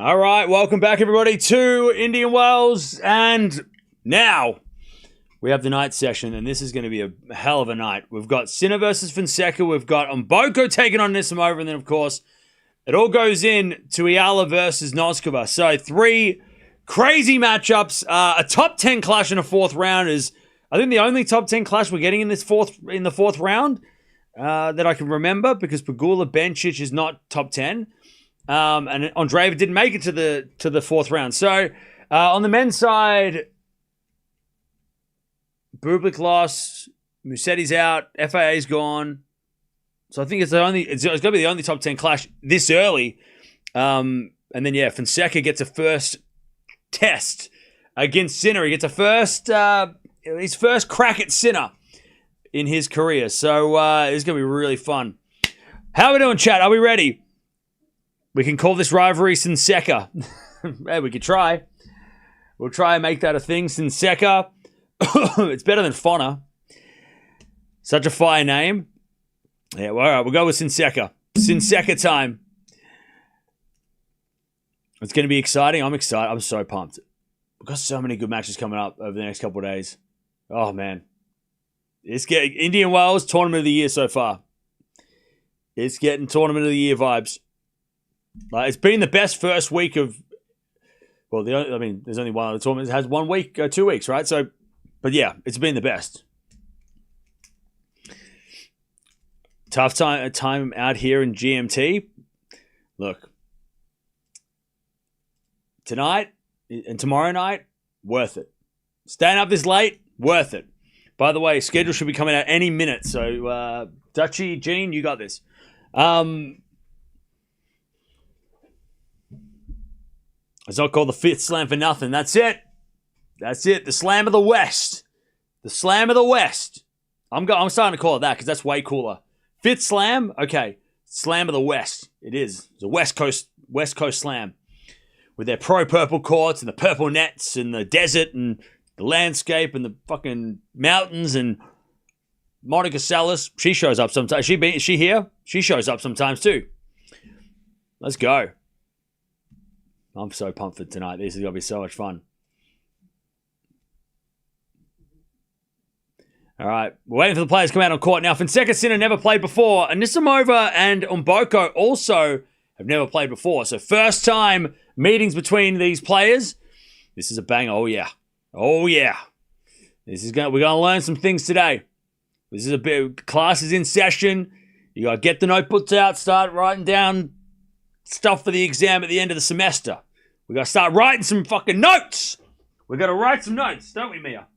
All right, welcome back, everybody, to Indian Wells. And now we have the night session, and this is going to be a hell of a night. We've got Sinner versus Fonseca. We've got Mboko taking on Anisimova. And then, of course, it all goes in to Eala versus Noskova. So 3 crazy matchups. A top 10 clash in a fourth round is, I think, the only top 10 clash we're getting in the fourth round that I can remember, because Pegula Bencic is not top 10. And Andreeva didn't make it to the fourth round. So on the men's side, Bublik lost, Musetti's out, FAA's gone. So I think it's going to be the only top 10 clash this early. And then Fonseca gets a first test against Sinner. He gets his first crack at Sinner in his career. So it's going to be really fun. How are we doing, chat? Are we ready? We can call this rivalry Fonseca. Hey, we could try. We'll try and make that a thing. Fonseca. It's better than Fonna. Such a fire name. Yeah, well, all right, we'll go with Fonseca. Fonseca time. It's going to be exciting. I'm excited. I'm so pumped. We've got so many good matches coming up over the next couple of days. Oh, man. It's getting Indian Wells Tournament of the Year so far. It's getting Tournament of the Year vibes. It's been the best first week of, well, there's only one other tournament that has 1 week, 2 weeks, right? So, but yeah, it's been the best. Tough time out here in GMT. Look, tonight and tomorrow night, worth it. Staying up this late, worth it. By the way, schedule should be coming out any minute. So, Dutchy, Gene, you got this. It's not called the Fifth Slam for nothing. That's it. That's it. The Slam of the West. The Slam of the West. I'm starting to call it that because that's way cooler. Fifth Slam? Okay. Slam of the West. It is. It's a West Coast Slam. With their pro purple courts and the purple nets and the desert and the landscape and the fucking mountains and Monica Seles. She shows up sometimes. Is she here? She shows up sometimes too. Let's go. I'm so pumped for tonight. This is going to be so much fun. All right. We're waiting for the players to come out on court. Now, Fonseca Sinner never played before. Anisimova and Mboko also have never played before. So first time meetings between these players. This is a banger. Oh, yeah. Oh, yeah. We're going to learn some things today. This is a bit, class is in session. You got to get the notebooks out, start writing down stuff for the exam at the end of the semester. We got to start writing some fucking notes. We got to write some notes, don't we, Mia?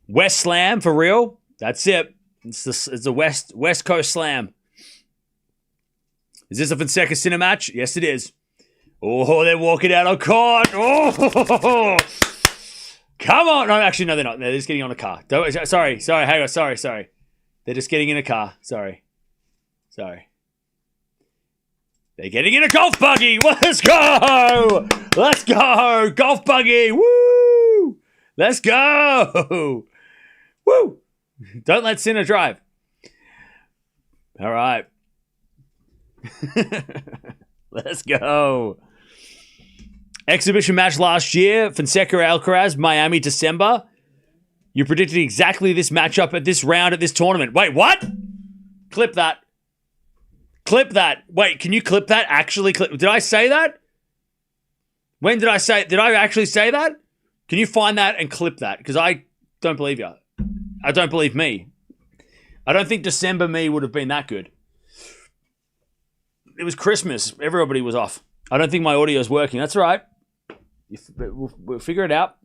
West Slam for real. That's it. It's a West Coast Slam. Is this a Fonseca Sinner match? Yes, it is. Oh, they're walking out on court. Oh, come on. No, actually, no, they're not. They're just getting on a car. Sorry. Hang on. Sorry. They're just getting in a car. Sorry. They're getting in a golf buggy. Let's go. Golf buggy. Woo. Let's go. Woo. Don't let Sinner drive. All right. Let's go. Exhibition match last year. Fonseca Alcaraz, Miami, December. You predicted exactly this matchup at this round at this tournament. Wait, what? Clip that. Wait, can you clip that? Actually clip. Did I say that? When did I actually say that? Can you find that and clip that? Because I don't believe you. I don't believe me. I don't think December me would have been that good. It was Christmas. Everybody was off. I don't think my audio is working. That's all right. We'll figure it out.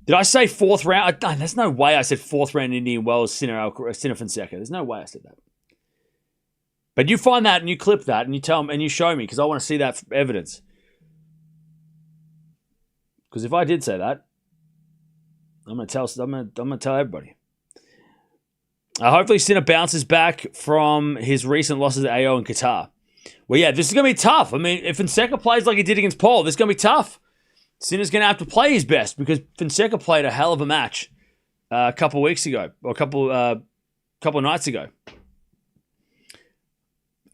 Did I say fourth round? There's no way I said fourth round Indian Wells, Sinner Fonseca. There's no way I said that. But you find that and you clip that and you tell me and you show me because I want to see that evidence. Because if I did say that, I'm gonna tell everybody. Hopefully Sinner bounces back from his recent losses at AO and Qatar. Well, yeah, this is gonna be tough. I mean, if Fonseca plays like he did against Paul, this is gonna be tough. Sinner's gonna have to play his best because Fonseca played a hell of a match a couple weeks ago or a couple of nights ago.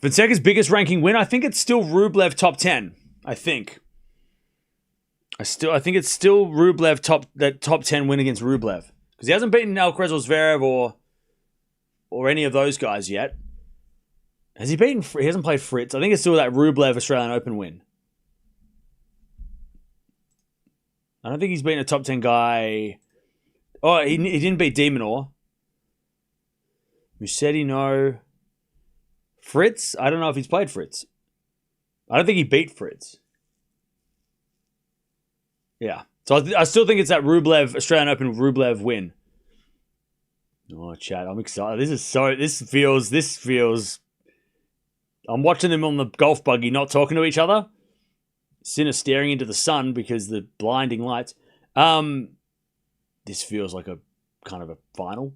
Fonseca's biggest ranking win, I think it's still Rublev top 10. I think it's still Rublev top 10 win against Rublev. Because he hasn't beaten Alcaraz or Zverev or any of those guys yet. Has he beaten? He hasn't played Fritz. I think it's still that Rublev Australian Open win. I don't think he's beaten a top 10 guy. Oh, he didn't beat Demonor. Musetti, no. Fritz? I don't know if he's played Fritz. I don't think he beat Fritz. Yeah. So I still think it's that Rublev, Australian Open Rublev win. Oh, chat. I'm excited. This feels... I'm watching them on the golf buggy not talking to each other. Sinner staring into the sun because the blinding lights. This feels like a kind of a final.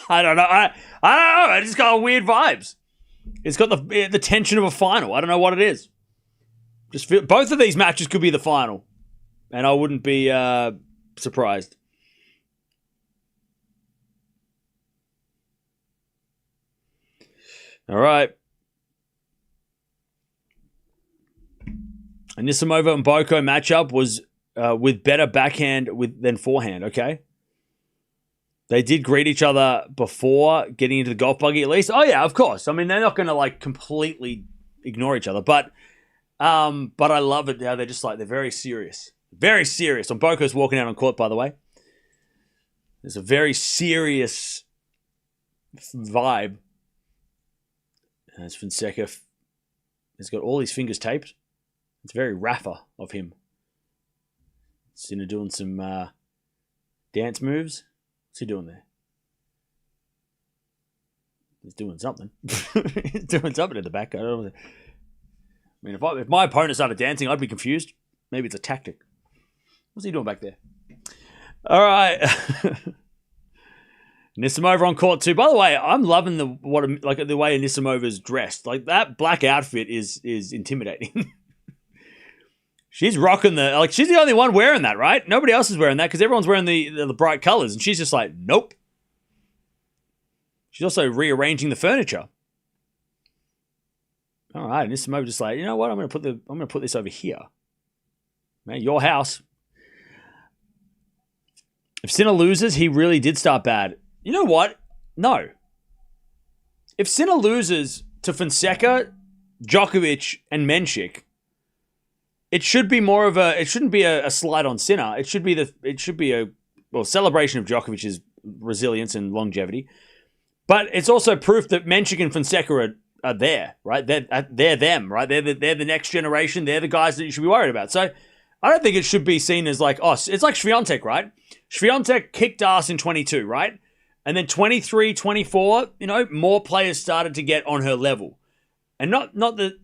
I don't know. I don't know. I just got weird vibes. It's got the tension of a final. I don't know what it is. Just feel both of these matches could be the final, and I wouldn't be surprised. All right. Anisimova and Boko matchup was with better backhand than forehand, okay? They did greet each other before getting into the golf buggy at least. Oh, yeah, of course. I mean, they're not going to, like, completely ignore each other. But I love it how they're just, like, they're very serious. Very serious. And Boko's walking out on court, by the way. There's a very serious vibe. As Fonseca has got all his fingers taped. It's very Rafa of him. Sinner doing some dance moves. What's he doing there? He's doing something. He's doing something in the back. I don't know. I mean, if my opponent started dancing, I'd be confused. Maybe it's a tactic. What's he doing back there? All right. Anisimova on court too. By the way, I'm loving the way Anisimova's dressed. Like that black outfit is intimidating. She's rocking she's the only one wearing that, right? Nobody else is wearing that because everyone's wearing the bright colors, and she's just like, nope. She's also rearranging the furniture. All right, Anisimova just like, you know what? I'm gonna put this over here. Man, your house. If Sinner loses, he really did start bad. You know what? No. If Sinner loses to Fonseca, Djokovic, and Menchik, it should be more of it shouldn't be a slide on Sinner. It should be a celebration of Djokovic's resilience and longevity. But it's also proof that Menchik and Fonseca are there, right? They're them, right? They're the next generation. They're the guys that you should be worried about. So I don't think it should be seen as like, oh, it's like Swiatek, right? Swiatek kicked ass in 22, right? And then 23, 24, more players started to get on her level. And not that,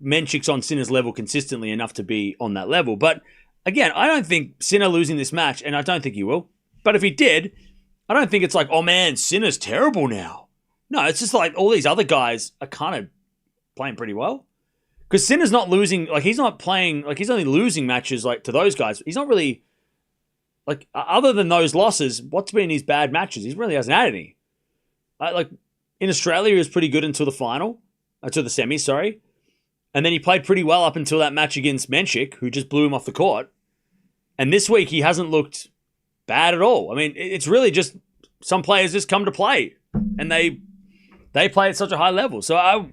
Menchik's on Sinner's level consistently enough to be on that level. But again, I don't think Sinner losing this match, and I don't think he will. But if he did, I don't think it's like, oh man, Sinner's terrible now. No, it's just like all these other guys are kind of playing pretty well. Because Sinner's not losing, like he's not playing, like he's only losing matches like to those guys. He's not really, like other than those losses, what's been his bad matches? He really hasn't had any. Like in Australia, he was pretty good until the final. To the semis, sorry. And then he played pretty well up until that match against Menchik, who just blew him off the court. And this week, he hasn't looked bad at all. I mean, it's really just some players just come to play. And they play at such a high level. So, I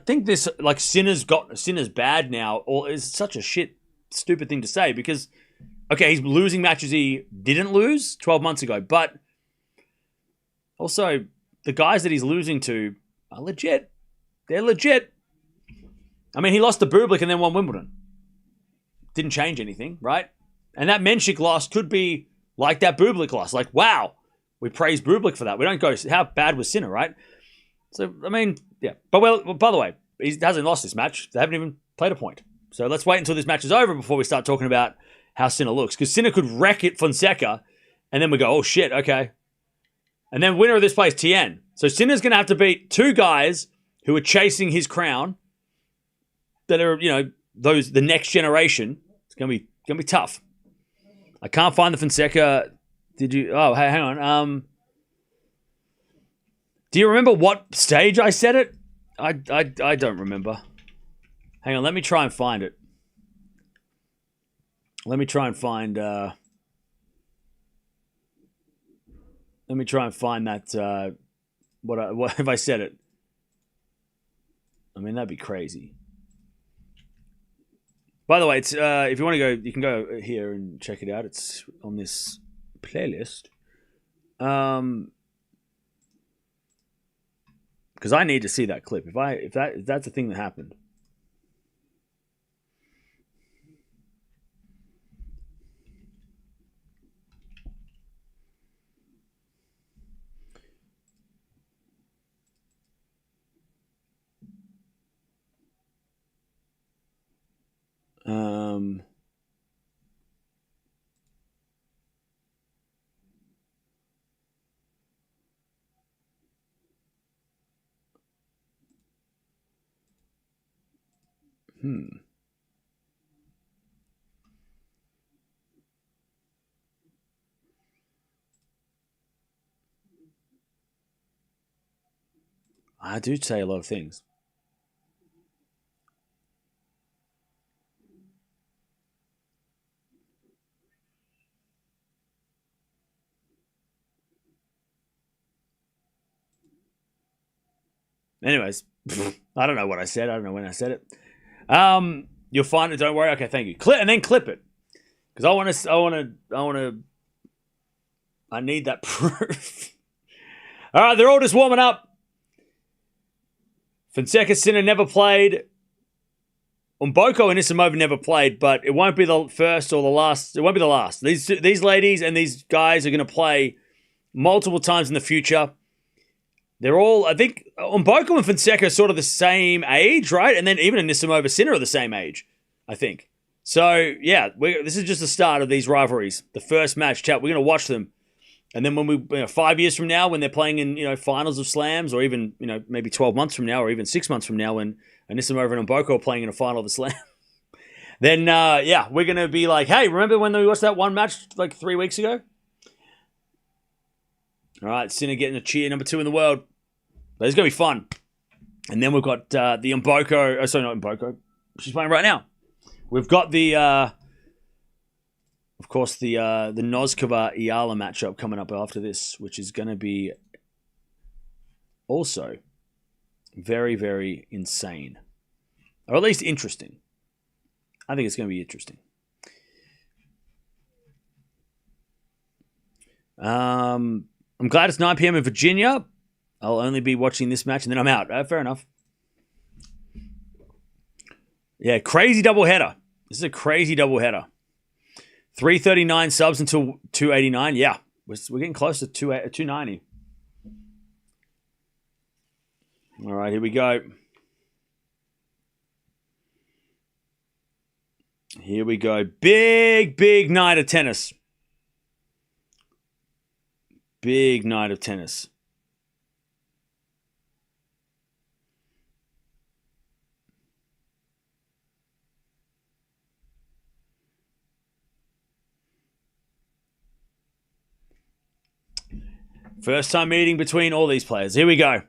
think this, like, Sinner's bad now, or is such a stupid thing to say. Because, okay, he's losing matches he didn't lose 12 months ago. But also, the guys that he's losing to are legit. They're legit. I mean, he lost to Bublik and then won Wimbledon. Didn't change anything, right? And that Menchik loss could be like that Bublik loss. Like, wow, we praise Bublik for that. We don't go, how bad was Sinner, right? So, I mean, yeah. But, well, by the way, he hasn't lost this match. They haven't even played a point. So let's wait until this match is over before we start talking about how Sinner looks. Because Sinner could wreck it Fonseca, and then we go, oh, shit, okay. And then winner of this place, Tien. So Sinner's going to have to beat two guys who are chasing his crown, that are, the next generation. It's gonna be tough. I can't find the Fonseca. Did you? Oh, hey, hang on. Do you remember what stage I said it? I don't remember. Hang on, let me try and find it. Let me try and find that. What if I said it? I mean, that'd be crazy. By the way, it's if you want to go, you can go here and check it out. It's on this playlist. Because I need to see that clip. If that's the thing that happened. I do say a lot of things. Anyways, I don't know what I said. I don't know when I said it. You'll find it. Don't worry. Okay, thank you. Clip it, because I need that proof. All right, they're all just warming up. Fonseca Sinner never played. Mboko and Anisimova never played, but it won't be the first or the last. It won't be the last. These ladies and these guys are going to play multiple times in the future. They're all, I think, Mboko and Fonseca are sort of the same age, right? And then even Anisimova Sinner are the same age, I think. So, yeah, this is just the start of these rivalries. The first match, chat. We're going to watch them. And then when 5 years from now, when they're playing in, finals of slams, or even, maybe 12 months from now, or even 6 months from now, when Anisimova and Mboko are playing in a final of a slam, then, we're going to be like, hey, remember when we watched that one match like 3 weeks ago? All right, Sinner getting a cheer, number 2 in the world. But it's going to be fun. And then we've got the Mboko. Oh, sorry, not Mboko. She's playing right now. We've got the, of course, the Noskova Eala matchup coming up after this, which is going to be also very, very insane. Or at least interesting. I think it's going to be interesting. I'm glad it's 9 p.m. in Virginia. I'll only be watching this match and then I'm out. Fair enough. Yeah, crazy doubleheader. This is a crazy doubleheader. 339 subs until 289. Yeah, we're getting close to 290. All right, here we go. Here we go. Big, big night of tennis. Big night of tennis. First time meeting between all these players. Here we go.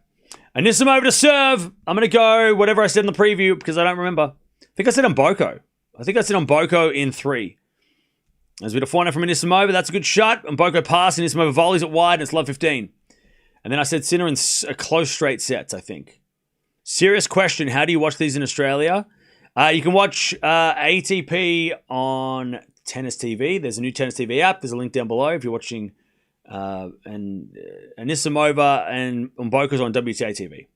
Anisimova to serve. I'm going to go whatever I said in the preview because I don't remember. I think I said Mboko. Mboko in 3. There's a bit of forehand from Anisimova. That's a good shot. Mboko pass. Anisimova volleys it wide and it's love 15. And then I said Sinner in a close straight sets, I think. Serious question. How do you watch these in Australia? You can watch ATP on Tennis TV. There's a new Tennis TV app. There's a link down below if you're watching and Anisimova and Mboko's on WTA TV.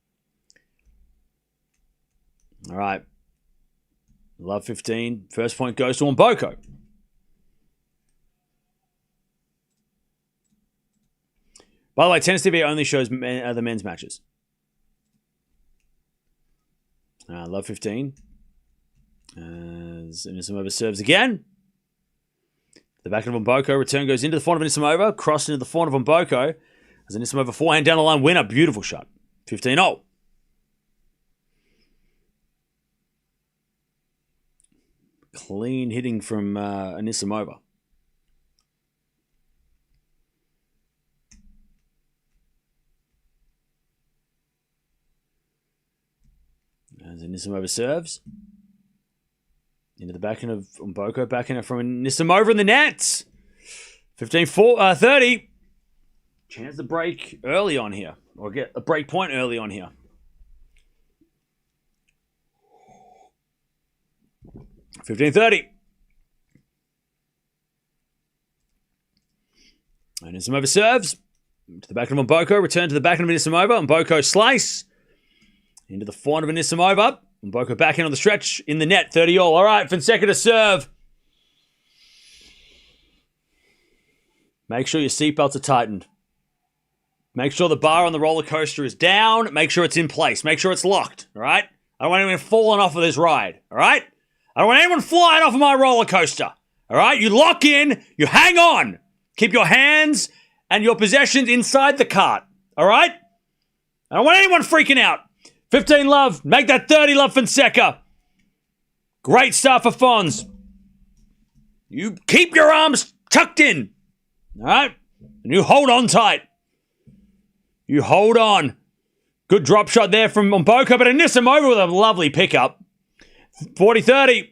All right. Love 15. First point goes to Mboko. By the way, Tennis TV only shows the men's matches. Love 15. As Anisimova serves again. The back of Mboko. Return goes into the forehand of Anisimova. Cross into the forehand of Mboko. As Anisimova forehand down the line. Winner. Beautiful shot. 15-0. Clean hitting from Anisimova. Anisimova serves. Into the backhand of Mboko. Backhand from Anisimova in the net. 15-30. Chance to break early on here. Or get a break point early on here. 15-30. Anisimova serves. To the backhand of Mboko. Return to the backhand of Anisimova. Mboko slice. Into the forehand of Anisimova. Mboko backhand on the stretch in the net. 30-all. All right, Fonseca to serve. Make sure your seatbelts are tightened. Make sure the bar on the roller coaster is down. Make sure it's in place. Make sure it's locked. All right? I don't want anyone falling off of this ride. All right? I don't want anyone flying off of my roller coaster. All right? You lock in. You hang on. Keep your hands and your possessions inside the cart. All right? I don't want anyone freaking out. 15 love. Make that 30 love, Fonseca. Great start for Fons. You keep your arms tucked in. All right? And you hold on tight. You hold on. Good drop shot there from Mboko, but Anisimova with a lovely pickup. 40-30.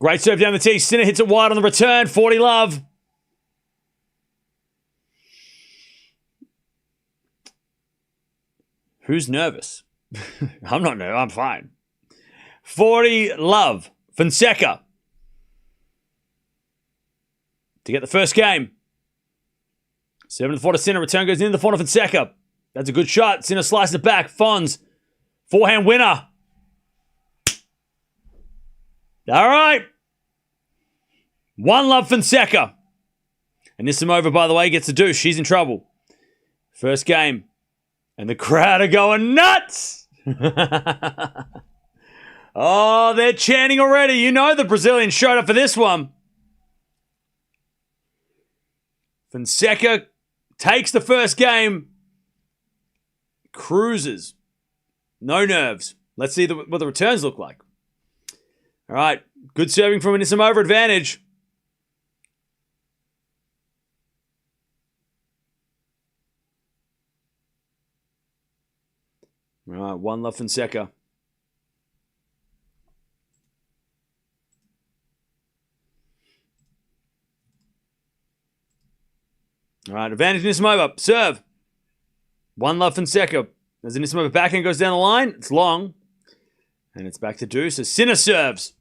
Great serve down the tee. Sinner hits it wide on the return. 40 love. Who's nervous? I'm not nervous. I'm fine. 40 love. Fonseca. To get the first game. 7-4 to Sinner. Return goes into the forehand of Fonseca. That's a good shot. Sinner slices it back. Fons. Forehand winner. All right. 1 love Fonseca. And Anisimova, by the way, gets a deuce. She's in trouble. First game. And the crowd are going nuts. Oh, they're chanting already. You know the Brazilians showed up for this one. Fonseca takes the first game. Cruises. No nerves. Let's see what the returns look like. All right. Good serving from Anisimova. Advantage. All right. 1 love Fonseca. All right. Advantage Anisimova. Serve. 1 love Fonseca. As Anisimova backhand goes down the line, it's long. And it's back to deuce as Sinner serves.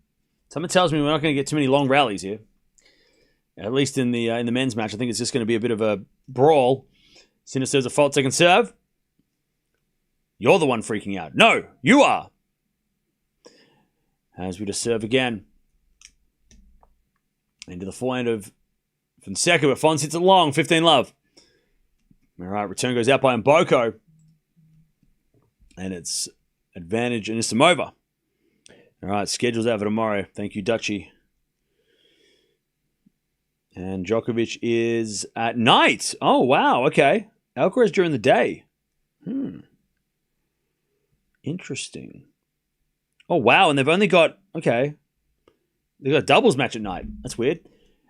Someone tells me we're not going to get too many long rallies here. At least in the men's match. I think it's just going to be a bit of a brawl. Sinner serves a fault second serve. You're the one freaking out. No, you are. As we just serve again. Into the forehand of Fonseca, but Fons hits it long. 15 love. All right, return goes out by Mboko. And it's advantage Anisimova. All right, schedule's out for tomorrow. Thank you, Dutchie. And Djokovic is at night. Oh, wow. Okay. Alcaraz during the day. Interesting. Oh, wow. And they've only got, okay. They've got a doubles match at night. That's weird.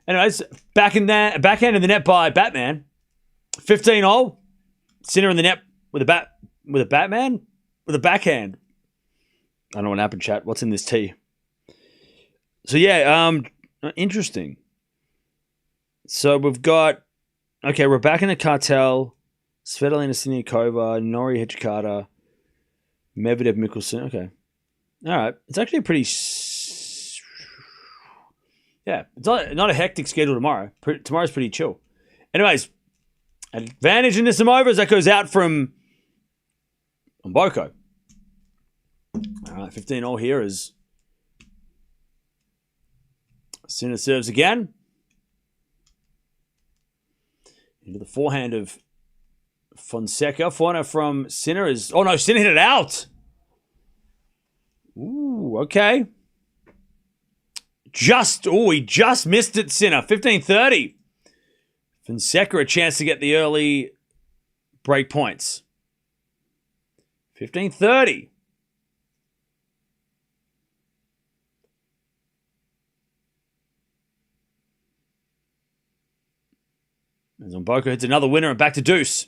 Anyways, backhand in the net by Batman. 15-all. Sinner in the net with a Batman? With a backhand. I don't know what happened, chat. What's in this tea? So, yeah, interesting. So, we've got, okay, we're back in the cartel. Svetlana Siniakova, Nori Hijikata, Medvedev Mikkelsen. Okay. All right. It's actually a pretty, yeah, it's not a hectic schedule tomorrow. Tomorrow's pretty chill. Anyways, advantage in Anisimova as that goes out from Mboko. All right, 15-all here as Sinner serves again. Into the forehand of Fonseca. Forehand from Sinner is... Oh, no, Sinner hit it out. Ooh, okay. He just missed it, Sinner. 15-30. Fonseca a chance to get the early break points. 15-30. As Mboko hits another winner and back to deuce.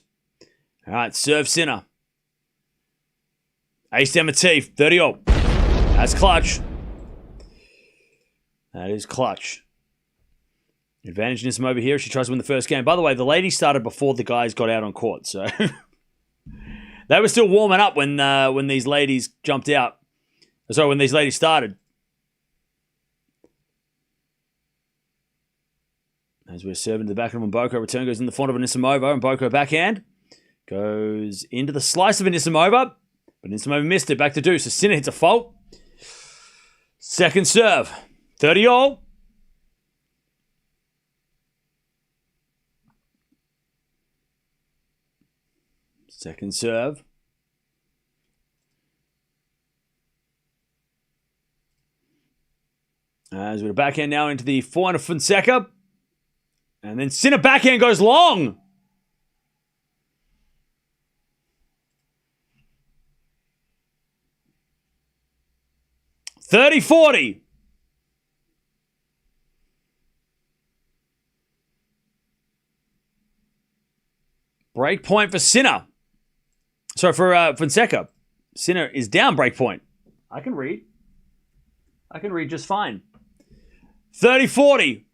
All right, serve Sinner. Ace down the tee, 30-all. That's clutch. That is clutch. Advantage Anisimova here. She tries to win the first game. By the way, the ladies started before the guys got out on court, so they were still warming up when these ladies jumped out. Sorry, when these ladies started. As we're serving to the back of Mboko, return goes in the front of Anisimova. Mboko backhand goes into the slice of Anisimova, but Anisimova missed it. Back to deuce. So Sinner hits a fault. Second serve, 30-all. Second serve. As we're backhand now into the forehand of Fonseca. And then Sinner backhand goes long. $30-40. Break point for Sinner. Sorry, for Fonseca. Sinner is down break point. I can read just fine. 30-40.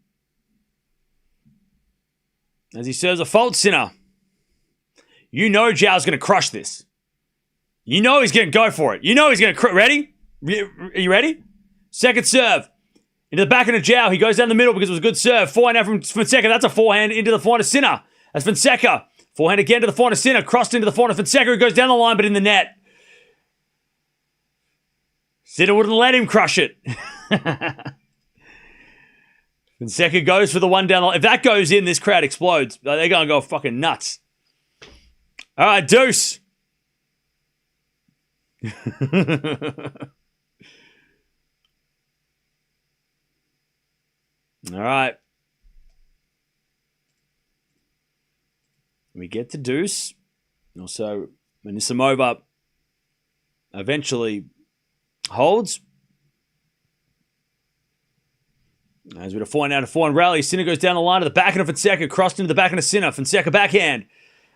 As he serves a fault, Sinner. You know Joao's going to crush this. You know he's going to go for it. You know he's going to... Ready? Are you ready? Second serve. Into the backhand of Joao. He goes down the middle because it was a good serve. Forehand out from Fonseca. That's a forehand into the forehand of Sinner. As Fonseca. Forehand again to the forehand of Sinner. Crossed into the forehand of Fonseca. He goes down the line but in the net. Sinner wouldn't let him crush it. Fonseca goes for the one down the line. If that goes in, this crowd explodes. They're going to go fucking nuts. All right, deuce. All right. We get to deuce. Also, Anisimova eventually holds. As with a forehand out of forehand rally, Sinner goes down the line to the backhand of Fonseca, crossed into the backhand of Sinner. Fonseca backhand.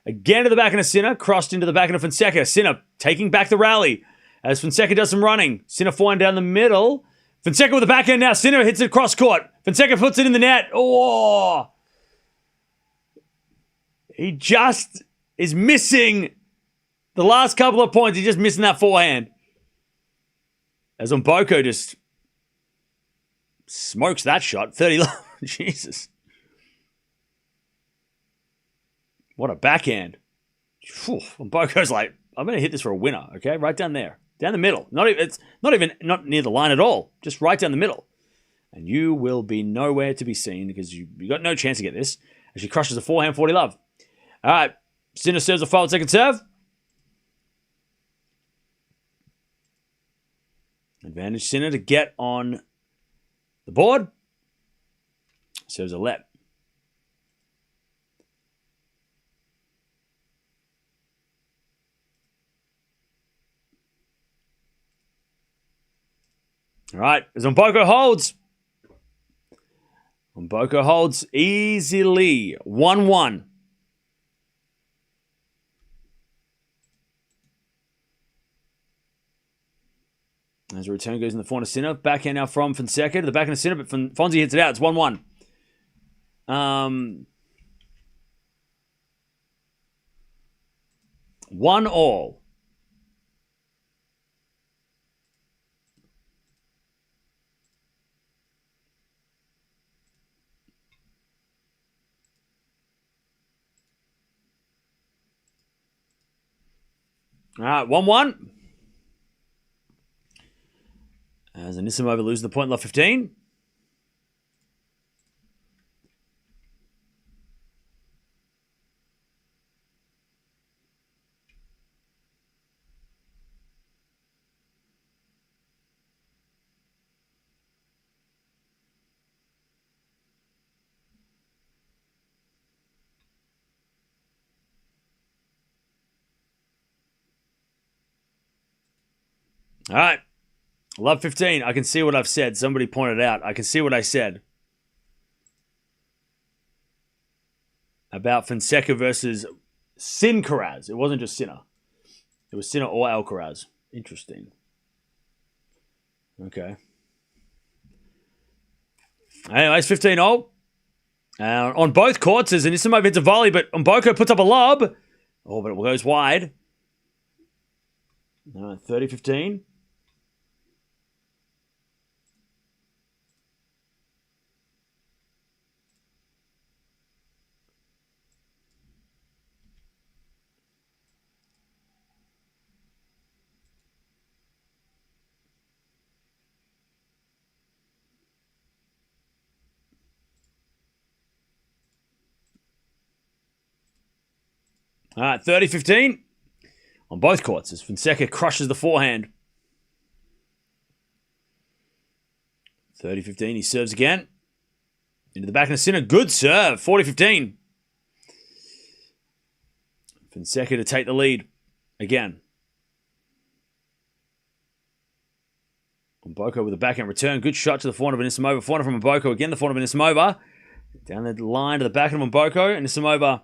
Again to the backhand of Sinner, crossed into the backhand of Fonseca. Sinner taking back the rally as Fonseca does some running. Sinner forehand down the middle. Fonseca with the backhand now. Sinner hits it across court. Fonseca puts it in the net. Oh! He just is missing the last couple of points. He's just missing that forehand. As Mboko just smokes that shot. 30. Jesus. What a backhand. Mboko's like, I'm going to hit this for a winner, okay? Right down there. Down the middle. It's not near the line at all. Just right down the middle. And you will be nowhere to be seen because you got no chance to get this. As she crushes a forehand, 40 love. All right. Sinner serves a fault second serve. Advantage Sinner to get on the board. Serves a let. All right, as Mboko holds. Mboko holds easily. 1-1. As a return goes in the forehand of Sinner. Backhand now from Fonseca to the backhand of Sinner, but Fonzie hits it out. It's 1-1. 1-all. All right, 1-1. As Anisimova loses the point, left 15. All right. Love 15. I can see what I've said. Somebody pointed out. I can see what I said about Fonseca versus Alcaraz. It wasn't just Sinner. It was Sinner or Alcaraz. Interesting. Okay. Anyways, 15-all. On both courts, as Anisimova hits a volley, but Mboko puts up a lob. Oh, but it goes wide. 30-15. All right, 30-15 on both courts as Fonseca crushes the forehand. 30-15, he serves again. Into the back of Sinner, good serve, 40-15. Fonseca to take the lead again. Mboko with a backhand return, good shot to the forehand of Anisimova. Forehand from Mboko, again the forehand of Anisimova. Down the line to the backhand of Mboko, Anisimova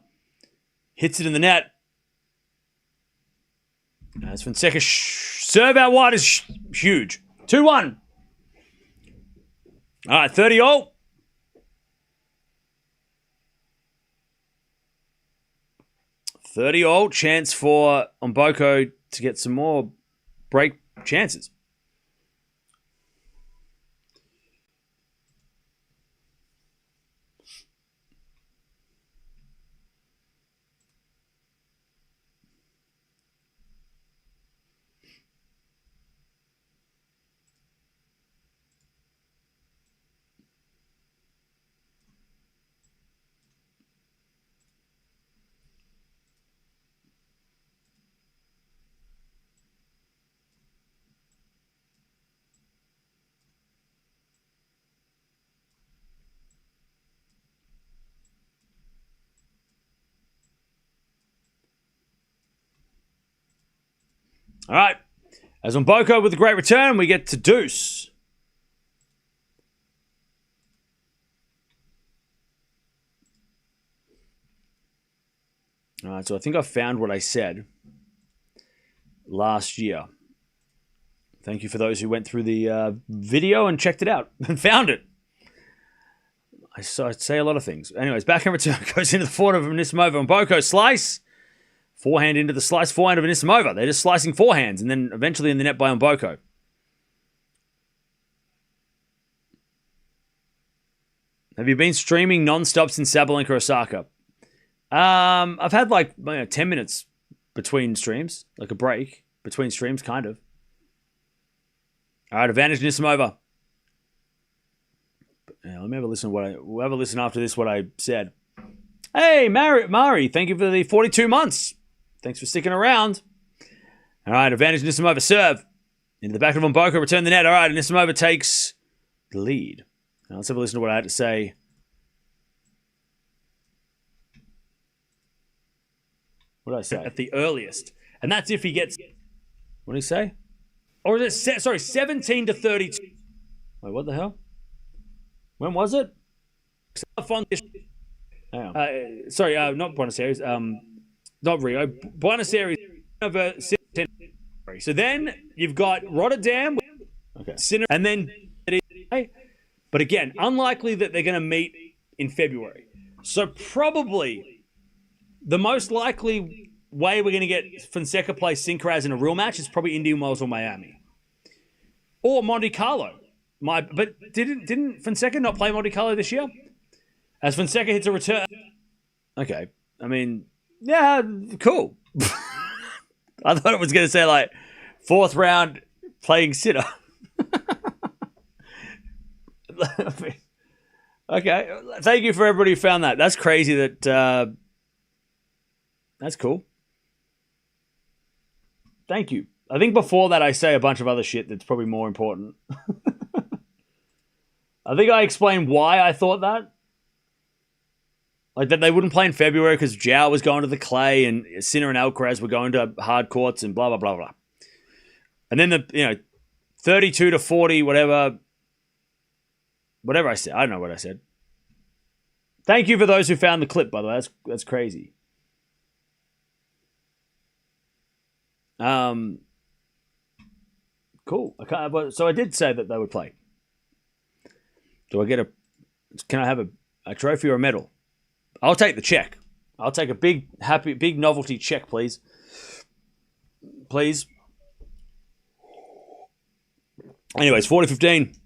hits it in the net. As Fonseca serve out wide is huge. 2-1. All right, 30-all. Chance for Mboko to get some more break chances. All right. As Mboko with a great return, we get to deuce. All right, so I think I found what I said last year. Thank you for those who went through the video and checked it out and found it. I say a lot of things. Anyways, backhand return goes into the forehand of Anisimova. Mboko slice. Forehand into the slice forehand of Anisimova. They're just slicing forehands and then eventually in the net by Mboko. Have you been streaming non-stop since Sabalenka Osaka? I've had like 10 minutes between streams, like a break between streams, kind of. All right, advantage Anisimova. Yeah, let me have a listen. We'll have a listen after this. What I said. Hey, Mari, thank you for the 42 months. Thanks for sticking around. All right, advantage Anisimova serve into the back of Mboko, return the net. All right, Anisimova takes the lead. Now let's have a listen to what I had to say. What did I say? At the earliest, and that's if he gets. What did he say? Or is it 17-32? Wait, what the hell? When was it? Not Buenos Aires. Not Rio. Buenos Aires. So then you've got Rotterdam. Okay. Sinner, and then. But again, unlikely that they're going to meet in February. So probably the most likely way we're going to get Fonseca play Alcaraz in a real match is probably Indian Wells or Miami. Or Monte Carlo. But didn't Fonseca not play Monte Carlo this year? As Fonseca hits a return. Okay. I mean, yeah, cool. I thought it was going to say like fourth round playing Sinner. Okay. Thank you for everybody who found that. That's crazy that... that's cool. Thank you. I think before that I say a bunch of other shit that's probably more important. I think I explained why I thought that. Like that they wouldn't play in February because Joao was going to the clay and Sinner and Alcaraz were going to hard courts and blah, blah, blah, blah. And then 32-40, whatever I said. I don't know what I said. Thank you for those who found the clip, by the way. That's crazy. Cool. So I did say that they would play. Do I get can I have a trophy or a medal? I'll take the check. I'll take a big novelty check, please. Please. Anyways, 40-15.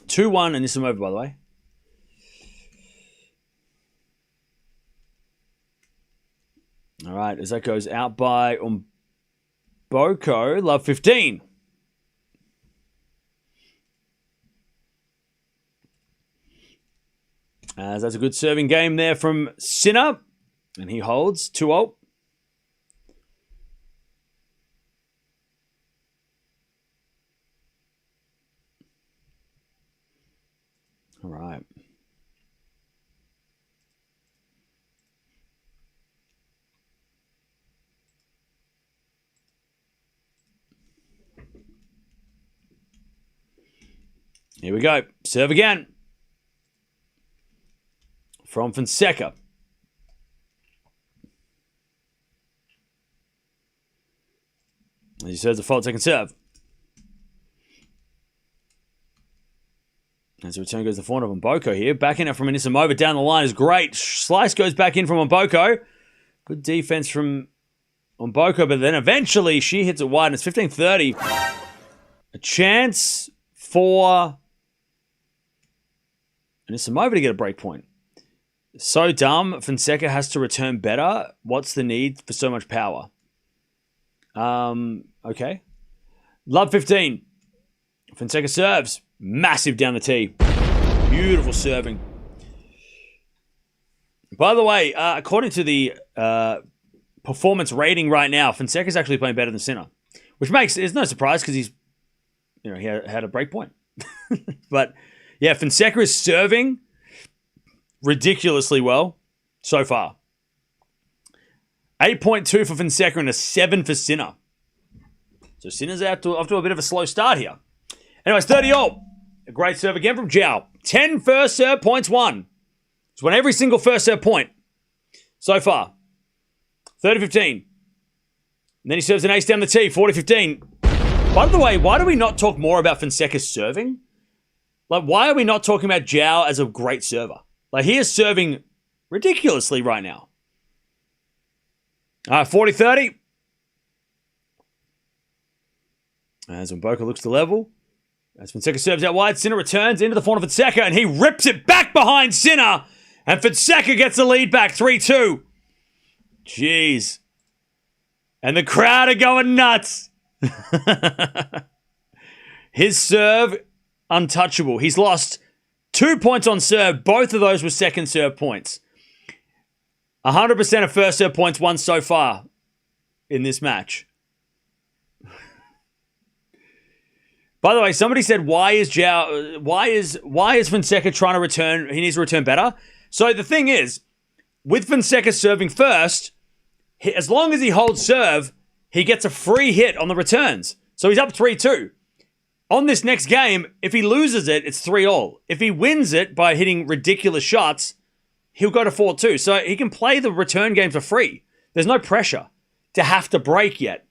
Two-1 Anisimova, by the way. All right, as that goes out by Umboko, love 15. As that's a good serving game there from Sinner, and he holds 2-0. All right. Here we go. Serve again. From Fonseca. As he serves a fault second serve. As the return goes to the forehand of Umboko here. Backing up from Anisimova down the line is great. Slice goes back in from Umboko. Good defense from Umboko, but then eventually she hits it wide and it's 15-30. A chance for Anisimova to get a break point. So dumb. Fonseca has to return better. What's the need for so much power? Okay. Love 15. Fonseca serves. Massive down the tee. Beautiful serving. By the way, according to the performance rating right now, Fonseca's actually playing better than Sinner, which is no surprise because he's, he had a break point. But yeah, Fonseca is serving ridiculously well so far. 8.2 for Fonseca and a 7 for Sinner. So Sinner's off to a bit of a slow start here. Anyways, 30-all. A great serve again from Joao. 10 first serve points won. He's won every single first serve point so far. 30-15. And then he serves an ace down the tee. 40-15. By the way, why do we not talk more about Fonseca's serving? Like, why are we not talking about Joao as a great server? Like, he is serving ridiculously right now. All right, 40-30. As Umboko looks to level. As Fonseca serves out wide, Sinner returns into the forehand of Fonseca, and he rips it back behind Sinner. And Fonseca gets the lead back, 3-2. Jeez. And the crowd are going nuts. His serve, untouchable. He's lost 2 points on serve. Both of those were second serve points. 100% of first serve points won so far in this match. By the way, somebody said, why is Fonseca trying to return? He needs to return better. So the thing is, with Fonseca serving first, as long as he holds serve, he gets a free hit on the returns. So he's up 3-2. On this next game, if he loses it, it's 3-all. If he wins it by hitting ridiculous shots, he'll go to 4-2. So he can play the return game for free. There's no pressure to have to break yet.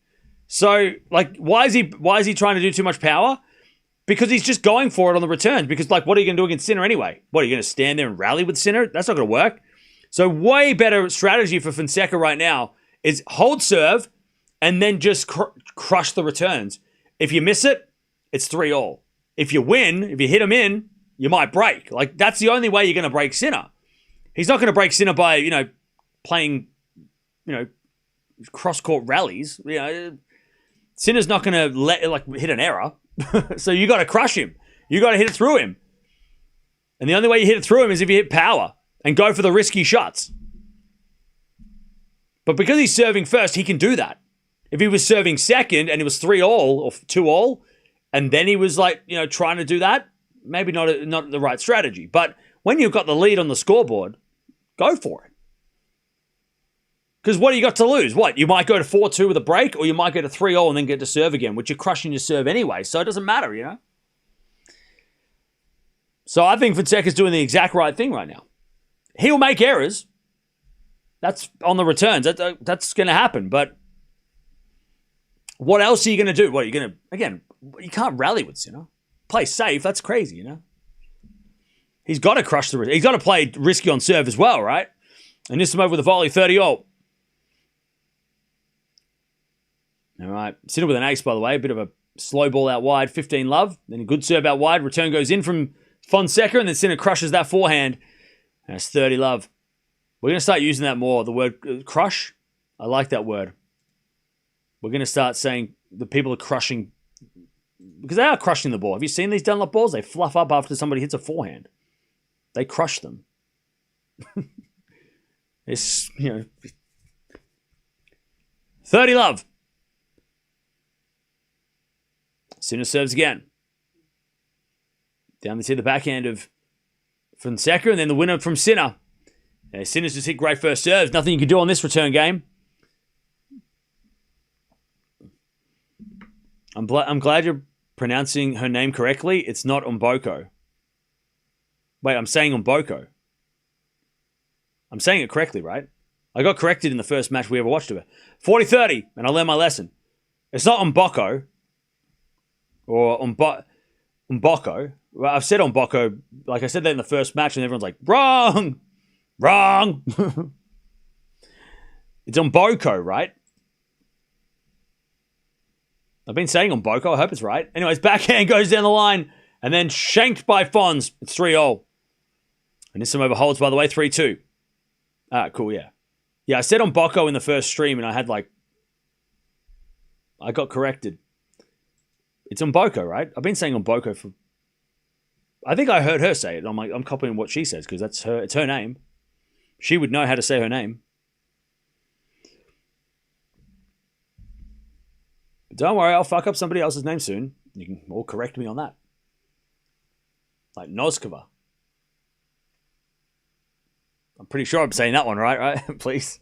So, like, why is he trying to do too much power? Because he's just going for it on the returns. Because, like, what are you going to do against Sinner anyway? What, are you going to stand there and rally with Sinner? That's not going to work. So, way better strategy for Fonseca right now is hold serve and then just crush the returns. If you miss it, it's 3-all. If you win, if you hit him in, you might break. Like, that's the only way you're going to break Sinner. He's not going to break Sinner by, playing, cross-court rallies. Sinner's not going to hit an error. So you got to crush him. You got to hit it through him. And the only way you hit it through him is if you hit power and go for the risky shots. But because he's serving first, he can do that. If he was serving second and it was 3-all or 2-all, and then he was trying to do that, maybe not the right strategy. But when you've got the lead on the scoreboard, go for it. Because what do you got to lose? What? You might go to 4-2 with a break, or you might go to 3-all and then get to serve again, which you're crushing your serve anyway, so it doesn't matter, So I think Fonseca's doing the exact right thing right now. He'll make errors. That's on the returns. That's going to happen. But what else are you going to do? What are you going to, again, you can't rally with Sinner. Play safe. That's crazy, you know? He's got to crush the risk. He's got to play risky on serve as well, right? And Anisimova with a volley, 30-all. All right. Sinner with an ace, by the way. A bit of a slow ball out wide, 15-love. Then a good serve out wide. Return goes in from Fonseca, and then Sinner crushes that forehand. And it's 30-love. We're going to start using that more. The word crush. I like that word. We're going to start saying the people are crushing, because they are crushing the ball. Have you seen these Dunlop balls? They fluff up after somebody hits a forehand. They crush them. It's, 30-love. Sinner serves again. Down to the backhand of Fonseca, and then the winner from Sinner. Sinner's just hit great first serves. Nothing you can do on this return game. I'm glad you're pronouncing her name correctly. It's not Umboko. Wait, I'm saying Umboko. I'm saying it correctly, right? I got corrected in the first match we ever watched of her. 40-30, and I learned my lesson. It's not Umboko. Or Umboko. Well, I've said Umboko, like I said that in the first match, and everyone's like, wrong! Wrong! It's Umboko, right? I've been saying Umboko, I hope it's right. Anyways, backhand goes down the line, and then shanked by Fons. It's 3-all. And Anisimova holds, by the way, 3-2. Ah, cool, yeah. Yeah, I said Umboko in the first stream, and I got corrected. It's Umboko, right? I've been saying Umboko for... I think I heard her say it. I'm copying what she says, because it's her name. She would know how to say her name. But don't worry, I'll fuck up somebody else's name soon. You can all correct me on that. Like Noskova. I'm pretty sure I'm saying that one right? Please.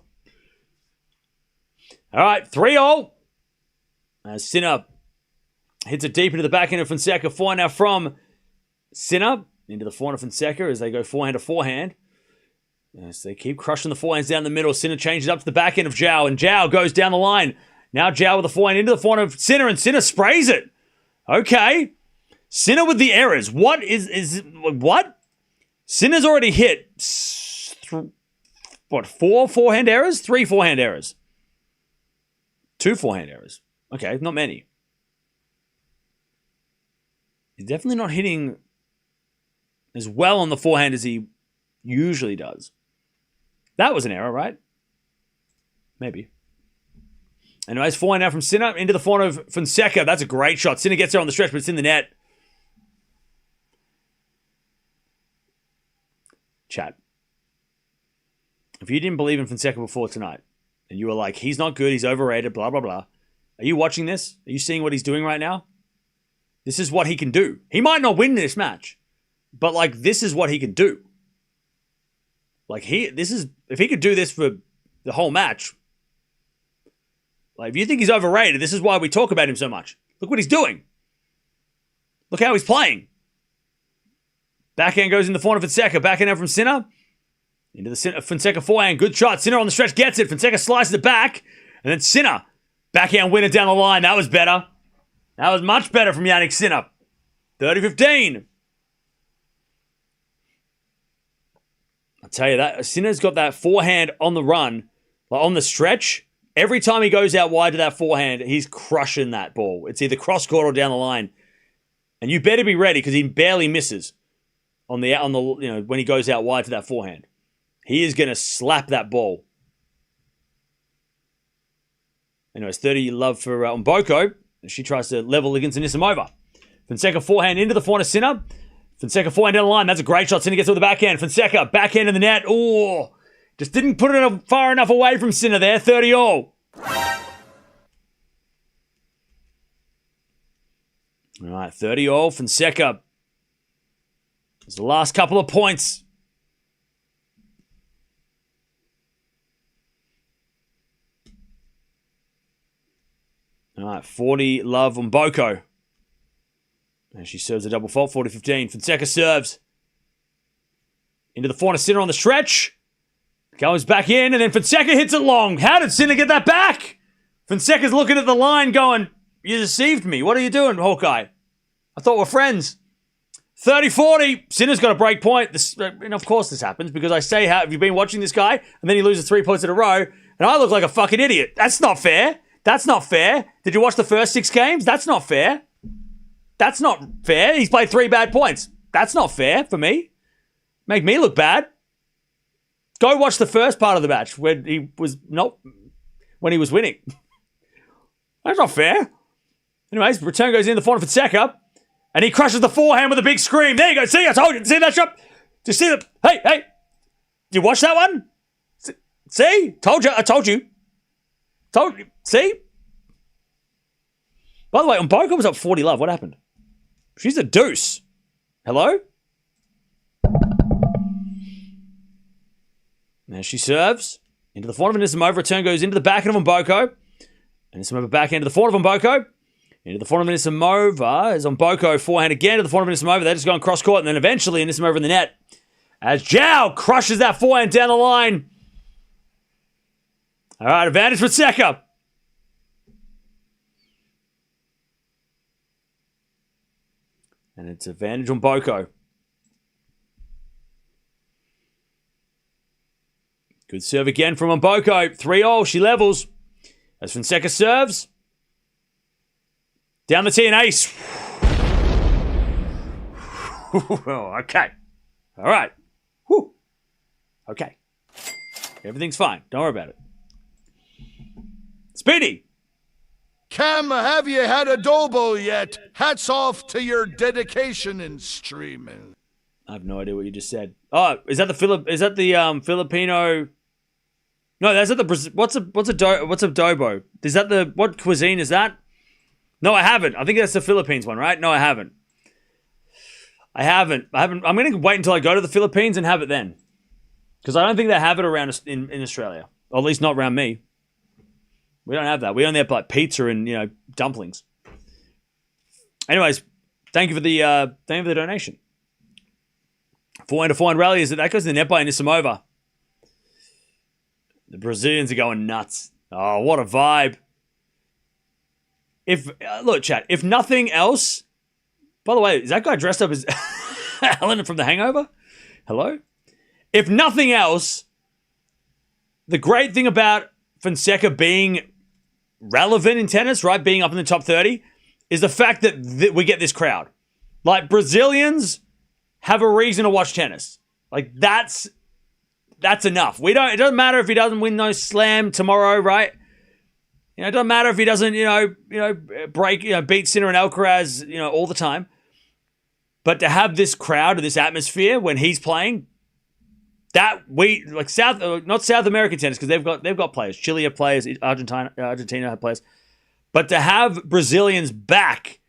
All right, 3-all. As Sinner hits it deep into the backhand of Fonseca. Forehand now from Sinner into the forehand of Fonseca as they go forehand to forehand. As they keep crushing the forehands down the middle. Sinner changes up to the backhand of Joao, and Joao goes down the line. Now Joao with the forehand into the forehand of Sinner, and Sinner sprays it. Okay. Sinner with the errors. What? Sinner's already hit, 4 forehand errors? 3 forehand errors. 2 forehand errors. Okay, not many. He's definitely not hitting as well on the forehand as he usually does. That was an error, right? Maybe. Anyways, forehand now from Sinner into the forehand of Fonseca. That's a great shot. Sinner gets there on the stretch, but it's in the net. Chat. If you didn't believe in Fonseca before tonight, and you were like, he's not good, he's overrated, blah, blah, blah. Are you watching this? Are you seeing what he's doing right now? This is what he can do. He might not win this match, but this is what he can do. If he could do this for the whole match, if you think he's overrated, this is why we talk about him so much. Look what he's doing. Look how he's playing. Backhand goes in the forehand of Fonseca. Backhand out from Sinner. Into the Fonseca forehand. Good shot. Sinner on the stretch gets it. Fonseca slices it back. And then Sinner. Backhand winner down the line. That was better. That was much better from Jannik Sinner. 30-15. I'll tell you that. Sinner's got that forehand on the run. On the stretch. Every time he goes out wide to that forehand, he's crushing that ball. It's either cross-court or down the line. And you better be ready because he barely misses on the when he goes out wide to that forehand. He is going to slap that ball. Anyways, 30-love for Umboko. She tries to level against Anisimova. Fonseca forehand into the forehand of Sinner. Fonseca forehand down the line. That's a great shot. Sinner gets with the backhand. Fonseca backhand in the net. Oh, just didn't put it far enough away from Sinner there. 30-all. All right, 30-all. Fonseca. It's the last couple of points. All right, 40-love Umboko. And she serves a double fault, 40-15. Fonseca serves. Into the forehand of Sinner on the stretch. Goes back in, and then Fonseca hits it long. How did Sinner get that back? Fonseca's looking at the line going, you deceived me. What are you doing, Hawkeye? I thought we're friends. 30-40. Sinner's got a break point. And of course this happens because I say, have you been watching this guy? And then he loses 3 points in a row, and I look like a fucking idiot. That's not fair. That's not fair. Did you watch the first 6 games? That's not fair. That's not fair. He's played 3 bad points. That's not fair for me. Make me look bad. Go watch the first part of the match when he was winning. That's not fair. Anyways, return goes in the forehand for Fonseca, and he crushes the forehand with a big scream. There you go. See, I told you. See that shot? Do you see that? Hey. Did you watch that one? See? Told you. I told you. Told you. See? By the way, Mboko was up 40 love. What happened? She's a deuce. Hello? Now she serves into the forehand of Anisimova. Return goes into the backhand of Mboko. Anisimova backhand to the forehand of Mboko. Into the forehand of Anisimova is Mboko. Forehand again to the forehand of Anisimova. They're just going cross court, and then eventually Anisimova in the net. As Joao crushes that forehand down the line. All right, advantage for Fonseca. And it's advantage on Mboko. Good serve again from Mboko. 3-0. She levels. As Fonseca serves. Down the tee and ace. Okay. All right. Whew. Okay. Everything's fine. Don't worry about it. Speedy. Cam, have you had a Dobo yet? Hats off to your dedication in streaming. I have no idea what you just said. Oh, is that the Filipino? No, that's not the. What's a Dobo? Is that what cuisine is that? No, I haven't. I think that's the Philippines one, right? No, I haven't. I haven't. I'm going to wait until I go to the Philippines and have it then, because I don't think they have it around in Australia, or at least not around me. We don't have that. We only have like pizza and dumplings. Anyways, thank you for the donation. Forehand to forehand rally that goes in the net by Anisimova. The Brazilians are going nuts. Oh, what a vibe! Look, chat. If nothing else, by the way, is that guy dressed up as Alan from The Hangover? Hello. If nothing else, the great thing about Fonseca being relevant in tennis, right, being up in the top 30, is the fact that we get this crowd. Like, Brazilians have a reason to watch tennis. Like, that's enough. It doesn't matter if he doesn't win no slam tomorrow, right? It doesn't matter if he doesn't, beat Sinner and Alcaraz, all the time. But to have this crowd, this atmosphere when he's playing, not South American tennis, because they've got players. Chile have players, Argentina have players. But to have Brazilians back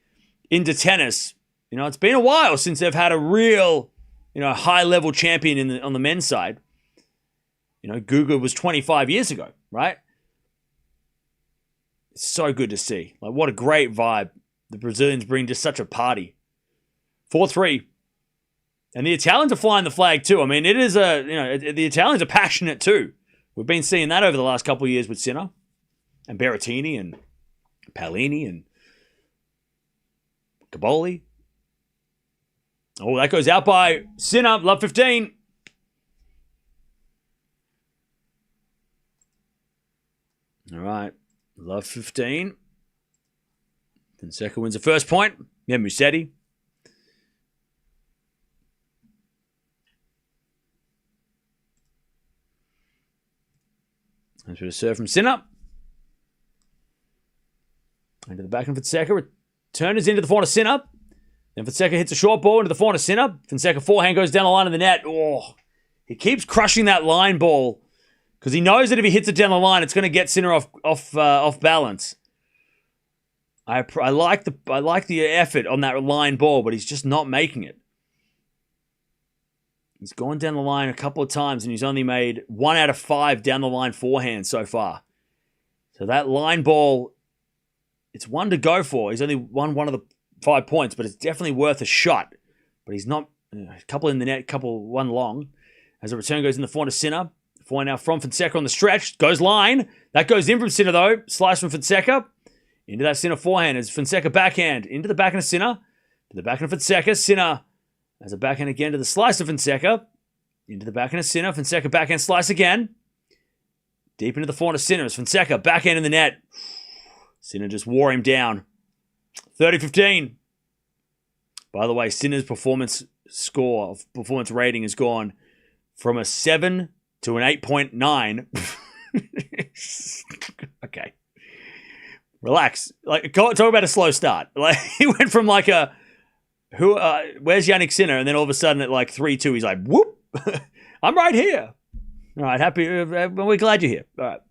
into tennis, it's been a while since they've had a real, high level champion on the men's side. Guga was 25 years ago, right? It's so good to see. Like, what a great vibe the Brazilians bring to such a party. 4-3. And the Italians are flying the flag too. I mean, it is the Italians are passionate too. We've been seeing that over the last couple of years with Sinner and Berrettini and Paolini and Caboli. Oh, that goes out by Sinner. Love 15. All right. Love 15. Fonseca wins the first point. Yeah, Musetti. That's a bit of serve from Sinner. Into the back of Fonseca. Return is into the forehand of Sinner. Then Fonseca hits a short ball into the forehand of Sinner. Fonseca forehand goes down the line of the net. Oh, he keeps crushing that line ball because he knows that if he hits it down the line, it's going to get Sinner off balance. I like the effort on that line ball, but he's just not making it. He's gone down the line a couple of times, and he's only made 1 out of 5 down the line forehand so far. So that line ball, it's one to go for. He's only won 1 of the 5 points, but it's definitely worth a shot. But he's not. A couple in the net, one long. As the return goes in the forehand of Sinner. Forehand now from Fonseca on the stretch. Goes line. That goes in from Sinner, though. Slice from Fonseca. Into that Sinner forehand. As Fonseca backhand. Into the backhand of Sinner. To the backhand of Fonseca. Sinner has a backhand again to the slice of Fonseca. Into the backhand of Sinner. Fonseca backhand slice again. Deep into the forehand of Sinner. As Fonseca backhand in the net. Sinner just wore him down. 30-15. By the way, Sinner's performance rating has gone from a 7 to an 8.9. Okay. Relax. Talk about a slow start. He went from where's Jannik Sinner? And then all of a sudden at 3-2, he's like, whoop, I'm right here. All right, happy. We're glad you're here. All right.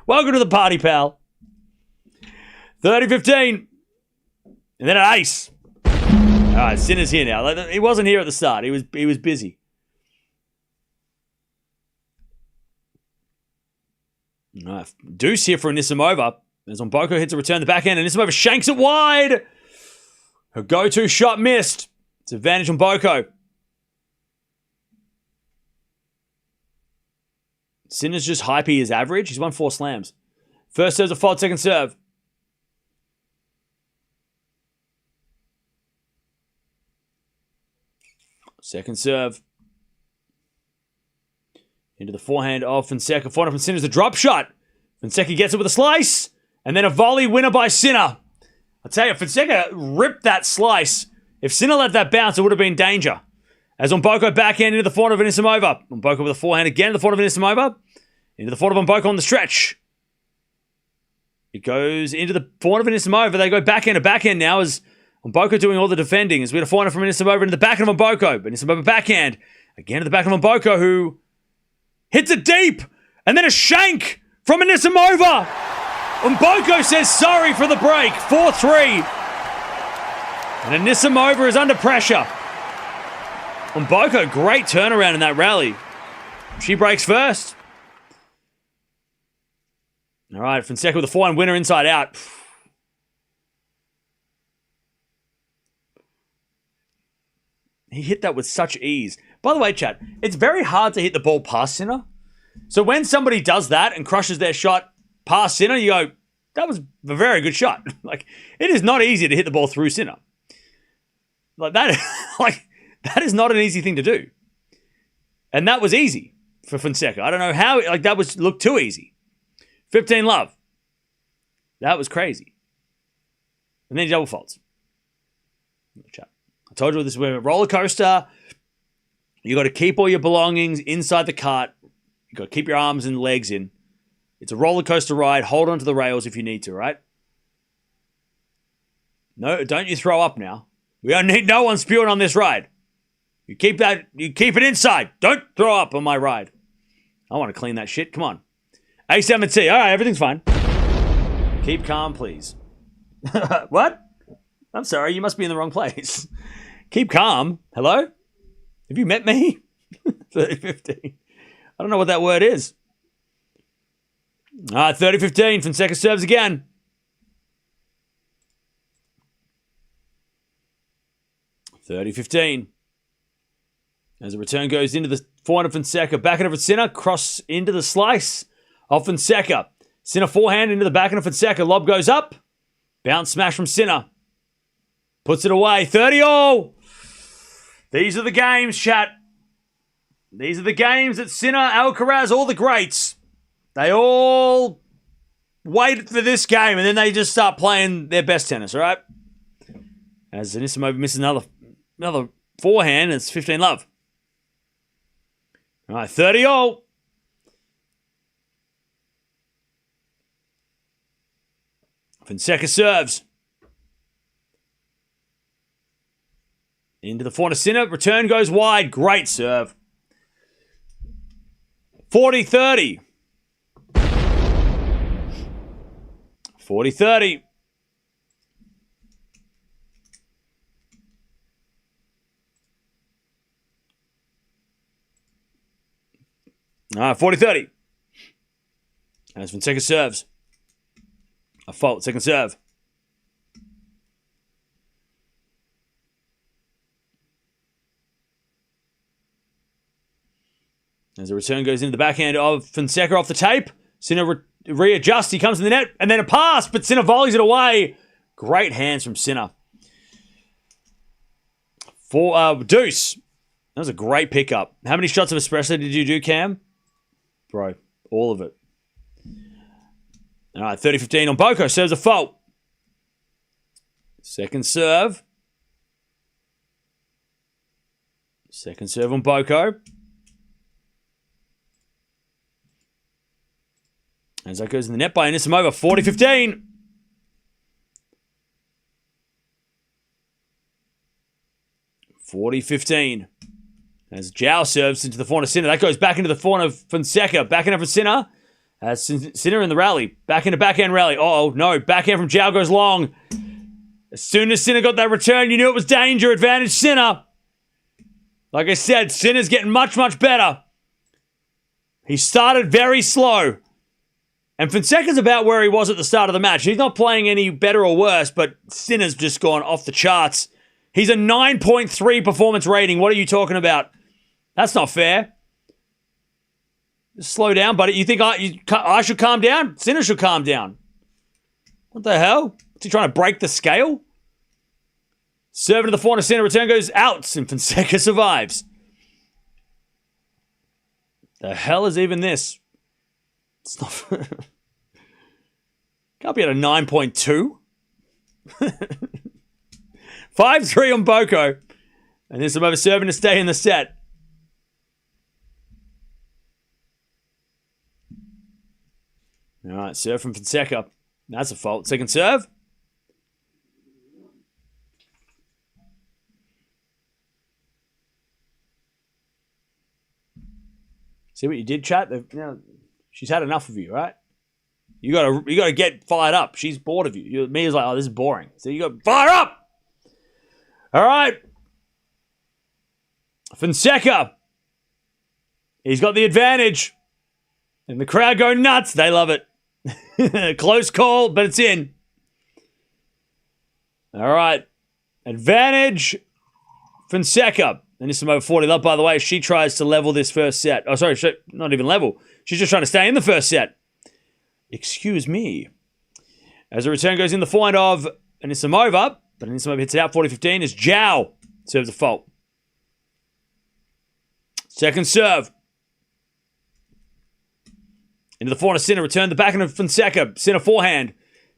Welcome to the party, pal. 30-15. And then an ace. All right, Sinner's here now. He wasn't here at the start. He was busy. All right, deuce here for Anisimova. As Mboko hits a return the backhand, and Anisimova shanks it wide. Her go-to shot missed. It's advantage on Mboko. Sinner's just hypey his average. He's won 4 slams. First serve's a fault, second serve. Second serve. Into the forehand of Fonseca. Forehand from Sinner's a drop shot. Fonseca gets it with a slice. And then a volley winner by Sinner. I'll tell you, Fonseca ripped that slice. If Sinner let that bounce, it would have been danger. As Mboko backhand into the forehand of Anisimova. Mboko with a forehand again to the forehand of Anisimova. Into the forehand of Mboko on the stretch. It goes into the forehand of Anisimova. They go backhand to backhand now as Mboko doing all the defending. As we had a forehand from Anisimova into the backhand of Mboko. Anisimova backhand. Again to the backhand of Mboko who hits it deep. And then a shank from Anisimova. Mboko says sorry for the break. 4-3. And Anisimova is under pressure. Mboko, great turnaround in that rally. She breaks first. All right, Fonseca with a forehand winner inside out. He hit that with such ease. By the way, chat, it's very hard to hit the ball past Sinner. So when somebody does that and crushes their shot past Sinner, you go, that was a very good shot. It is not easy to hit the ball through Sinner. That is not an easy thing to do. And that was easy for Fonseca. I don't know how, looked too easy. 15 love. That was crazy. And then he double faults. I told you this is a roller coaster. You got to keep all your belongings inside the cart. You got to keep your arms and legs in. It's a roller coaster ride. Hold on to the rails if you need to, right? No, don't you throw up now. We don't need no one spewing on this ride. You keep it inside. Don't throw up on my ride. I want to clean that shit. Come on. A7T. All right, everything's fine. Keep calm, please. What? I'm sorry, you must be in the wrong place. Keep calm. Hello? Have you met me? 30-15. I don't know what that word is. 30-15. Fonseca serves again. (30-15). As the return goes into the forehand of Fonseca, backhand of Sinner, cross into the slice of Fonseca. Sinner forehand into the backhand of Fonseca. Lob goes up. Bounce smash from Sinner. Puts it away. 30-all. These are the games, chat. These are the games that Sinner, Alcaraz, all the greats, they all wait for this game and then they just start playing their best tennis, all right? As Anisimova misses another forehand, it's 15 love. All right, 30-all. Fonseca serves. Into the forehand of Sinner. Return goes wide. Great serve. 40-30. 40-30. All right, 40-30. As Fonseca serves. A fault, second serve. As the return goes into the backhand of Fonseca off the tape. Sinner readjusts. He comes in the net. And then a pass, but Sinner volleys it away. Great hands from Sinner. For Deuce. That was a great pickup. How many shots of espresso did you do, Cam? Bro, all of it. All right, 30-15 on Boko. Serves a fault. Second serve. Second serve on Boko. As that goes in the net by Anisimova. 40-15. As Joao serves into the forehand of Sinner. That goes back into the forehand of Fonseca. Backhand for Sinner. As Sinner in the rally. Back into backhand rally. Oh, no. Backhand from Joao goes long. As soon as Sinner got that return, you knew it was danger. Advantage Sinner. Like I said, Sinner's getting much, much better. He started very slow. And Fonseca's about where he was at the start of the match. He's not playing any better or worse, but Sinner's just gone off the charts. He's a 9.3 performance rating. What are you talking about? That's not fair. Just slow down, buddy. You think I should calm down? Sinner should calm down. What the hell? Is he trying to break the scale? Serving to the forehand of Sinner. Return goes out, and Fonseca survives. The hell is even this? It's not... Can't be at a 9.2. 5-3 on Boko. And there's some over serving to stay in the set. All right, serve from Fonseca. That's a fault. Second serve. See what you did, chat? She's had enough of you, right? You gotta get fired up. She's bored of you. Me is like, oh, this is boring. So you got fire up. All right. Fonseca. He's got the advantage. And the crowd go nuts. They love it. Close call, but it's in. All right. Advantage. Fonseca. And this is over 40 up, by the way. She tries to level this first set. Oh, sorry. Not even level. She's just trying to stay in the first set. Excuse me. As the return goes in the forehand of Anisimova. But Anisimova hits it out. 40-15 as Joao serves a fault. Second serve. Into the forehand of Sinner. Return the backhand of Fonseca. Sinner forehand.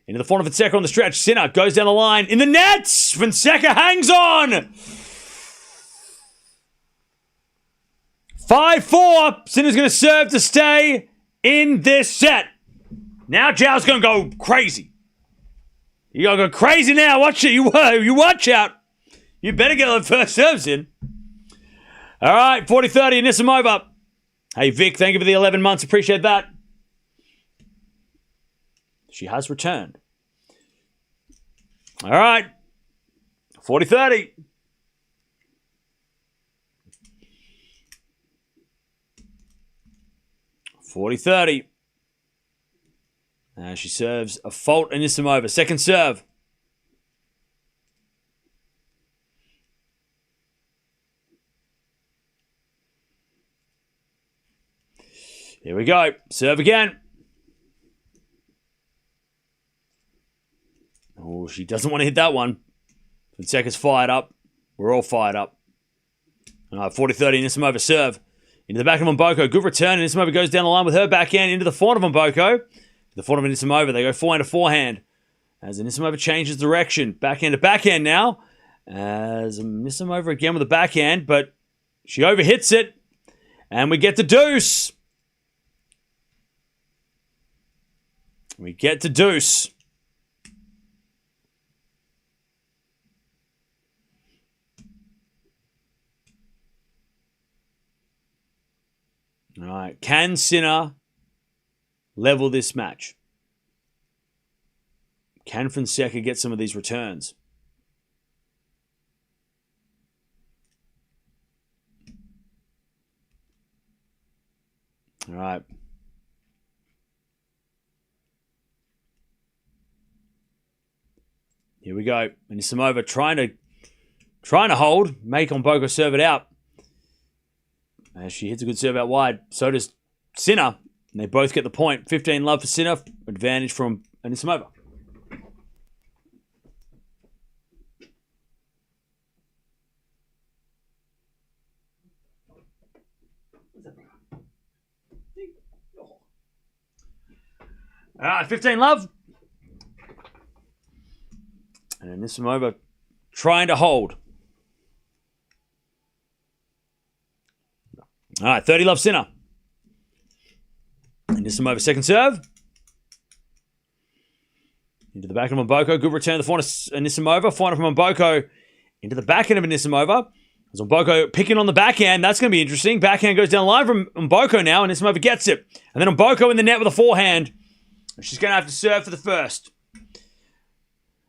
Into the forehand of Fonseca on the stretch. Sinner goes down the line. In the nets! Fonseca hangs on! 5-4. Sinner's going to serve to stay in this set. Now Joao's going to go crazy. You got to go crazy now. Watch it. You watch out. You better get the first serves in. All right, 40-30, Anisimova. Hey, Vic, thank you for the 11 months. Appreciate that. She has returned. All right, 40-30. She serves a fault, Anisimova. Second serve. Here we go. Serve again. Oh, she doesn't want to hit that one. Fonseca's fired up. We're all fired up. All right, 40-30, Anisimova serve. Into the back of Mboko. Good return. Anisimova goes down the line with her backhand into the forehand of Mboko. The forehand of Anisimova. They go forehand to forehand. As Anisimova changes direction. Backhand to backhand now. As Anisimova again with the backhand. But she overhits it. And we get the deuce. We get to deuce. All right. Can Sinner level this match? Can Fonseca get some of these returns? All right. Here we go. Anisimova trying to hold. Make Mboko serve it out. As she hits a good serve out wide. So does Sinner. And they both get the point. 15-love for Sinner. Advantage from Anisimova. All right, 15-love. And Anisimova trying to hold. All right, 30-love Sinner. Anisimova second serve. Into the back of Mboko. Good return to the forehand of Anisimova. Forehand from Mboko into the backhand of Anisimova. As Mboko picking on the backhand. That's going to be interesting. Backhand goes down the line from Mboko now. And Anisimova gets it. And then Mboko in the net with a forehand. She's going to have to serve for the first.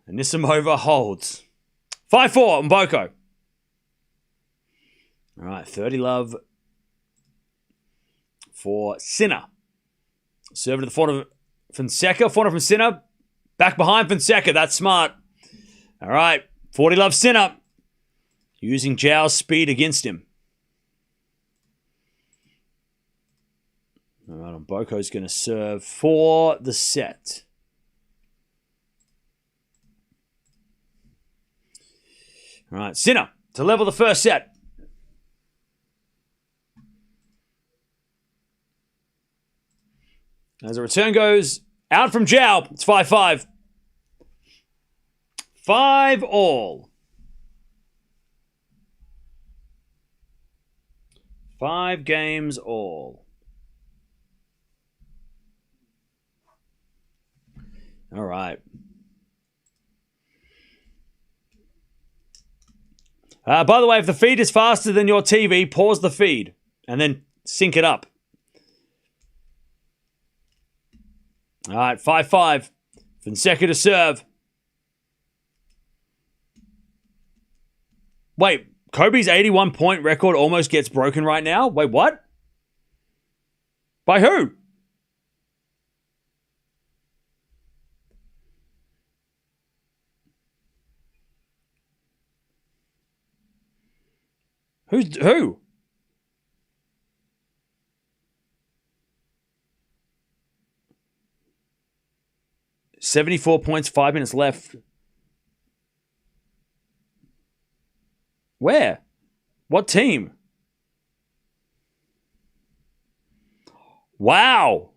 Anisimova holds. 5-4, Mboko. All right, 30-love for Sinner. Serve to the forehand of Fonseca. Forehand from Sinner. Back behind Fonseca. That's smart. All right, 40-love Sinner. Using Joao's speed against him. All right, Mboko's going to serve for the set. All right, Sinner to level the first set. As the return goes out from Joao, it's 5-5. 5-all. 5 games all. All right. By the way, if the feed is faster than your TV, pause the feed and then sync it up. All right, 5-5. Fonseca to serve. Wait, Kobe's 81-point record almost gets broken right now? Wait, what? By who? Who? $74 points, 5 minutes left. Where? What team? Wow.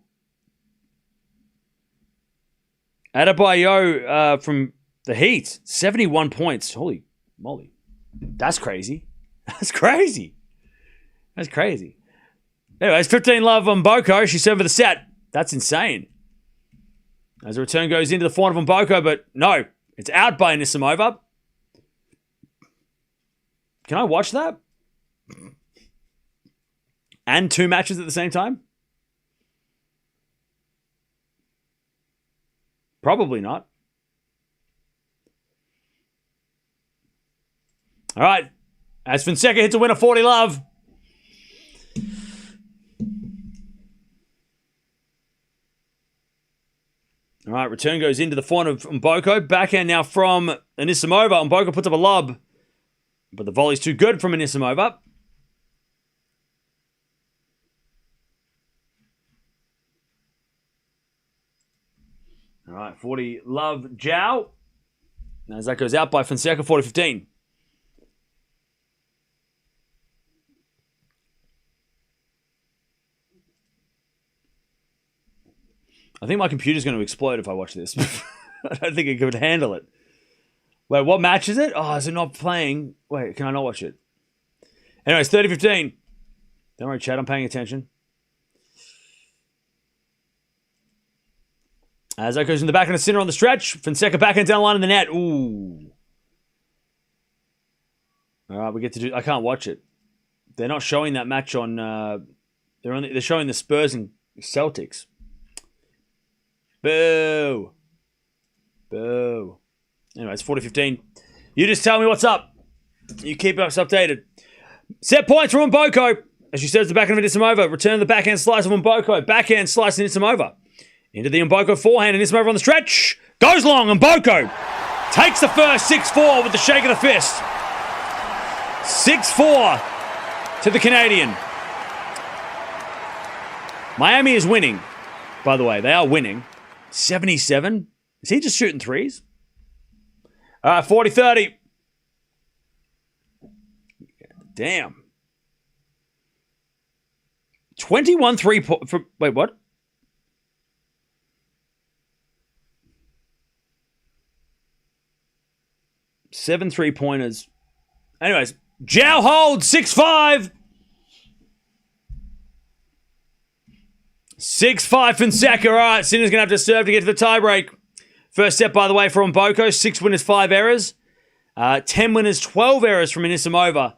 Adebayo from the Heat. 71 points. Holy moly. That's crazy. That's crazy. That's crazy. Anyways, 15-love on Mboko. She served for the set. That's insane. As the return goes into the forehand of Mboko, but no. It's out by Anisimova. Can I watch that? And 2 matches at the same time? Probably not. All right. As Fonseca hits a winner, 40-love. All right, return goes into the forehand of Mboko. Backhand now from Anisimova. Mboko puts up a lob. But the volley's too good from Anisimova. All right, 40-love Joao. As that goes out by Fonseca, 40-15. I think my computer's going to explode if I watch this. I don't think it could handle it. Wait, what match is it? Oh, is it not playing? Wait, can I not watch it? Anyways, 30-15. Don't worry, chat. I'm paying attention. As that goes in the back and a Sinner on the stretch. Fonseca backhand down the line in the net. Ooh. All right, we get to do... I can't watch it. They're not showing that match on... They're showing the Spurs and Celtics. Boo. Boo. Anyways, 40-15. You just tell me what's up. You keep us updated. Set points from Mboko. As she serves the backhand of Anisimova. Return the backhand slice of Mboko. Backhand slice of Anisimova. Into the Mboko forehand. Anisimova on the stretch. Goes long. Mboko takes the first 6-4 with the shake of the fist. 6-4 to the Canadian. Miami is winning, by the way. They are winning. 77? Is he just shooting threes? All right, 40-30. Damn. 21 3-point. Wait, what? Seven 3-pointers. Anyways, Joao holds 6-5. 6-5 Fonseca. All right, Sinner's going to have to serve to get to the tiebreak. First set, by the way, for Mboko. 6 winners, 5 errors. 10 winners, 12 errors from Anisimova.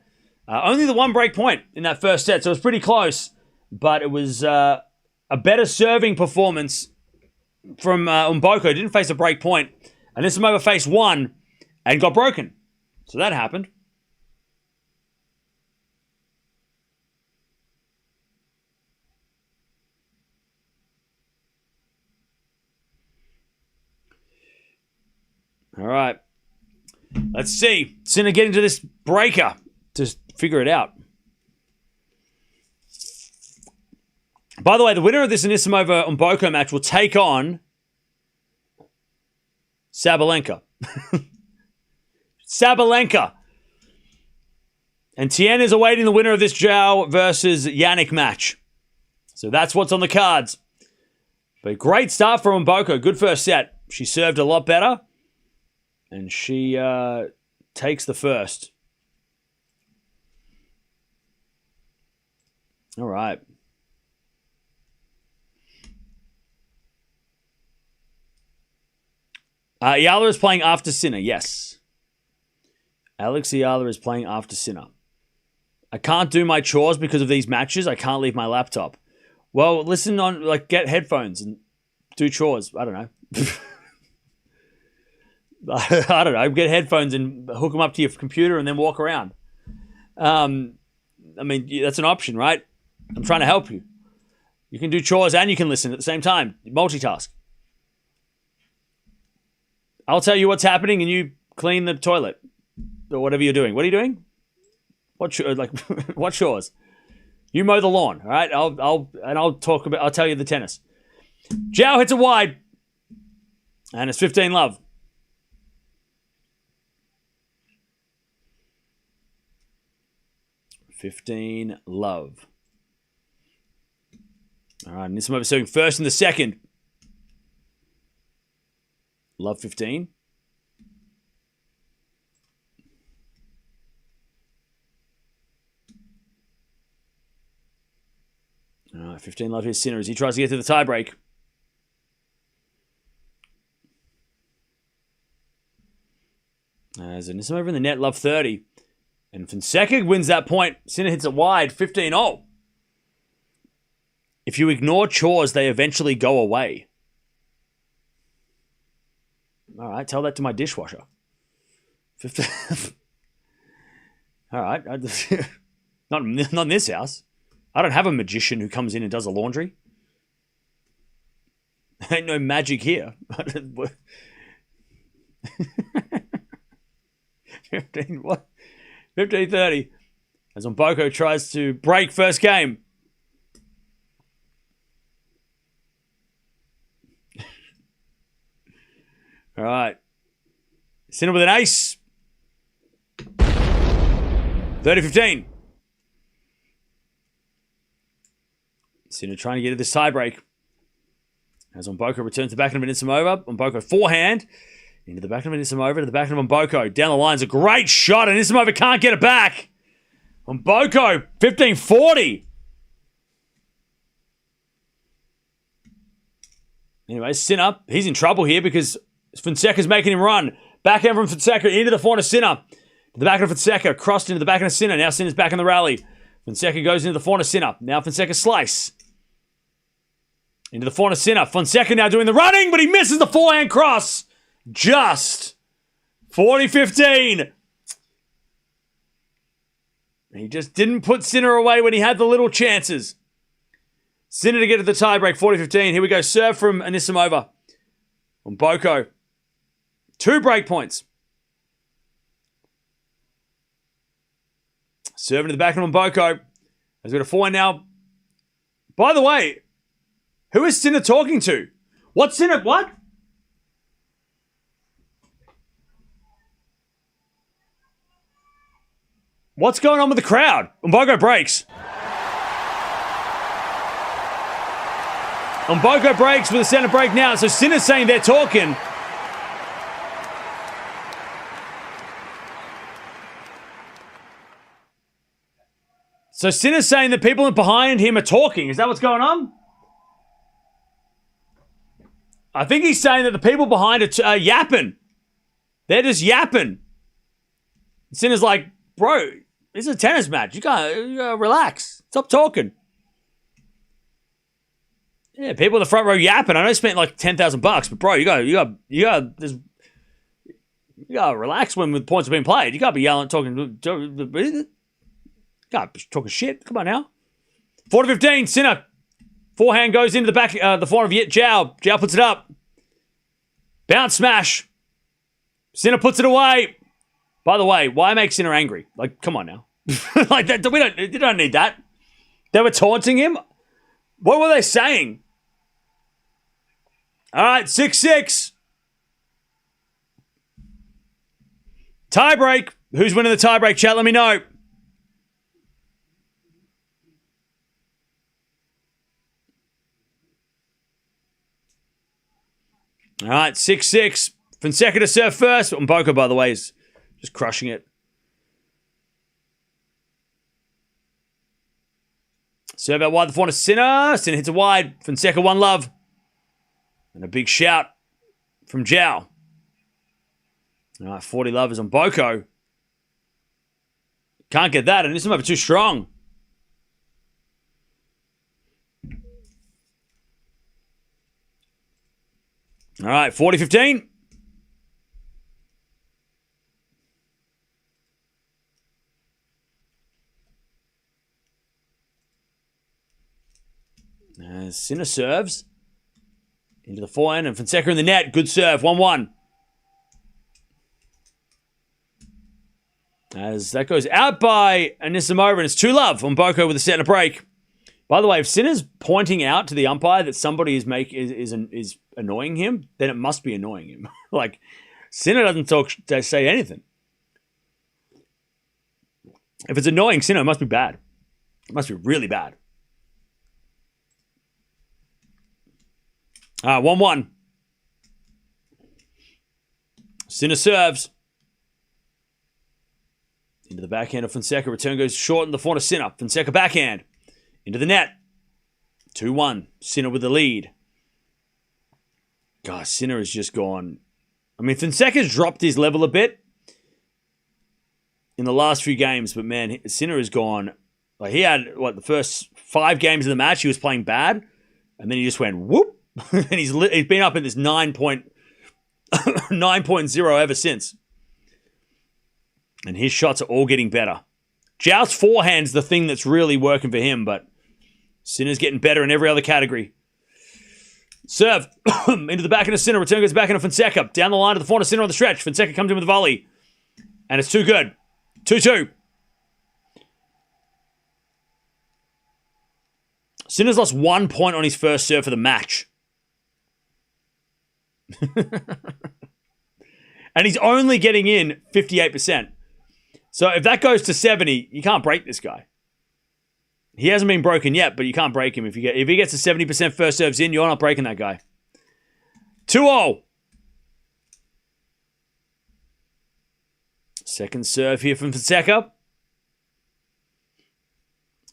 Only the one break point in that first set, so it was pretty close. But it was a better serving performance from Mboko. Didn't face a break point. Anisimova faced one and got broken. So that happened. All right. Let's see. Sinner getting to this breaker to figure it out. By the way, the winner of this Anisimova-Mboko match will take on Sabalenka. Sabalenka. And Tien is awaiting the winner of this Joao versus Jannik match. So that's what's on the cards. But great start for Mboko. Good first set. She served a lot better. And she takes the first. All right. Eala is playing after Sinner. Yes. Alex Eala is playing after Sinner. I can't do my chores because of these matches. I can't leave my laptop. Well, listen on, get headphones and do chores. I don't know. I don't know. Get headphones and hook them up to your computer and then walk around. I mean, that's an option, right? I'm trying to help you. You can do chores and you can listen at the same time. Multitask. I'll tell you what's happening and you clean the toilet or whatever you're doing. What are you doing? What chores? You mow the lawn, all right? I'll tell you the tennis. Joao hits it wide, and it's 15-love. Love. All right, Anisimova serving first in the second. Love 15. All right, 15-love his Sinner as he tries to get to the tiebreak. As Anisimova in the net, love 30. And Fonseca wins that point. Sinner hits it wide, 15-0. If you ignore chores, they eventually go away. All right, tell that to my dishwasher. 15. All right. Not in this house. I don't have a magician who comes in and does the laundry. Ain't no magic here. 15, what? 15-30. As Mboko tries to break first game. All right. Sinner with an ace. 30-15. Sinner trying to get to this tiebreak. As Mboko returns to the back of Anisimova. Mboko forehand. Into the back of Anisimova, to the back of Mboko. Down the line's a great shot, and Anisimova can't get it back. Mboko, 15-40. Anyway, Sinner, he's in trouble here because Fonseca's making him run. Backhand from Fonseca into the forehand of Sinner. To the back of Fonseca, crossed into the back of Sinner. Now Sinner's back in the rally. Fonseca goes into the forehand of Sinner. Now Fonseca slice. Into the forehand of Sinner. Fonseca now doing the running, but he misses the forehand cross. Just 40-15. He just didn't put Sinner away when he had the little chances. Sinner to get to the tiebreak, 40-15. Here we go. Serve from Anisimova. Mboko. 2 break points. Serving to the back of Mboko. He's got a forehand now. By the way, Who is Sinner talking to? What's Sinner? What? What's going on with the crowd? Mbogo breaks. Mbogo breaks with a center break now. So Sinner's saying they're talking. So Sinner's saying the people behind him are talking. Is that what's going on? I think he's saying that the people behind it are yapping. They're just yapping. Sinner's like, bro, this is a tennis match. You gotta relax. Stop talking. Yeah, people in the front row yapping. I know you spent like $10,000, but bro, you gotta relax when the points are being played. You gotta be yelling, talking shit. Come on now. 4-15, Sinner. Forehand goes into the back, the forehand of Joao. Joao puts it up. Bounce smash. Sinner puts it away. By the way, why make Sinner angry? Like, come on now. Like that, you don't need that. They were taunting him. What were they saying? All right, 6-6. Tiebreak. Who's winning the tiebreak, chat? Let me know. All right, 6-6. Fonseca to serve first. Mbogo, by the way, is just crushing it. Serve out wide the forehand to Sinner. Sinner hits it wide. Fonseca 1-love. And a big shout from Joao. All right, 40-love is on Mbogo. Can't get that. Anisimova too strong. All right, 40-15. Sinner serves into the forehand and Fonseca in the net. Good serve, 1-1. As that goes out by Anisimova, and it's 2-love on Mbogo with a set and a break. By the way, if Sinner's pointing out to the umpire that somebody is annoying him, then it must be annoying him. Like, Sinner doesn't say anything. If it's annoying Sinner, it must be bad. It must be really bad. 1-1. Sinner serves. Into the backhand of Fonseca. Return goes short in the forehand of Sinner. Fonseca backhand. Into the net. 2-1. Sinner with the lead. God, Sinner has just gone. I mean, Fonseca's dropped his level a bit in the last few games, but man, Sinner has gone. Like, he had, the first 5 games of the match, he was playing bad, and then he just went whoop, and he's been up in this 9.0 ever since. And his shots are all getting better. Joust's forehand's the thing that's really working for him, but Sinner's getting better in every other category. Serve into the backhand of Sinner. Return goes backhand of Fonseca. Down the line to the forehand of Sinner on the stretch. Fonseca comes in with a volley. And it's too good. 2-2. Sinner's lost 1 point on his first serve for the match. And he's only getting in 58%. So if that goes to 70, you can't break this guy. He hasn't been broken yet, but you can't break him. If he gets to 70% first serves in, you're not breaking that guy. 2-0. Second serve here from Fonseca.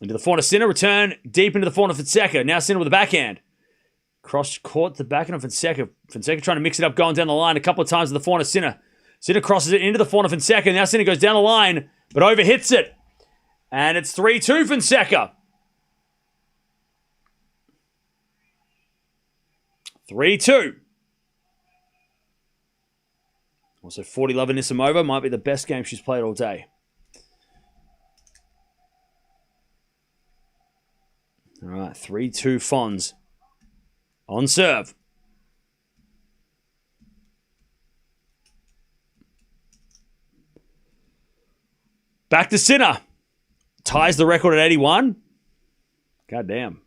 Into the forehand of Sinner. Return deep into the forehand of Fonseca. Now Sinner with the backhand. Cross court the backhand of Fonseca. Fonseca trying to mix it up, going down the line a couple of times with the forehand of Sinner. Sinner crosses it into the forehand of Fonseca. Now Sinner goes down the line, but overhits it. And it's 3-2 Fonseca. 3-2. Also 40-love Anisimova. Might be the best game she's played all day. All right, 3-2 Fonz. On serve. Back to Sinner. Ties the record at 81. God damn.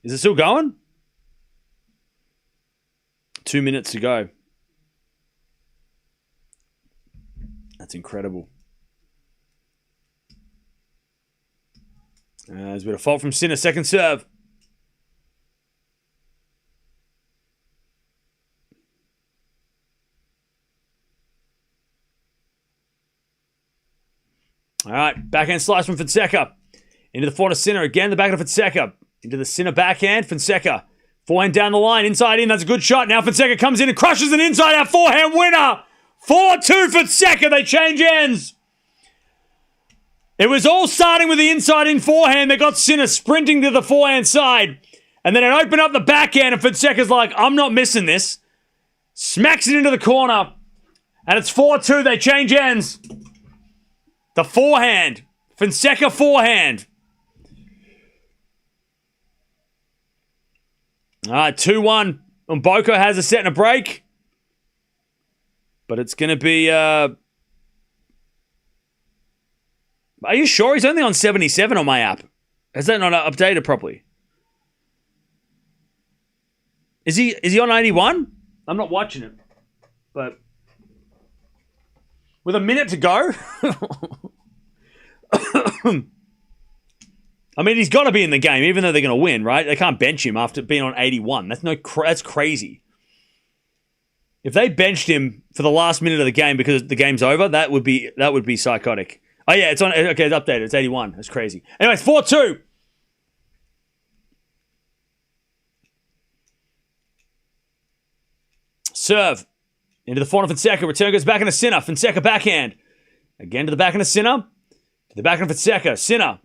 Is it still going? 2 minutes to go. That's incredible. There's a bit of fault from Sinner. Second serve. All right, backhand slice from Fonseca. Into the forehand of Sinner. Again, the backhand of Fonseca. Into the Sinner backhand. Fonseca. Forehand down the line. Inside in. That's a good shot. Now Fonseca comes in and crushes an inside out forehand winner. 4-2 Fonseca. They change ends. It was all starting with the inside in forehand. They got Sinner sprinting to the forehand side. And then it opened up the backhand and Fonseca's like, I'm not missing this. Smacks it into the corner. And it's 4-2. They change ends. The forehand. Fonseca forehand. All right, 2-1. Mboko has a set and a break. But it's going to be... Are you sure? He's only on 77 on my app. Has that not updated properly? Is he on 81? I'm not watching it. But... with a minute to go... I mean, he's got to be in the game, even though they're going to win, right? They can't bench him after being on 81. That's crazy. If they benched him for the last minute of the game because the game's over, that would be psychotic. Oh yeah, it's on. Okay, it's updated. It's 81. That's crazy. Anyway, it's 4-2. Serve into the forehand of Fonseca. Return goes back into Sinner. Fonseca backhand. Again to the backhand of Sinner. To the backhand of Fonseca. Sinner.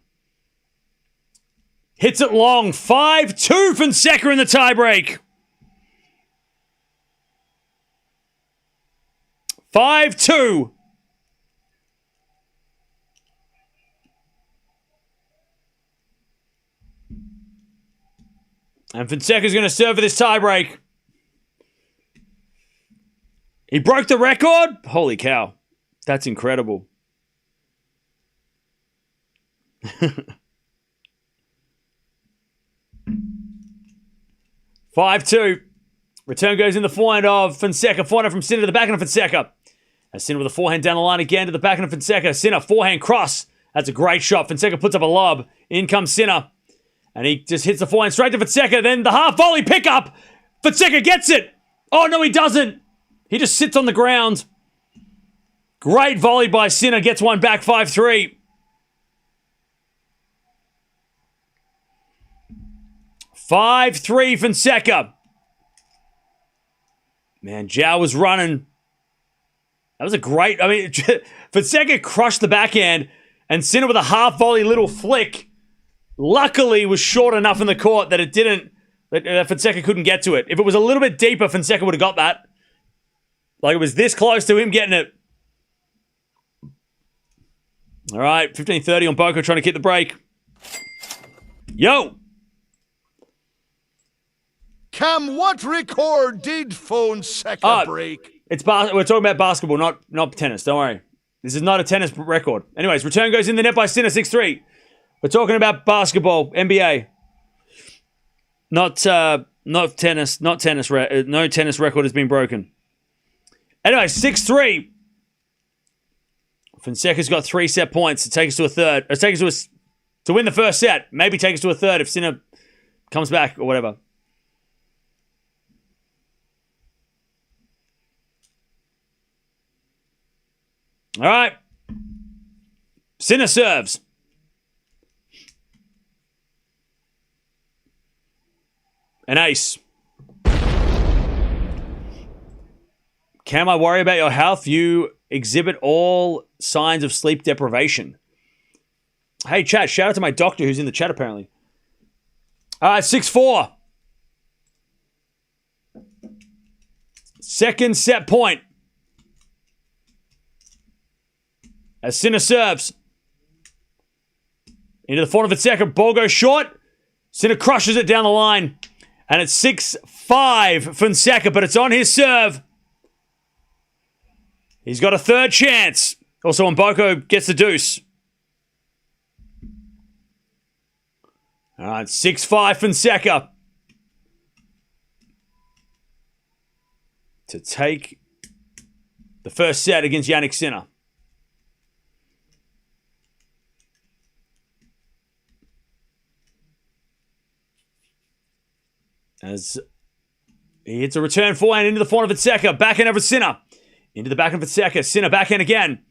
Hits it long. 5-2 Fonseca in the tiebreak. 5-2. And Fonseca's going to serve for this tiebreak. He broke the record? Holy cow. That's incredible. 5-2. Return goes in the forehand of Fonseca. Forehand from Sinner to the backhand of Fonseca. And Sinner with a forehand down the line again to the backhand of Fonseca. Sinner, forehand cross. That's a great shot. Fonseca puts up a lob. In comes Sinner. And he just hits the forehand straight to Fonseca. Then the half volley pickup. Fonseca gets it. Oh, no, he doesn't. He just sits on the ground. Great volley by Sinner. Gets one back, 5-3. 5-3 Fonseca. Man, Joao was running. That was a great... I mean, Fonseca crushed the backhand, and Sinner with a half-volley little flick luckily was short enough in the court that it didn't... that Fonseca couldn't get to it. If it was a little bit deeper, Fonseca would have got that. Like, it was this close to him getting it. All right, 15-30 on Boko trying to keep the break. Yo! Cam, what record did Fonseca break? We're talking about basketball, not tennis. Don't worry. This is not a tennis record. Anyways, return goes in the net by Sinner, 6-3. We're talking about basketball, NBA. Not tennis. No tennis record has been broken. Anyway, 6-3. Fonseca's got 3 set points to take us to a third. Or take us to win the first set. Maybe take us to a third if Sinner comes back or whatever. All right. Sinner serves. An ace. Can I worry about your health? You exhibit all signs of sleep deprivation. Hey, chat. Shout out to my doctor who's in the chat, apparently. All right, 6-4. Second set point. As Sinner serves. Into the forehand of Fonseca. Ball goes short. Sinner crushes it down the line. And it's 6-5 Fonseca, but it's on his serve. He's got a third chance. Also, Mboko gets the deuce. All right, 6-5 Fonseca to take the first set against Jannik Sinner. As he hits a return forehand into the forehand of Fonseca. Backhand over Sinner. Into the backhand of Fonseca. Sinner backhand again.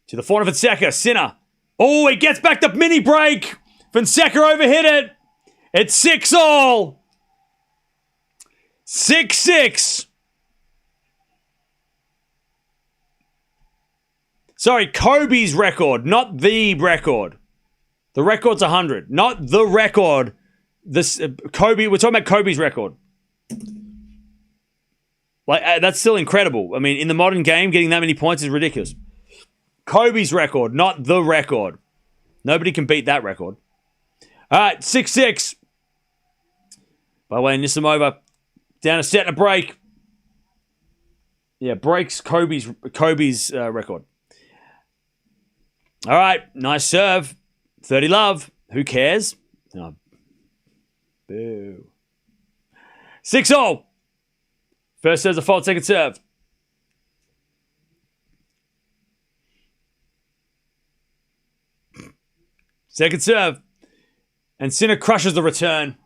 To the forehand of Fonseca. Sinner. Oh, he gets back the mini break. Fonseca overhit it. It's 6-all. 6-6. Sorry, Kobe's record, not the record. The record's 100, not the record. This Kobe. We're talking about Kobe's record. Like that's still incredible. I mean, in the modern game, getting that many points is ridiculous. Kobe's record, not the record. Nobody can beat that record. All right, 6-6. By the way, Anisimova down a set and a break. Yeah, breaks Kobe's record. All right, nice serve. 30 love. Who cares? Oh, boo. 6-0. First serve's a fault, second serve. Second serve. And Sinner crushes the return.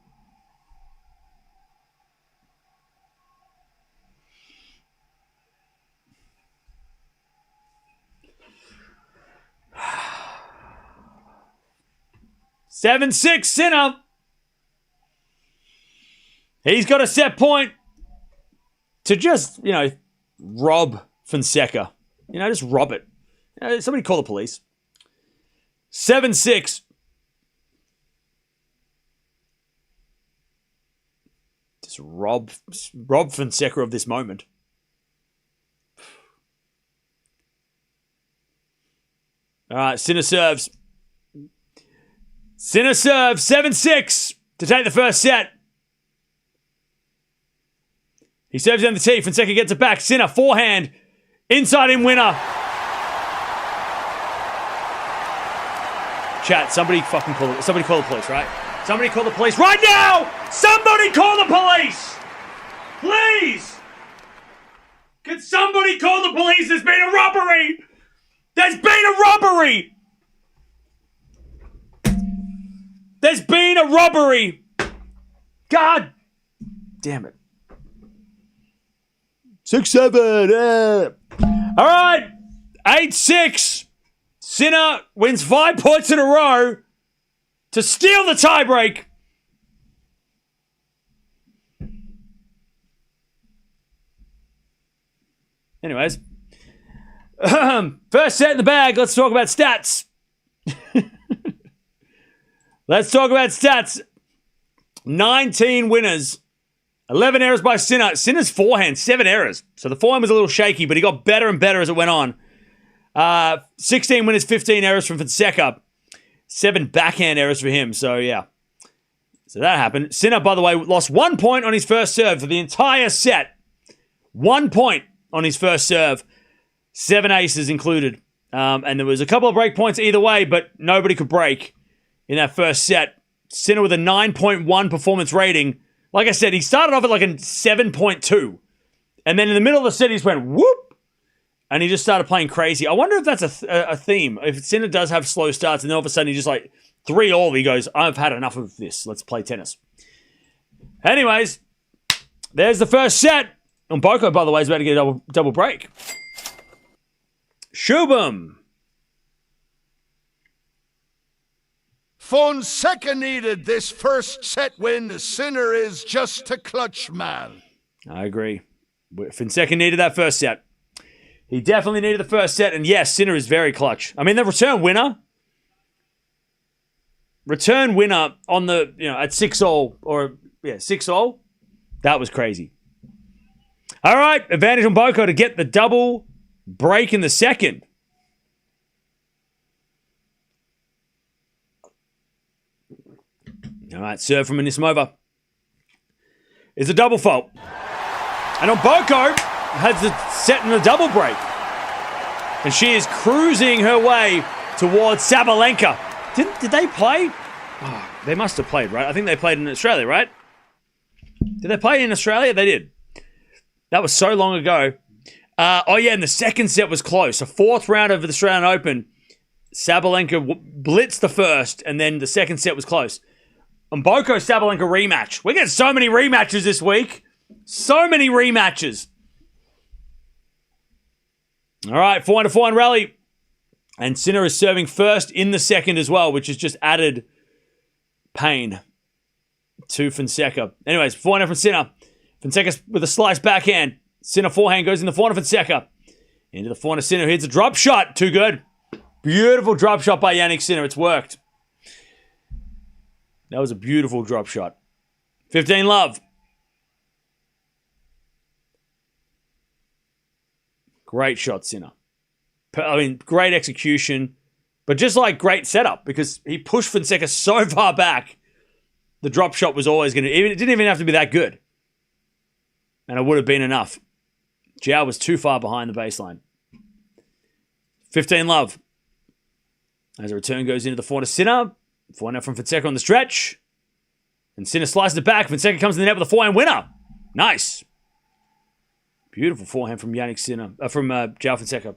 Seven, 6, Sinner. He's got a set point to just, rob Fonseca. Just rob it. Somebody call the police. 7-6. Just rob Fonseca of this moment. All right, Sinner serves. Sinner serves 7-6 to take the first set. He serves down the tee. Fonseca gets it back. Sinner, forehand. Inside in winner. Chat, somebody call the police, right? Somebody call the police right now! Somebody call the police! Please! Can somebody call the police? There's been a robbery! There's been a robbery! There's been a robbery! God damn it. 6-7. All right. 8-6. Sinner wins 5 points in a row to steal the tiebreak. Anyways. First set in the bag. Let's talk about stats. Let's talk about stats. 19 winners. 11 errors by Sinner. Sinner's forehand, 7 errors. So the forehand was a little shaky, but he got better and better as it went on. 16 winners, 15 errors from Fonseca. 7 backhand errors for him. So, yeah. So that happened. Sinner, by the way, lost 1 point on his first serve for the entire set. 1 point on his first serve. 7 aces included. And there was a couple of break points either way, but nobody could break in that first set. Sinner with a 9.1 performance rating. Like I said, he started off at like a 7.2. And then in the middle of the set, he just went whoop. And he just started playing crazy. I wonder if that's a theme. If Sinner does have slow starts and then all of a sudden he just like 3-all, he goes, I've had enough of this. Let's play tennis. Anyways, there's the first set. And Boko, by the way, is about to get a double break. Shubham. Fonseca needed this first set win. Sinner is just a clutch man. I agree. Fonseca needed that first set. He definitely needed the first set. And yes, Sinner is very clutch. I mean, the return winner on the, at 6-all or, 6-all. That was crazy. All right. Advantage on Boko to get the double break in the second. All right, serve from Anisimova. It's a double fault. And on Boko has the set in the double break. And she is cruising her way towards Sabalenka. Did they play? Oh, They must have played, right? I think they played in Australia, right? Did they play in Australia? They did. That was so long ago. And the second set was close. A fourth round of the Australian Open. Sabalenka blitzed the first, and then the second set was close. Mboko Sabalenka rematch. We get so many rematches this week. So many rematches. All right, 4-4 rally. And Sinner is serving first in the second as well, which has just added pain to Fonseca. Anyways, 4-0 from Sinner. Fonseca with a slice backhand. Sinner forehand goes in the forehand of Fonseca. Into the forehand of Sinner. Hits a drop shot. Too good. Beautiful drop shot by Jannik Sinner. It's worked. That was a beautiful drop shot. 15 love. Great shot, Sinner. I mean, great execution. But just like great setup because he pushed Fonseca so far back. The drop shot was always going to... It didn't even have to be that good. And it would have been enough. Joao was too far behind the baseline. 15 love. As a return goes into the forehand of Sinner. Forehand from Fonseca on the stretch. And Sinner slices it back. Fonseca comes in the net with a forehand winner. Nice. Beautiful forehand from Jannik Sinner. From Joao Fonseca.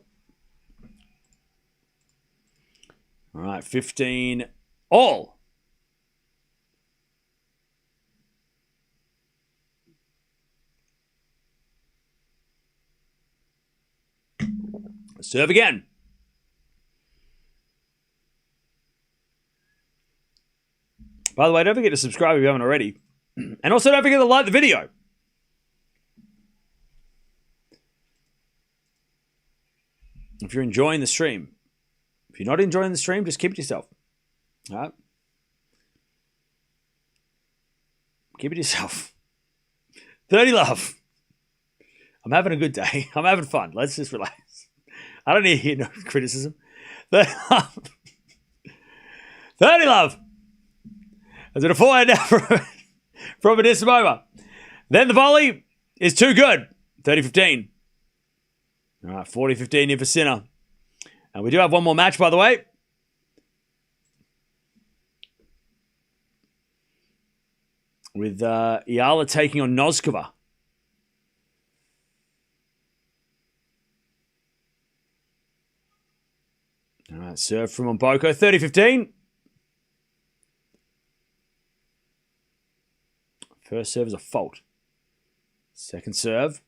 All right, 15 all. Serve again. By the way, don't forget to subscribe if you haven't already. And also don't forget to like the video. If you're enjoying the stream. If you're not enjoying the stream, just keep it to yourself. All right? Keep it to yourself. 30 love. I'm having a good day. I'm having fun. Let's just relax. I don't need to hear no criticism. 30 love. 30 love. Is it a forehand now from Anisimova? Then the volley is too good. 30-15. All right, 40-15 here for Sinner. And we do have one more match, by the way. With Eala taking on Noskova. All right, serve from Mboko. 30-15. First serve is a fault. Second serve.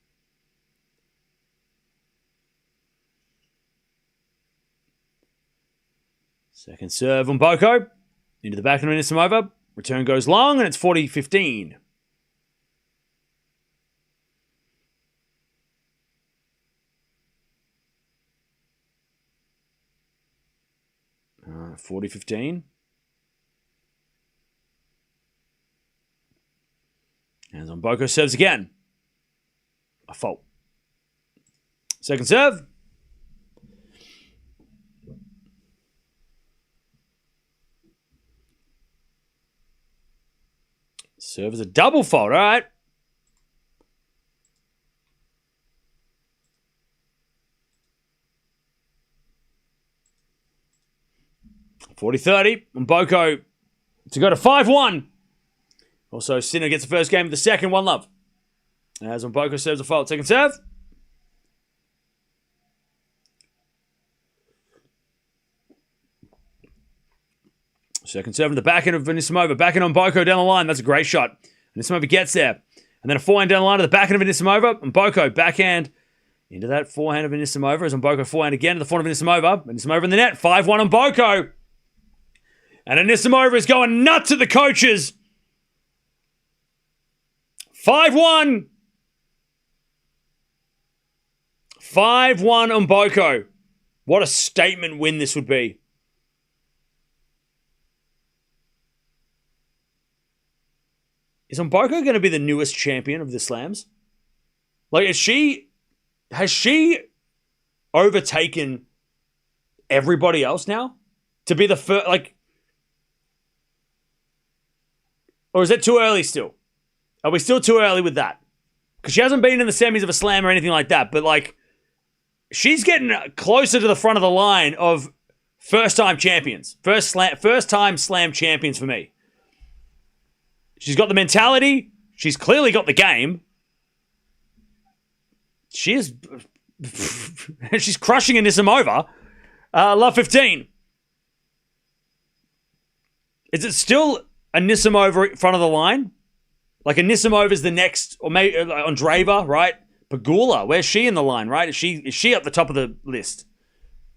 Second serve on Mboko. Into the back of Anisimova. Return goes long, and it's 40-15. All right, 40-15. And Mboko serves again. A fault. Second serve. Serve is a double fault, all right. (40-30) Mboko to go to 5-1. Also, Sinner gets the first game of the second, 1 love. As Mboko serves a fault. Second serve. Second serve in the backhand of Anisimova. Backhand on Mboko down the line. That's a great shot. Anisimova gets there. And then a forehand down the line to the backhand of Anisimova. Mboko backhand into that forehand of Anisimova. As Mboko forehand again to the forehand of Anisimova. Anisimova in the net. 5-1 Mboko. And Anisimova is going nuts at the coaches. 5-1. 5-1 Mboko. What a statement win this would be. Is Mboko going to be the newest champion of the slams? Like, has she overtaken everybody else now? To be the first, like... Or is it too early still? Are we still too early with that? Because she hasn't been in the semis of a slam or anything like that, but, like, she's getting closer to the front of the line of first-time champions. First-time slam champions for me. She's got the mentality. She's clearly got the game. She's crushing Anisimova. Love 15. Is it still Anisimova in front of the line? Like Anisimova is the next, or maybe Andreeva, right? Pegula, where's she in the line, right? Is she at the top of the list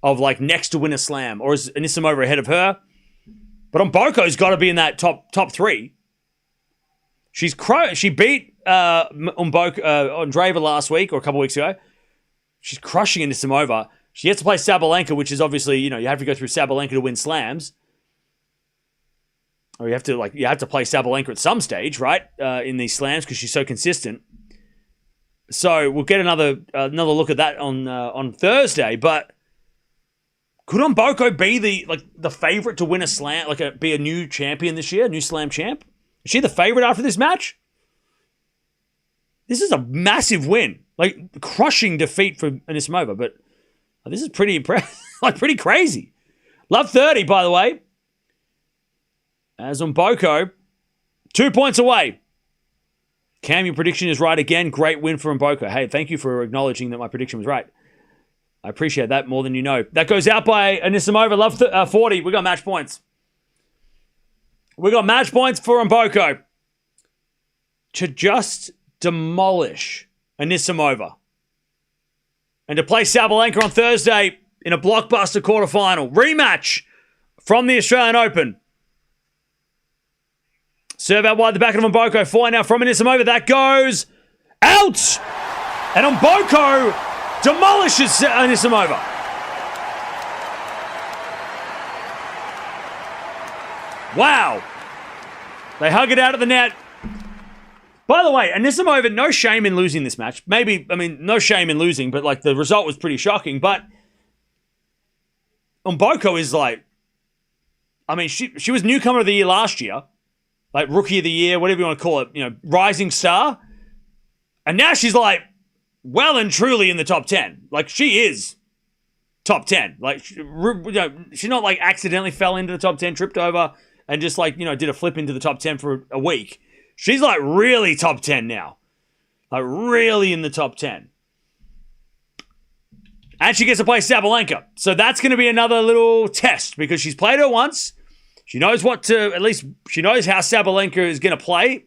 of like next to win a slam, or is Anisimova ahead of her? But Mboko's got to be in that top three. She beat Andreeva last week or a couple weeks ago. She's crushing Anisimova. She gets to play Sabalenka, which is obviously, you have to go through Sabalenka to win slams. Or you have to play Sabalenka at some stage, right? In these slams because she's so consistent. So we'll get another look at that on Thursday. But could Mboko be the favorite to win a slam, be a new champion this year, new slam champ? Is she the favorite after this match? This is a massive win, crushing defeat for Anisimova. But this is pretty impressive, pretty crazy. Love 30, by the way. As Mboko, 2 points away. Cam, your prediction is right again. Great win for Mboko. Hey, thank you for acknowledging that my prediction was right. I appreciate that more than you know. That goes out by Anisimova. Love 40. We got match points. We got match points for Mboko to just demolish Anisimova and to play Sabalenka on Thursday in a blockbuster quarterfinal. Rematch from the Australian Open. Serve out wide the back of Mboko. Flying out from Anisimova. That goes out! And Mboko demolishes Anisimova. Wow. They hug it out of the net. By the way, Anisimova, no shame in losing this match. No shame in losing, but the result was pretty shocking. But Mboko is she was newcomer of the year last year. Rookie of the year, whatever you want to call it, rising star. And now she's well and truly in the top 10. She is top 10. She's not accidentally fell into the top 10, tripped over, and just did a flip into the top 10 for a week. She's really top 10 now. Really in the top 10. And she gets to play Sabalenka. So that's going to be another little test because she's played her once. She knows she knows how Sabalenka is going to play.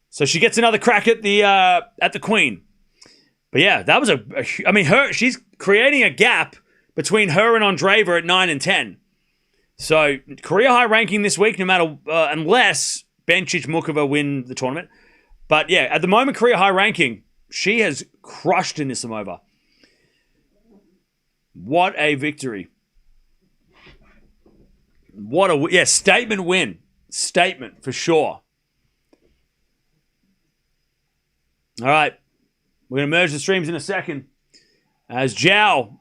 So she gets another crack at the Queen. But yeah, that was she's creating a gap between her and Andreeva at 9 and 10. So career high ranking this week, no matter, unless Bencic Mukova win the tournament. But yeah, at the moment, career high ranking, she has crushed Anisimova. What a victory. Statement win. Statement for sure. All right. We're going to merge the streams in a second. As Joao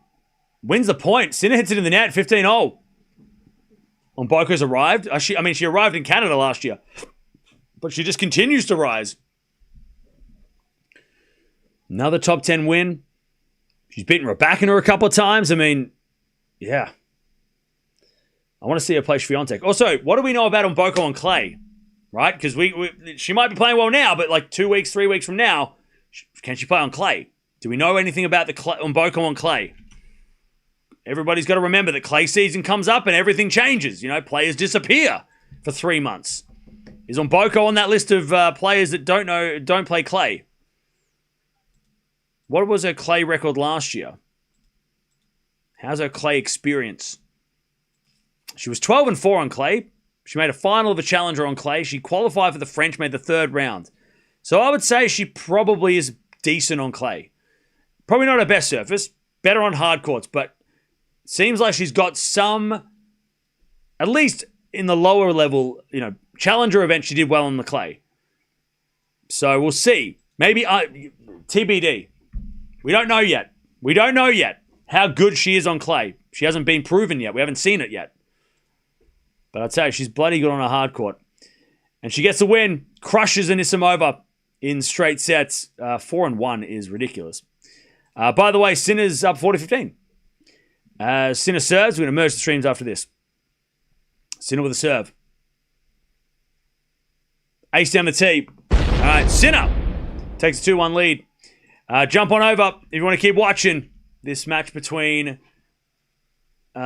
wins the point. Sinner hits it in the net, 15-0. Mboko's arrived. She arrived in Canada last year. But she just continues to rise. Another top 10 win. She's beaten Raducanu a couple of times. Yeah. I want to see her play Swiatek. Also, what do we know about Mboko on clay? Right? Because she might be playing well now, but 2 weeks, 3 weeks from now, can she play on clay? Do we know anything about Mboko on clay? Everybody's got to remember that clay season comes up and everything changes. Players disappear for 3 months. Is Mboko on that list of players that don't play clay? What was her clay record last year? How's her clay experience? She was 12-4 on clay. She made a final of a challenger on clay. She qualified for the French, made the third round. So I would say she probably is decent on clay. Probably not her best surface. Better on hard courts, but seems like she's got some, at least in the lower level, challenger event, she did well on the clay. So we'll see. Maybe TBD. We don't know yet. We don't know yet how good she is on clay. She hasn't been proven yet. We haven't seen it yet. But I'd say she's bloody good on a hard court. And she gets the win, crushes Anisimova in straight sets. 4-1 is ridiculous. By the way, Sinner's up 40-15. Sinner serves. We're going to merge the streams after this. Sinner with a serve. Ace down the tee. All right, Sinner takes a 2-1 lead. Jump on over if you want to keep watching this match between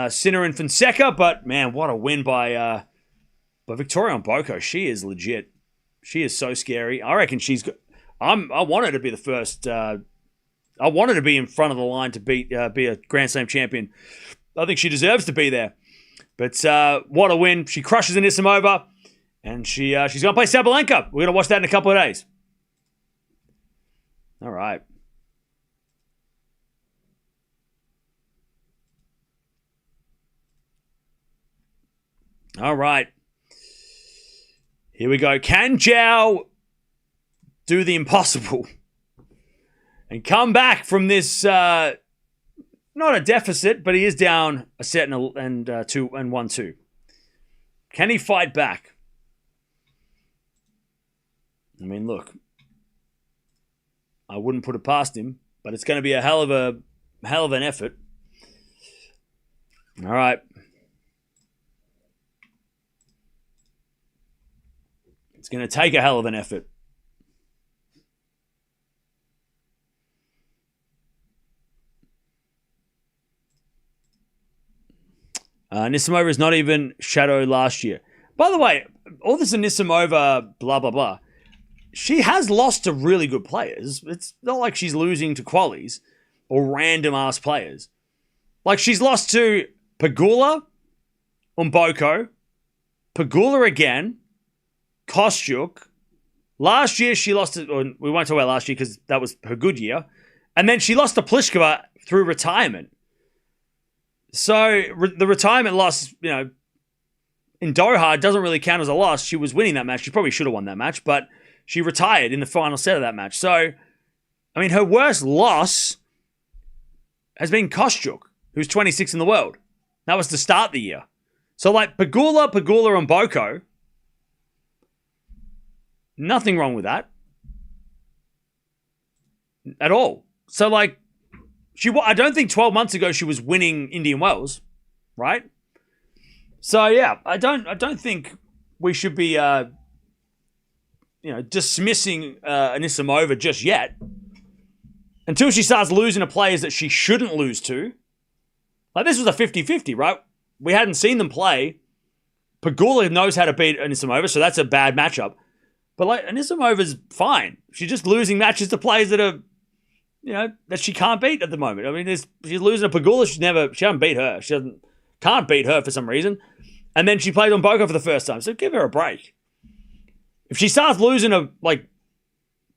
Sinner and Fonseca. But, man, what a win by Victoria Mboko. She is legit. She is so scary. I reckon she's good. I want her to be the first. I want her to be in front of the line to be a Grand Slam champion. I think she deserves to be there. But what a win. She crushes Anisimova. And she's going to play Sabalenka. We're going to watch that in a couple of days. All right. All right. Here we go. Can Joao do the impossible and come back from this, not a deficit, but he is down a set and 1-2. Can he fight back? I mean, look, I wouldn't put it past him, but it's going to be a hell of an effort. All right. It's going to take a hell of an effort. Anisimova is not even shadow last year. By the way, all this Anisimova blah, blah, blah. She has lost to really good players. It's not like she's losing to qualies or random-ass players. Like, she's lost to Pegula, Mboko, Pegula again, Kostyuk. Last year, she lost to... Or we won't talk about last year because that was her good year. And then she lost to Pliskova through retirement. So, the retirement loss, in Doha doesn't really count as a loss. She was winning that match. She probably should have won that match, but... She retired in the final set of that match. So, I mean, her worst loss has been Kostyuk, who's 26 in the world. That was to start the year. So, like, Pegula, and Mboko, nothing wrong with that. At all. So, like, I don't think 12 months ago she was winning Indian Wells, right? So, yeah, I don't think we should be... dismissing Anisimova just yet. Until she starts losing to players that she shouldn't lose to. Like, this was a 50-50, right? We hadn't seen them play. Pegula knows how to beat Anisimova, so that's a bad matchup. But, like, Anisimova's fine. She's just losing matches to players that are, that she can't beat at the moment. I mean, she's losing to Pegula. She hasn't beat her. Can't beat her for some reason. And then she played on Mboko for the first time. So give her a break. If she starts losing to, like,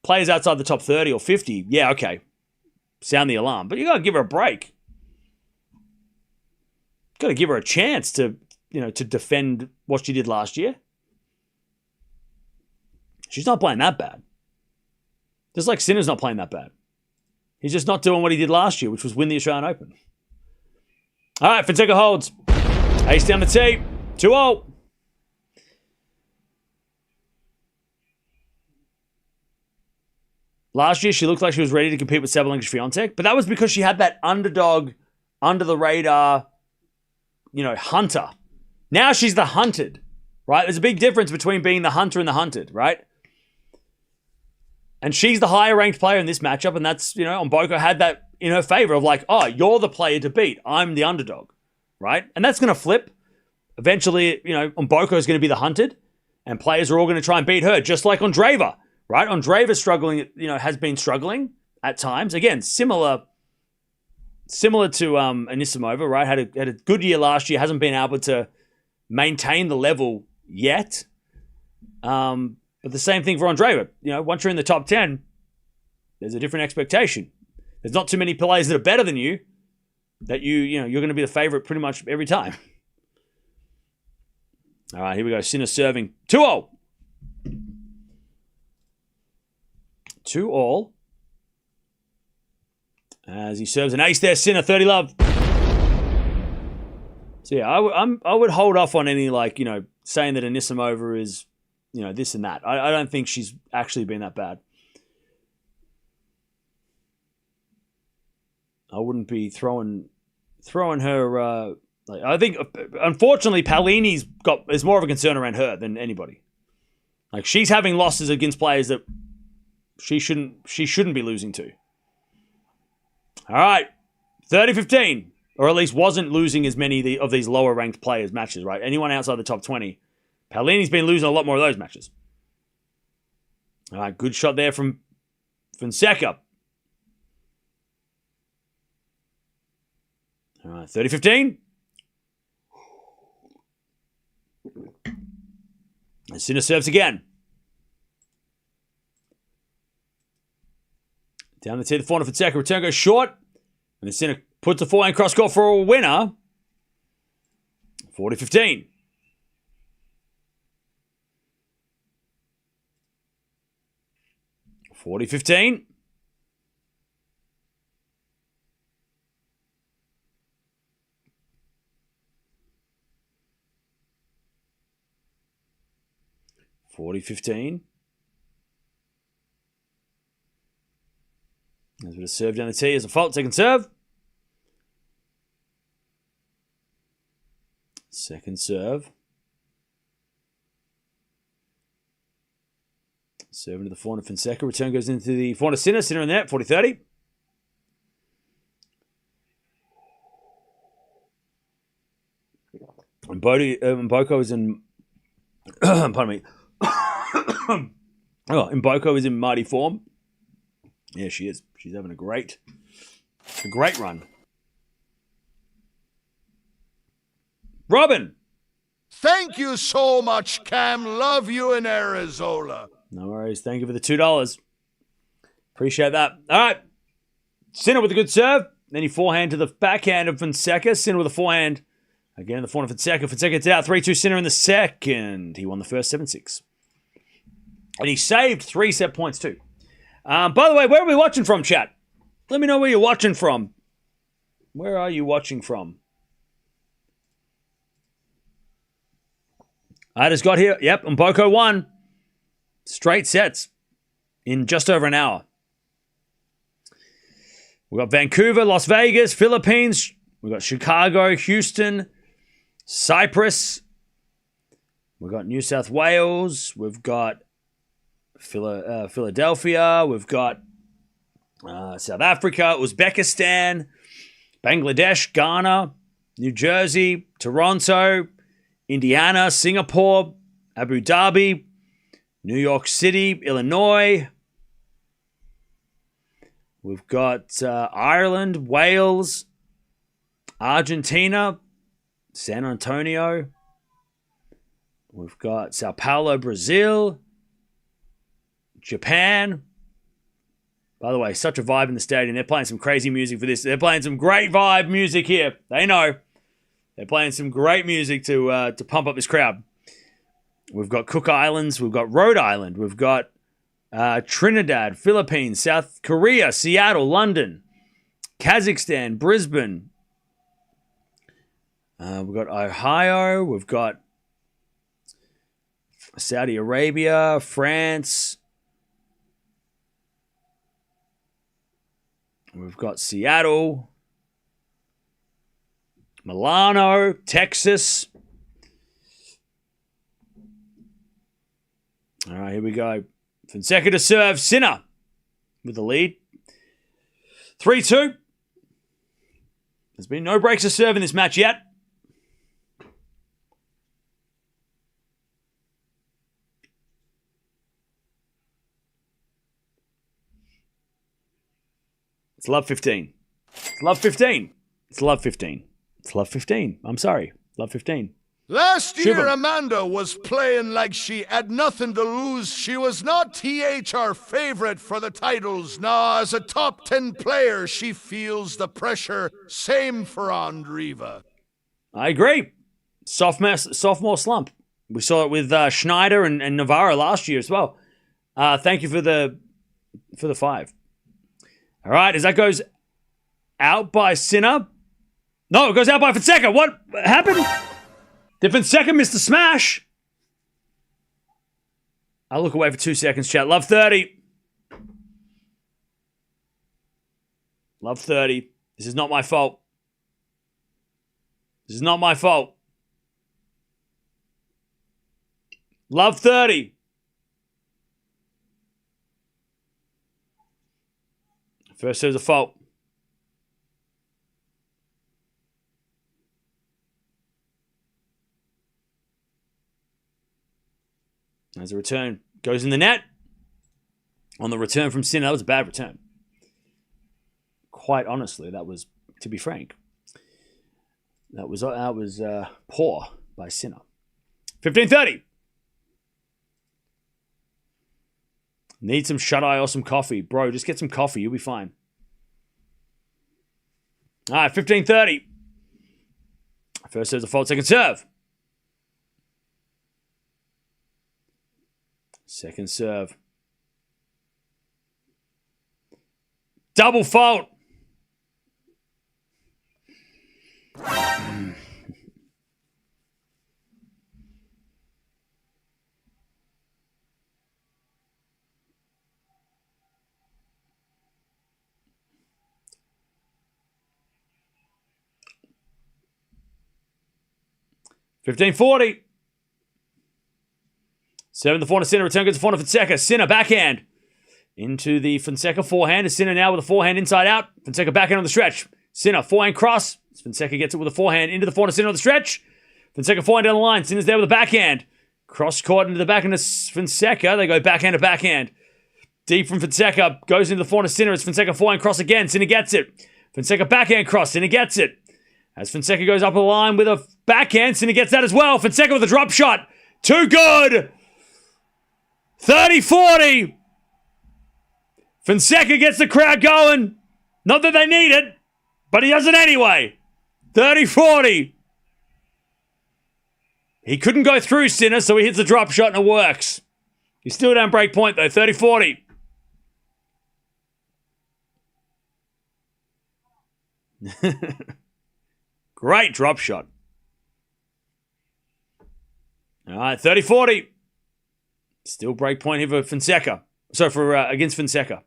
players outside the top 30 or 50, yeah, okay. Sound the alarm. But you got to give her a break. Got to give her a chance to, to defend what she did last year. She's not playing that bad. Just like Sinner's not playing that bad. He's just not doing what he did last year, which was win the Australian Open. All right, Fonseca holds. Ace down the tee. 2-0. Last year, she looked like she was ready to compete with Sabalenka Swiatek, but that was because she had that underdog, under-the-radar, hunter. Now she's the hunted, right? There's a big difference between being the hunter and the hunted, right? And she's the higher-ranked player in this matchup, and that's, Mboko had that in her favor of like, oh, you're the player to beat. I'm the underdog, right? And that's going to flip. Eventually, Mboko is going to be the hunted, and players are all going to try and beat her, just like Andreeva. Right? Andreeva's struggling, has been struggling at times. Again, similar to Anisimova, right? Had a good year last year, hasn't been able to maintain the level yet. But the same thing for Andreeva. Once you're in the top 10, there's a different expectation. There's not too many players that are better than you that you're going to be the favorite pretty much every time. All right, here we go. Sinner serving. 2-0. 2-2. As he serves an ace there, Sinner, 30 love. So yeah, I would hold off on any saying that Anisimova is this and that. I don't think she's actually been that bad. I wouldn't be throwing her. I think unfortunately Palini's is more of a concern around her than anybody. Like, she's having losses against players that she shouldn't be losing to. All right, 30-15, or at least wasn't losing as many of these lower-ranked players' matches, right? Anyone outside the top 20. Paolini's been losing a lot more of those matches. All right, good shot there from Fonseca. All right, 30-15. And Sinner serves again. Down the tee, the forehand of Fonseca. Return goes short. And then Sinner puts the forehand cross court for a winner. 40-15. 40-15. There's a bit of serve down the tee as a fault. Second serve. Second serve. Serve into the forehand of Fonseca. Return goes into the forehand of Sinner. Sinner in there. 40-30. And Mboko is in... pardon me. Mboko is in mighty form. Yeah, she is. She's having a great run. Robin. Thank you so much, Cam. Love you in Arizona. No worries. Thank you for the $2. Appreciate that. All right. Sinner with a good serve. Then he forehand to the backhand of Fonseca. Sinner with a forehand. Again, the forehand of Fonseca. Fonseca gets out. 3-2 Sinner in the second. He won the first 7-6. And he saved 3 set points too. By the way, where are we watching from, chat? Let me know where you're watching from. Where are you watching from? I just got here. Yep, Mboko won. Straight sets in just over an hour. We've got Vancouver, Las Vegas, Philippines. We've got Chicago, Houston, Cyprus. We've got New South Wales. We've got Philadelphia. We've got South Africa, Uzbekistan, Bangladesh, Ghana, New Jersey, Toronto, Indiana, Singapore, Abu Dhabi, New York City, Illinois. We've got Ireland, Wales, Argentina, San Antonio. We've got Sao Paulo, Brazil, Japan. By the way, such a vibe in the stadium. They're playing some crazy music for this. They're playing some great vibe music here. They know. They're playing some great music to pump up this crowd. We've got Cook Islands. We've got Rhode Island. We've got Trinidad, Philippines, South Korea, Seattle, London, Kazakhstan, Brisbane. We've got Ohio. We've got Saudi Arabia, France. We've got Seattle, Milano, Texas. All right, here we go. Fonseca to serve. Sinner with the lead. 3-2. There's been no breaks of serve in this match yet. It's love 15. It's love 15. It's love 15. It's love 15. I'm sorry. Love 15. Last year, Shubham. Amanda was playing like she had nothing to lose. She was not our favorite for the titles. Now, as a top 10 player, she feels the pressure. Same for Andreeva. I agree. Sophomore slump. We saw it with Schneider and Navarro last year as well. Thank you for the 5. All right, as that goes out by Sinner. No, it goes out by Fonseca. What happened? Did Fonseca miss the smash? I'll look away for 2 seconds, chat. Love 30. Love 30. This is not my fault. This is not my fault. Love 30. First serve's a fault. There's a return. Goes in the net. On the return from Sinner, that was a bad return. Quite honestly, that was, to be frank, that was poor by Sinner. 15:30. Need some shut-eye or some coffee. Bro, just get some coffee. You'll be fine. All right, 15:30. First serve's a fault, second serve. Second serve. Double fault. $15.40. Serving the forehand to Sinner. Return goes to forehand to Fonseca. Sinner backhand. Into the Fonseca forehand. Sinner now with a forehand inside out. Fonseca backhand on the stretch. Sinner forehand cross. Fonseca gets it with a forehand into the forehand to Sinner on the stretch. Fonseca forehand down the line. Sinner's there with a backhand. Cross court into the backhand of Fonseca. They go backhand to backhand. Deep from Fonseca. Goes into the forehand to Sinner. It's Fonseca forehand cross again. Sinner gets it. Fonseca backhand cross. Sinner gets it. As Fonseca goes up the line with a backhand. Sinner gets that as well. Fonseca with a drop shot. Too good. 30-40. Fonseca gets the crowd going. Not that they need it, but he does it anyway. 30-40. He couldn't go through Sinner, so he hits the drop shot and it works. He's still down break point though, 30-40. Great drop shot. All right, 30-40. Still break point here for Fonseca. So for against Fonseca.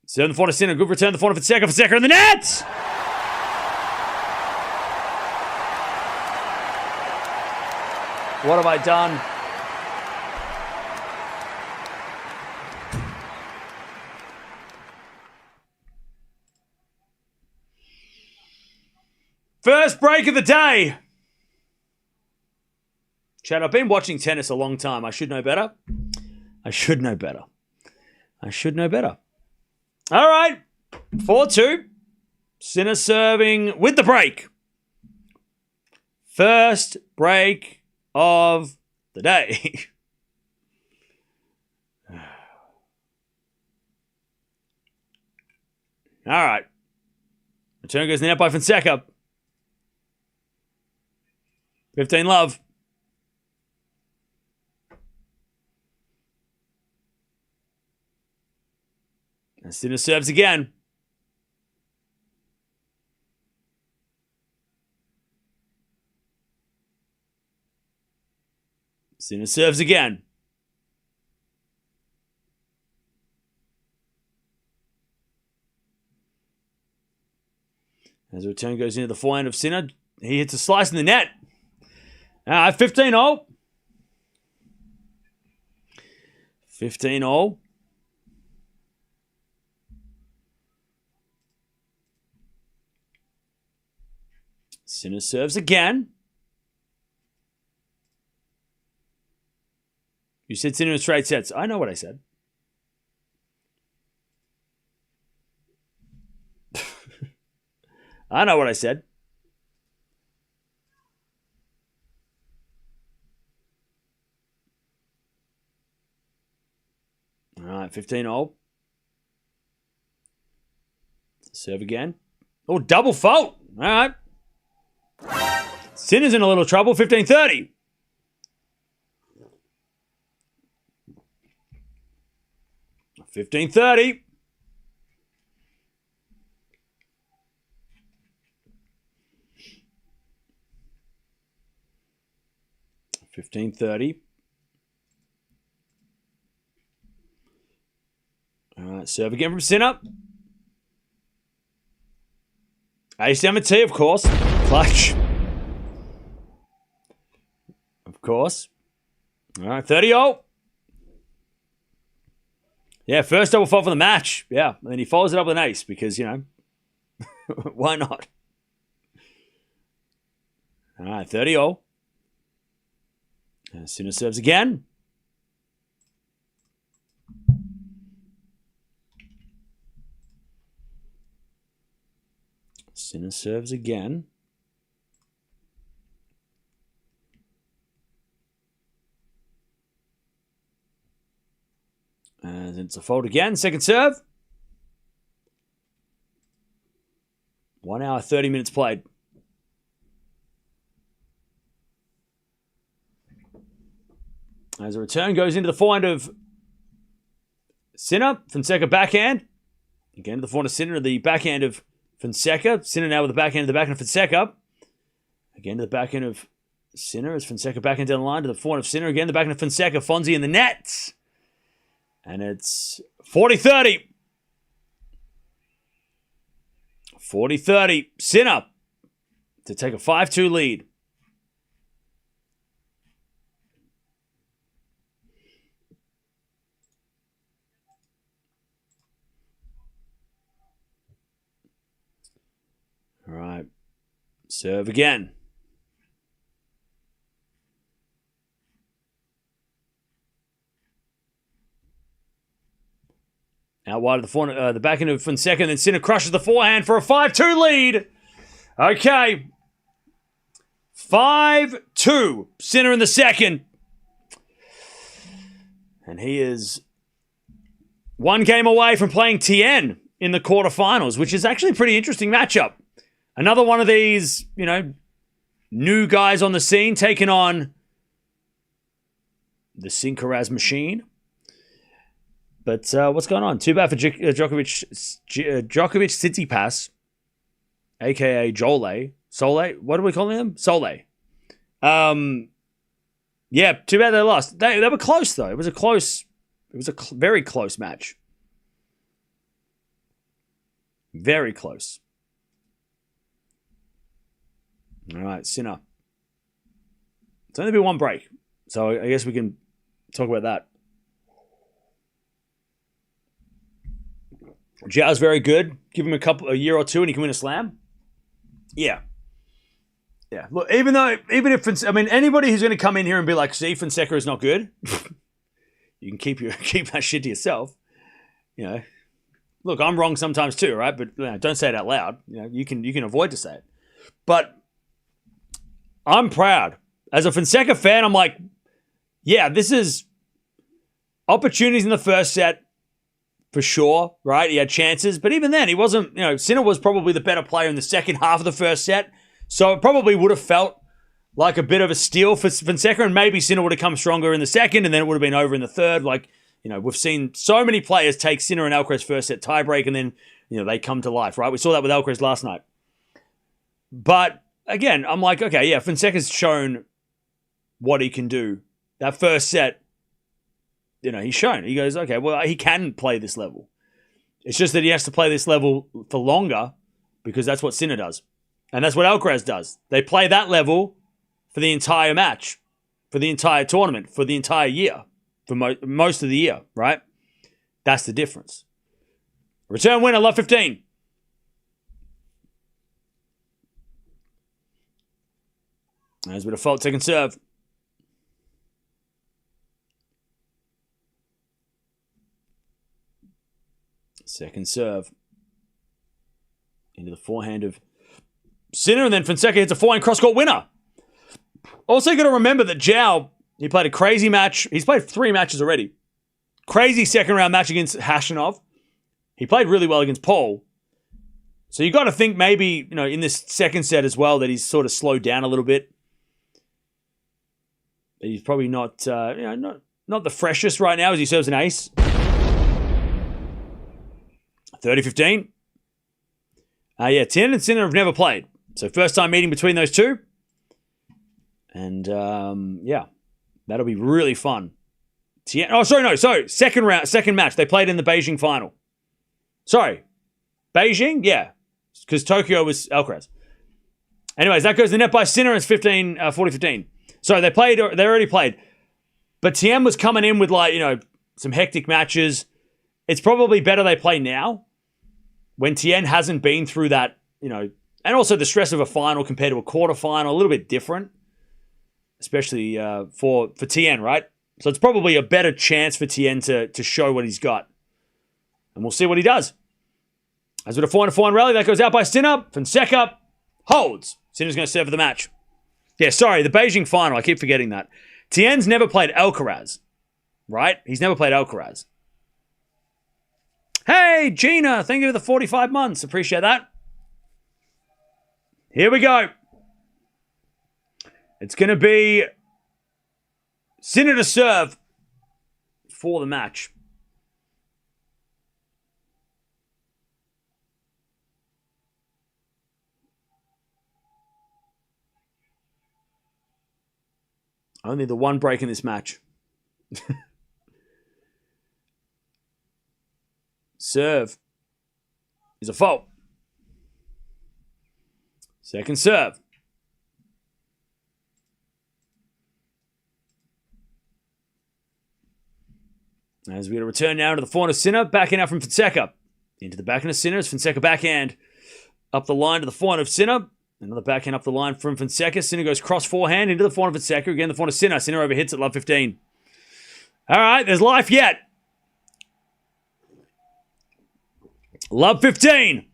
Serving the forehand to Sinner. Good return to the forehand to Fonseca. Fonseca in the net! What have I done? First break of the day. Chad, I've been watching tennis a long time. I should know better. I should know better. I should know better. All right. 4-2. Sinner serving with the break. First break of the day. All right. Return goes in the net by Fonseca. 15 love. And Sinner serves again. Sinner serves again. As the return goes into the forehand of Sinner, he hits a slice in the net. 15-0. 15-0. Sinner serves again. You said Sinner in straight sets. I know what I said. I know what I said. All right, 15-0. Serve again. Oh, double fault. All right. Sinner's in a little trouble. 15-30. $15.30. $15.30. All right, serve again from Sinner. Ace-7-T, of course. Clutch. Of course. All right, 30-0. Yeah, first double fault for the match. Yeah, and then he follows it up with an ace because, why not? All right, 30-all. Sinner serves again. Sinner serves again. And it's a fault again. Second serve. 1 hour, 30 minutes played. As a return goes into the forehand of Sinner. Fonseca backhand. Again, the forehand of Sinner, the backhand of Fonseca. Sinner now with the backhand of Fonseca. Again to the backhand of Sinner as Fonseca backhand down the line to the forehand of Sinner. Again, the backhand of Fonseca. Fonzie in the net. And it's 40-30. 40-30. Sinner to take a 5-2 lead. All right. Serve again. Out wide of the forehand, the backhand of Fonseca, and then Sinner crushes the forehand for a 5-2 lead. Okay. 5-2. Sinner in the second. And he is one game away from playing Tien in the quarterfinals, which is actually a pretty interesting matchup. Another one of these, new guys on the scene taking on the Sinkeraz machine. But what's going on? Too bad for Djokovic Tsitsipas, a.k.a. Jole. Sole? What are we calling him? Sole. Yeah, too bad they lost. They were close, though. It was a very close match. Very close. All right, Sinner. It's only been one break, so I guess we can talk about that. Joao's very good. Give him a year or two and he can win a slam. Yeah. Yeah. Look, even if anybody who's going to come in here and be like, see, Fonseca is not good, you can keep that shit to yourself. Look, I'm wrong sometimes too, right? But don't say it out loud. You can avoid to say it. But I'm proud. As a Fonseca fan, I'm like, yeah, this is opportunities in the first set. For sure, right? He had chances, but even then, he wasn't, Sinner was probably the better player in the second half of the first set, so it probably would have felt like a bit of a steal for Fonseca, and maybe Sinner would have come stronger in the second, and then it would have been over in the third. We've seen so many players take Sinner and Alcaraz first set tiebreak, and then, they come to life, right? We saw that with Alcaraz last night. But, again, I'm like, okay, yeah, Fonseca's shown what he can do. That first set, he's shown. He goes, okay, well, he can play this level. It's just that he has to play this level for longer because that's what Sinner does. And that's what Alcaraz does. They play that level for the entire match, for the entire tournament, for the entire year, for most of the year, right? That's the difference. Return winner, love 15. As with a fault, second serve. Second serve. Into the forehand of Sinner, and then Fonseca hits a forehand cross-court winner. Also, you got to remember that Joao, he played a crazy match. He's played 3 matches already. Crazy second-round match against Khachanov. He played really well against Paul. So you got to think maybe, in this second set as well, that he's sort of slowed down a little bit. That he's probably not the freshest right now as he serves an ace. 30-15. Tien and Sinner have never played. So first time meeting between those two. And, that'll be really fun. Second match. They played in the Beijing final. Sorry. Beijing? Yeah. Because Tokyo was Alcaraz. Anyways, that goes to the net by Sinner. It's 40-15. So they already played. But Tien was coming in with some hectic matches. it's probably better they play now when Tien hasn't been through that, and also the stress of a final compared to a quarterfinal, a little bit different, especially for Tien, right? So it's probably a better chance for Tien to show what he's got. And we'll see what he does. As with a 4-4 rally, that goes out by Sinner. Fonseca holds. Sinner's going to serve for the match. Yeah, sorry, the Beijing final. I keep forgetting that. Tien's never played Alcaraz, right? He's never played Alcaraz. Hey, Gina, thank you for the 45 months. Appreciate that. Here we go. It's going to be Sinner to serve for the match. Only the one break in this match. Serve is a fault. Second serve. As we return now to the forehand of Sinner, backhand out from Fonseca. Into the backhand of Sinner as Fonseca backhand. Up the line to the forehand of Sinner. Another backhand up the line from Fonseca. Sinner goes cross forehand into the forehand of Fonseca. Again, the forehand of Sinner. Sinner overhits at love 15. All right, there's life yet. Love 15.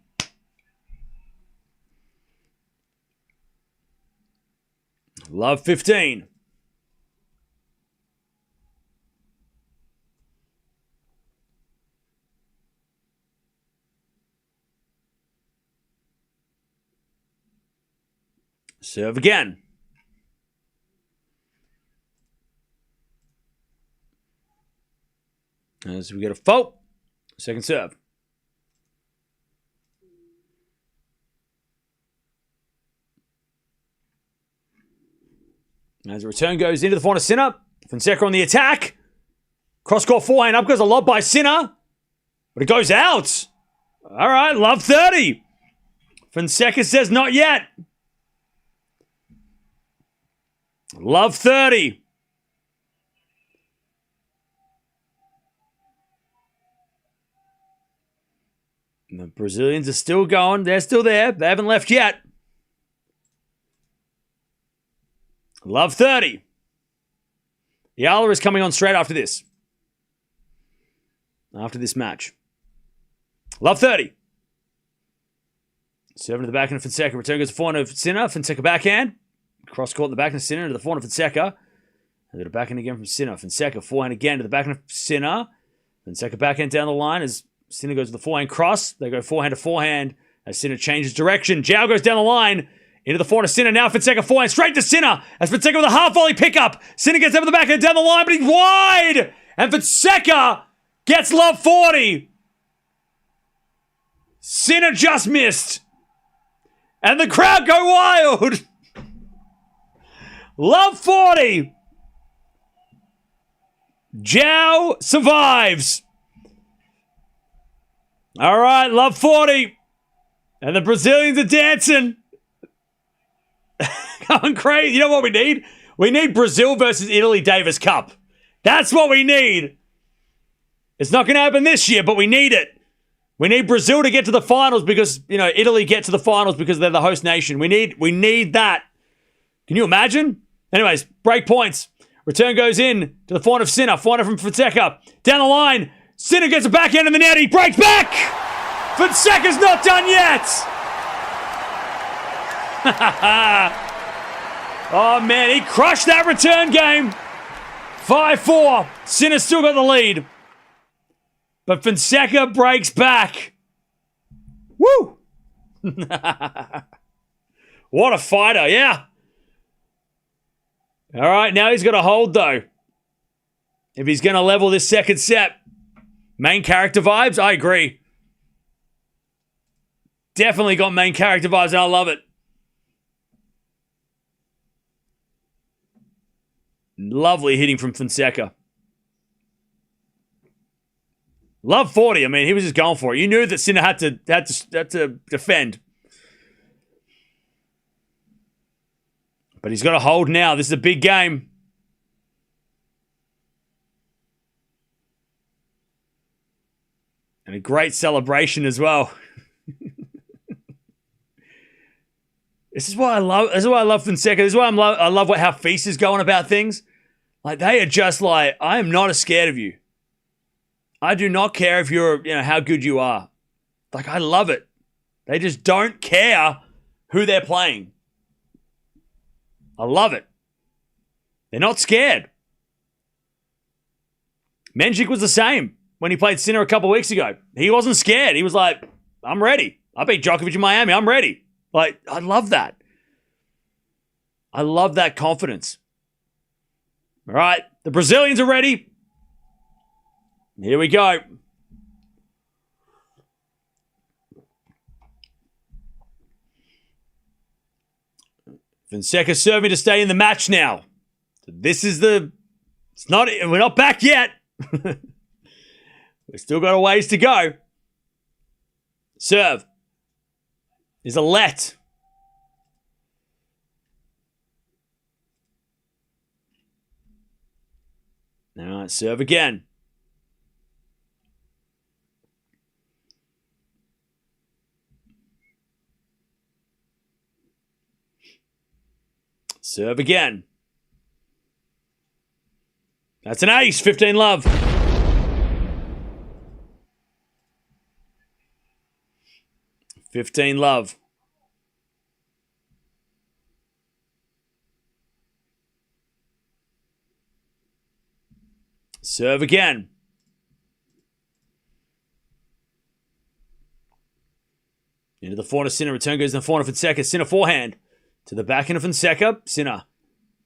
Love 15. Serve again. As we get a fault. Second serve. As the return goes into the forehand of Sinner. Fonseca on the attack. Cross-court forehand. Up goes a lob by Sinner. But it goes out. All right, love 30. Fonseca says not yet. Love 30. And the Brazilians are still going. They're still there. They haven't left yet. Love 30. Eala is coming on straight after this. After this match. Love 30. Serving to the backhand of Fonseca. Return goes to forehand of Sinner. Fonseca backhand. Cross court in the backhand of Sinner to the forehand of Fonseca. And then a backhand again from Sinner. Fonseca forehand again to the backhand of Sinner. Fonseca backhand down the line as Sinner goes to the forehand cross. They go forehand to forehand as Sinner changes direction. Joao goes down the line into the forehand of Sinner. Now Fonseca forehand straight to Sinner as Fonseca with a half volley pickup. Sinner gets over the backhand down the line, but he's wide. And Fonseca gets love 40. Sinner just missed. And the crowd go wild. Love 40. Joao survives. All right, love 40. And the Brazilians are dancing. Going crazy. You know what we need? We need Brazil versus Italy Davis Cup. That's what we need. It's not going to happen this year, but we need it. We need Brazil to get to the finals because, Italy get to the finals because they're the host nation. We need that. Can you imagine? Anyways, break points. Return goes in to the forehand of Sinner. Forehand from Fonseca. Down the line. Sinner gets a backhand in the net. He breaks back. Fonseca's not done yet. Oh, man. He crushed that return game. 5-4. Sinner's still got the lead. But Fonseca breaks back. Woo! What a fighter, yeah. All right, now he's got to hold, though. If he's going to level this second set. Main character vibes? I agree. Definitely got main character vibes, and I love it. Lovely hitting from Fonseca. Love 40. I mean, he was just going for it. You knew that Sinner had to defend. But he's got to hold now. This is a big game. great celebration as well. This is why I love Fonseca. This is why I love how Feast is going about things. Like, they are just like, I am not scared of you. I do not care if you're, how good you are. Like, I love it. They just don't care who they're playing. I love it. They're not scared. Menchik was the same when he played Sinner a couple weeks ago. He wasn't scared. He was like, I'm ready. I beat Djokovic in Miami. I'm ready. Like, I love that. I love that confidence. All right, the Brazilians are ready. Here we go. Fonseca serving to stay in the match now. This is we're not back yet. We've still got a ways to go. Serve is a let. All right, serve again. Serve again. That's an ace, 15 love. $15 love. Serve again. Into the forehand of Sinner. Return goes in the forehand of Fonseca. Sinner forehand. To the backhand of Fonseca. Sinner.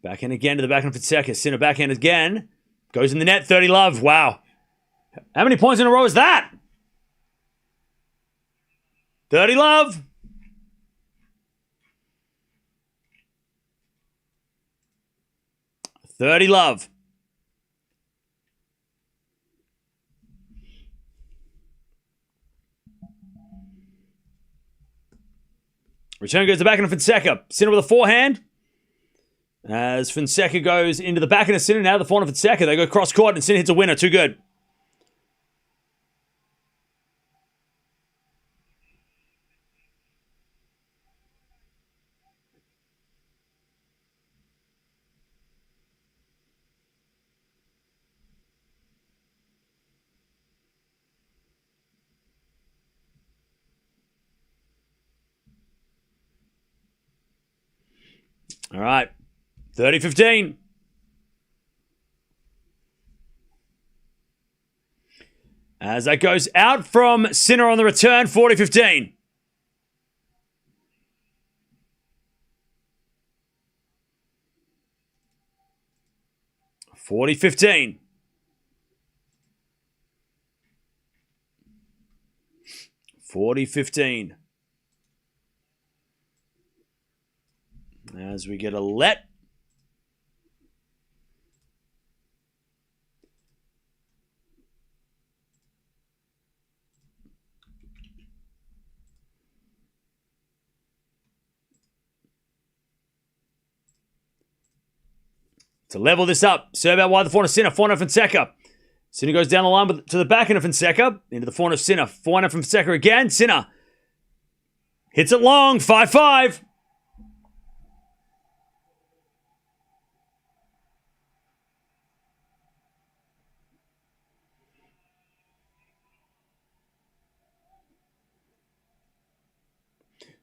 Backhand again to the backhand of Fonseca. Sinner backhand again. Goes in the net. 30 love. Wow. How many points in a row is that? 30 love. $30 love. Return goes to the backhand of Fonseca. Sinner with a forehand. As Fonseca goes into the backhand of Sinner, now the forehand of Fonseca. They go cross court and Sinner hits a winner. Too good. All right. 30-15. As that goes out from Sinner on the return, 40-15. $40-15. $40-15. As we get a let. To level this up, serve out wide the forehand of Sinner, forehand of Fonseca. Sinner goes down the line to the backhand of Fonseca, into the forehand of Sinner, forehand of Fonseca again. Sinner hits it long, 5-5.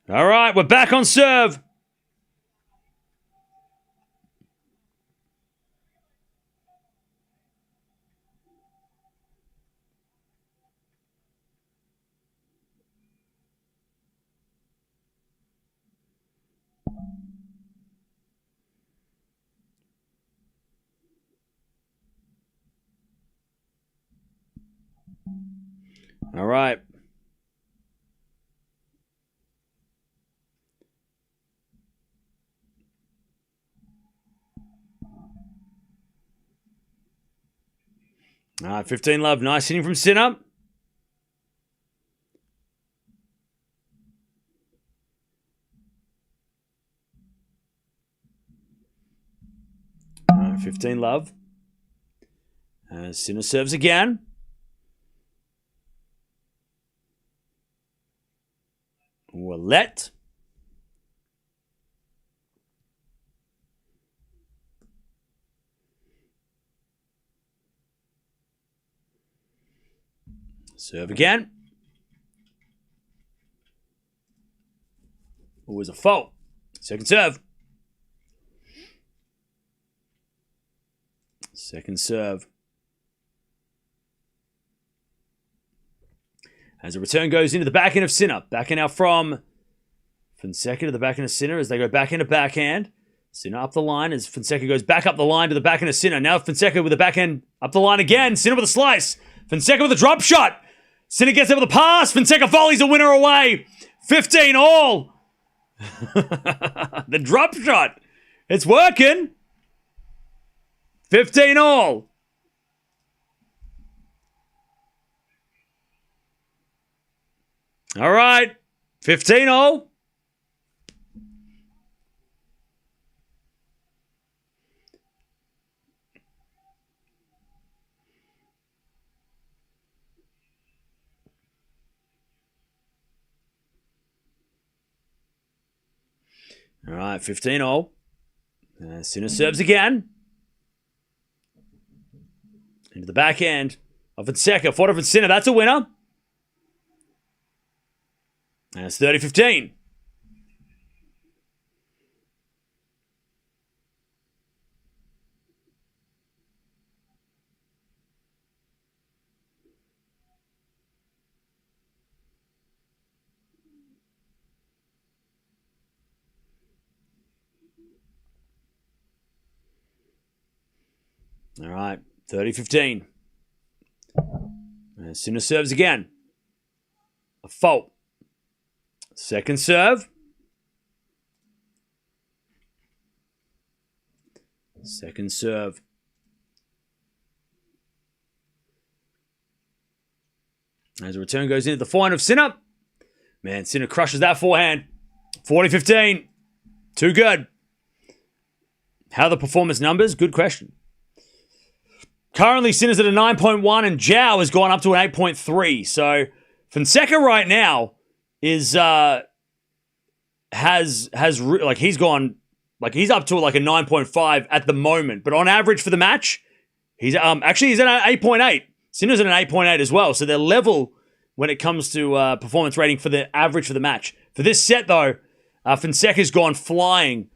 All right, we're back on serve. All right. All right, 15 love. Nice hitting from Sinner. All right, 15 love. Sinner serves again. Roulette. Serve again. Always a fault. Second serve. Second serve. As the return goes into the backhand of Sinner. Backhand now from Fonseca to the backhand of Sinner as they go backhand to backhand. Sinner up the line as Fonseca goes back up the line to the backhand of Sinner. Now Fonseca with the backhand up the line again. Sinner with a slice. Fonseca with a drop shot. Sinner gets over the pass. Fonseca volleys a winner away. 15 all. The drop shot. It's working. 15 all. All right. 15 all. All right, 15 all. Sinner serves again. Into the backhand of Fonseca. Fought over Sinner. That's a winner. And it's 30-15. All right, 30-15. And Sinner serves again. A fault. Second serve. Second serve. As the return goes into the forehand of Sinner. Man, Sinner crushes that forehand. 40-15. Too good. How are the performance numbers? Good question. Currently, Sinner's at a 9.1 and Joao has gone up to an 8.3. So, Fonseca right now is, he's gone, he's up to like a 9.5 at the moment. But on average for the match, he's at an 8.8. Sinner's at an 8.8 as well. So they're level when it comes to performance rating for the average for the match. For this set, though, Fonseca's gone flying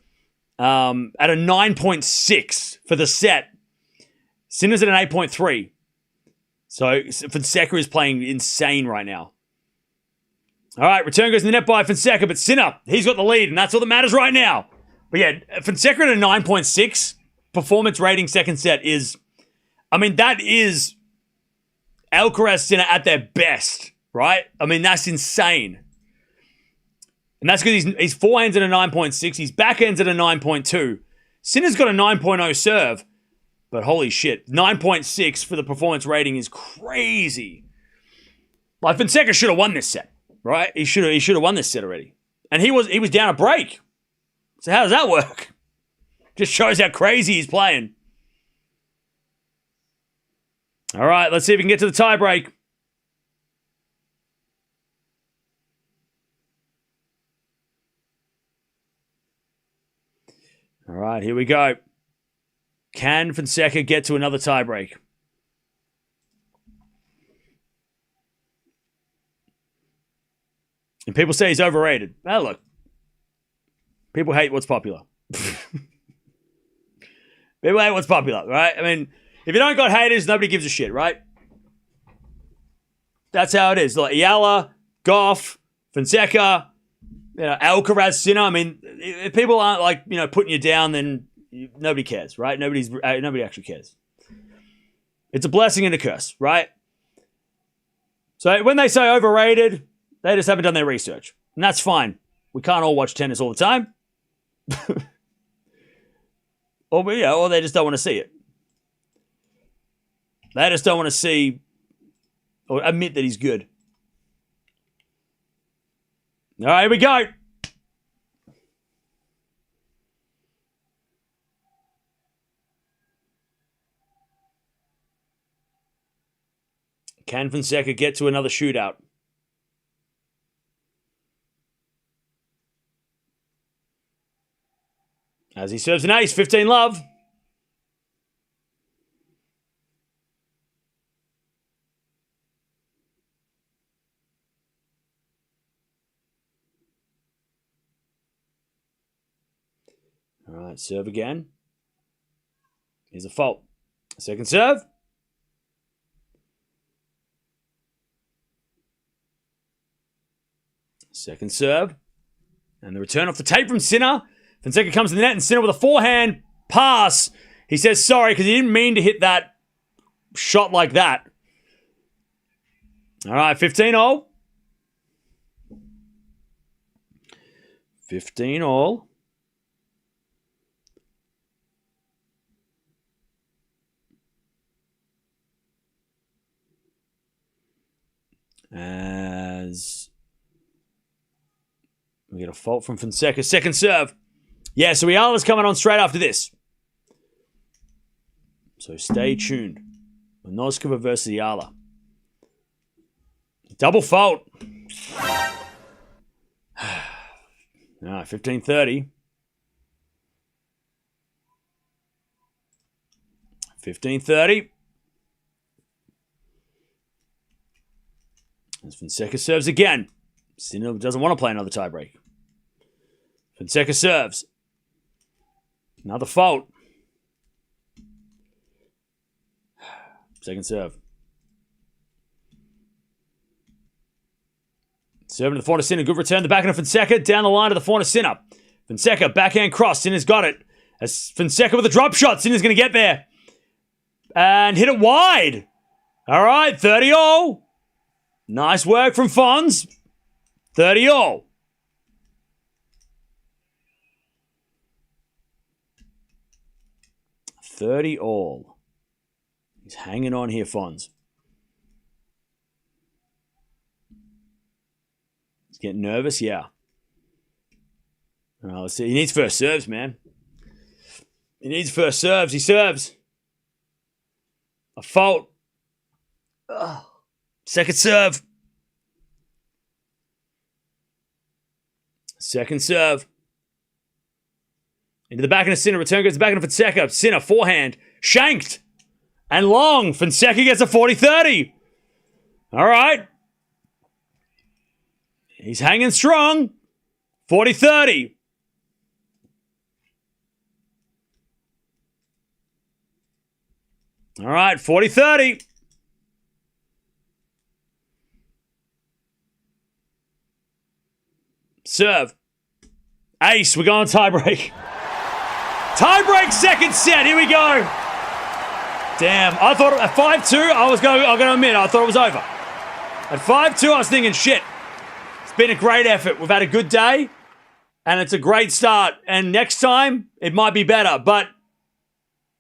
at a 9.6 for the set. Sinner's at an 8.3. So Fonseca is playing insane right now. All right, return goes in the net by Fonseca, but Sinner, he's got the lead, and that's all that matters right now. But yeah, Fonseca at a 9.6 performance rating second set is, that is Alcaraz Sinner at their best, right? That's insane. And that's because his forehand's at a 9.6, his backhand's at a 9.2. Sinner's got a 9.0 serve. But holy shit, 9.6 for the performance rating is crazy. Fonseca should have won this set, right? He should have won this set already. And he was down a break. So how does that work? Just shows how crazy he's playing. All right, let's see if we can get to the tiebreak. All right, here we go. Can Fonseca get to another tiebreak? And people say he's overrated. Well, look. People hate what's popular. People hate what's popular, right? If you don't got haters, nobody gives a shit, right? That's how it is. Like Eala, Gauff, Fonseca, Alcaraz, Sinner. If people aren't putting you down, then nobody cares, right? Nobody actually cares. It's a blessing and a curse, right? So when they say overrated, they just haven't done their research. And that's fine. We can't all watch tennis all the time. or they just don't want to see it. They just don't want to see or admit that he's good. All right, here we go. Can Fonseca get to another shootout? As he serves an ace, 15 love. All right, serve again. Here's a fault. Second serve. Second serve. And the return off the tape from Sinner. Fonseca comes to the net and Sinner with a forehand pass. He says sorry because he didn't mean to hit that shot like that. All right, 15-all. 15-all. As we get a fault from Fonseca. Second serve. Yeah, so Eala's coming on straight after this. So stay tuned. Noskova versus Eala. Double fault. All right, 15-30. 15-30. As Fonseca serves again. Sinner doesn't want to play another tiebreak. Fonseca serves. Another fault. Second serve. Serving to the forehand of Sinner. Good return. The backhand of Fonseca. Down the line to the forehand of Sinner. Fonseca, backhand cross. Sinner's got it. As Fonseca with a drop shot. Sinner's going to get there. And hit it wide. All right, 30-all. Nice work from Fons. 30-all. 30-all. He's hanging on here, Fons. He's getting nervous, yeah. All right, let's see. He needs first serves, man. He needs first serves. He serves. A fault. Ugh. Second serve. Second serve. Into the backhand of Sinner. Return goes to the backhand of Fonseca. Sinner, forehand. Shanked. And long. Fonseca gets a 40-30. All right. He's hanging strong. 40-30. All right, 40-30. Serve. Ace, we're going tiebreak. Tiebreak second set, here we go. Damn, I thought at 5-2, I'm going to admit, I thought it was over. At 5-2, I was thinking, shit, it's been a great effort. We've had a good day, and it's a great start. And next time, it might be better. But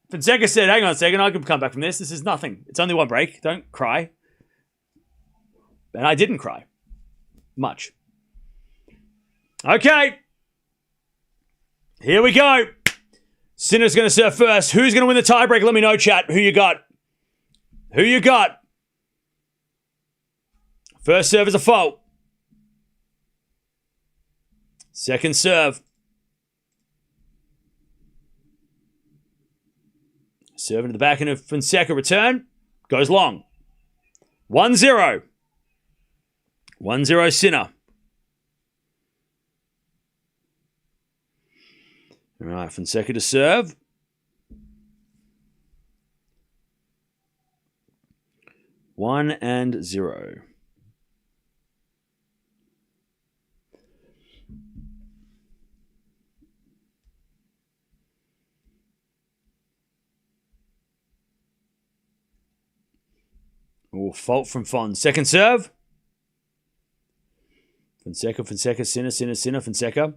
Fonseca said, hang on a second, I can come back from this. This is nothing. It's only one break. Don't cry. And I didn't cry. Much. Okay. Here we go. Sinner's going to serve first. Who's going to win the tiebreak? Let me know, chat. Who you got? Who you got? First serve is a fault. Second serve. Serving to the backhand of Fonseca. Return. Goes long. 1-0. 1-0 Sinner. All right, Fonseca to serve. One and 0. Oh, fault from Fons. Second serve. Fonseca, Sinner, Fonseca.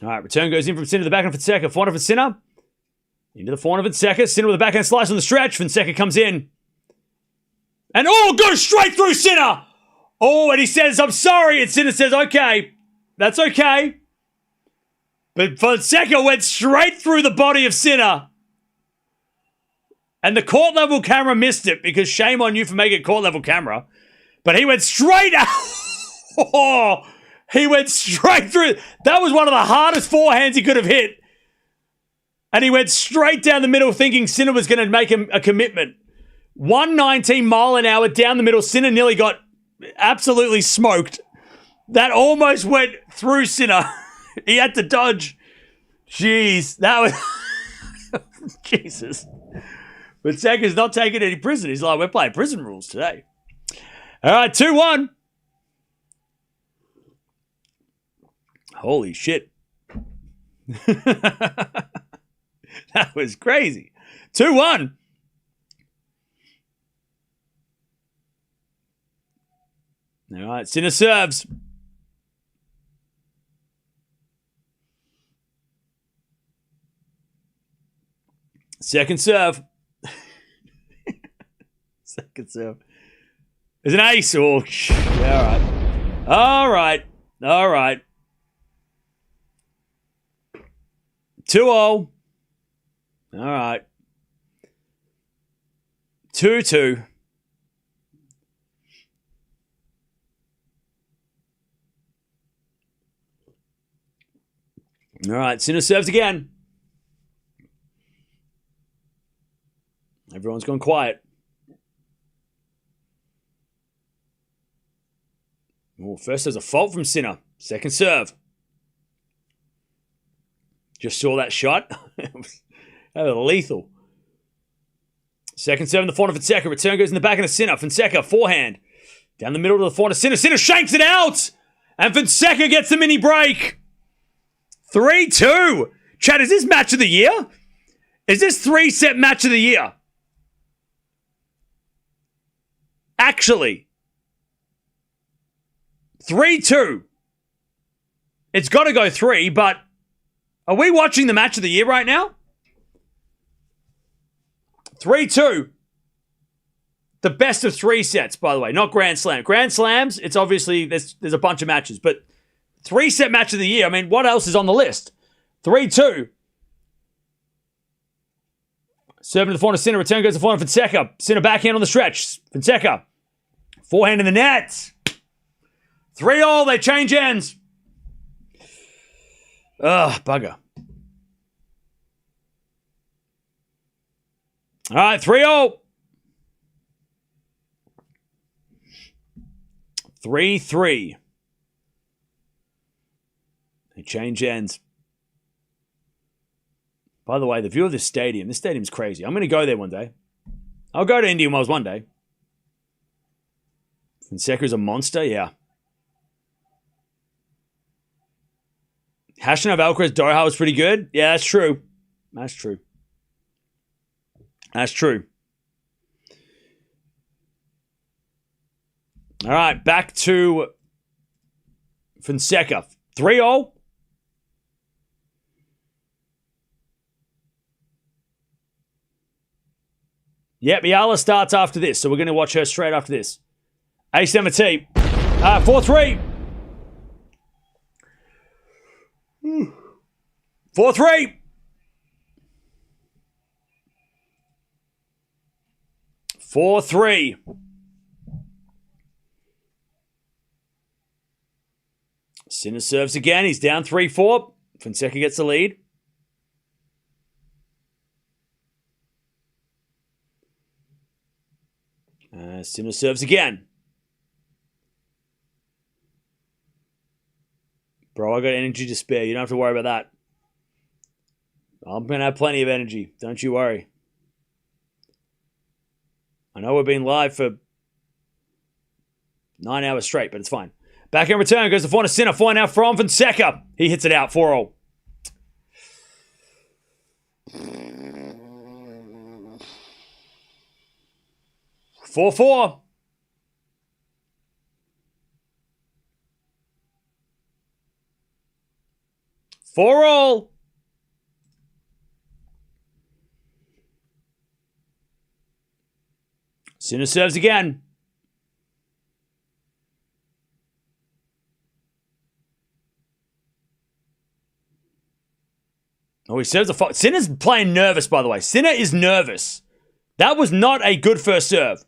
All right, return goes in from Sinner to the backhand of Fonseca. Forehand of Sinner. Into the forehand of Fonseca. Sinner with a backhand slice on the stretch. Fonseca comes in. And goes straight through Sinner. And he says, I'm sorry. And Sinner says, okay, that's okay. But Fonseca went straight through the body of Sinner. And the court level camera missed it because shame on you for making it court level camera. But he went straight out. He went straight through. That was one of the hardest forehands he could have hit. And he went straight down the middle thinking Sinner was going to make him a commitment. 119 mile an hour down the middle. Sinner nearly got absolutely smoked. That almost went through Sinner. He had to dodge. Jeez, that was... Jesus. But Fonseca's not taking any prison. He's like, we're playing prison rules today. All right, 2-1. Holy shit. That was crazy. 2-1. All right, Sinner serves. Second serve. Second serve. There's an ace. Oh, yeah, all right. All right. 2-0. All right. 2-2. All right, Sinner serves again. Everyone's gone quiet. Oh, first there's a fault from Sinner. Second serve. Just saw that shot. That was lethal. Second serve in the corner for Fonseca. Return goes in the back of the Sinner. Fonseca, forehand. Down the middle of the corner. Sinner. Sinner shanks it out. And Fonseca gets the mini break. 3-2. Chad, is this match of the year? Is this 3-set match of the year? Actually. 3-2. It's got to go 3, but are we watching the match of the year right now? 3-2. The best of 3 sets, by the way, not Grand Slam. Grand Slams, it's obviously, there's a bunch of matches, but 3-set match of the year, I mean, what else is on the list? 3-2. Serving to the corner, Sinner. Return goes to the corner, Fonseca. Sinner backhand on the stretch. Fonseca. Forehand in the net. 3-all, they change ends. Ugh, bugger. All right, 3-0. 3-3. They change ends. By the way, the view of this stadium's crazy. I'm going to go there one day. I'll go to Indian Wells one day. Fonseca's a monster, yeah. Hashanov Alcaraz Doha was pretty good. Yeah, that's true. That's true. That's true. All right, back to Fonseca. 3-0. Yep, Eala starts after this, so we're going to watch her straight after this. Ace number T. 4-3. 4-3. 4-3. Sinner serves again. He's down 3-4. Fonseca gets the lead. Sinner serves again. Bro, I got energy to spare. You don't have to worry about that. I'm going to have plenty of energy. Don't you worry. I know we've been live for 9 hours straight, but it's fine. Backhand return goes to forehand Sinner. Forehand out from Fonseca. He hits it out. 4-0. Four. 4-all. Sinner serves again. Oh, he serves a foul. Sinner's playing nervous, by the way. Sinner is nervous. That was not a good first serve.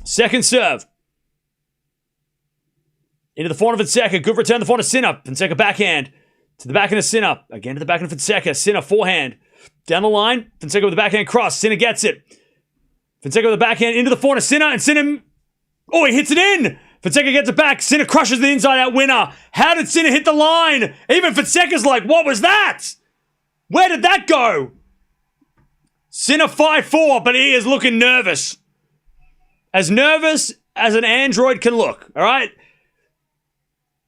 Second serve. Into the forehand of Fonseca. Good return to the forehand of Sinner. Fonseca backhand. To the backhand of Sinner. Again to the backhand of Fonseca. Sinner forehand. Down the line. Fonseca with the backhand cross. Sinner gets it. Fonseca with the backhand into the forehand of Sinner. And Sinner... Oh, he hits it in! Fonseca gets it back. Sinner crushes the inside-out winner. How did Sinner hit the line? Even Fonseca's like, what was that? Where did that go? Sinner 5-4, but he is looking nervous. As nervous as an android can look, all right?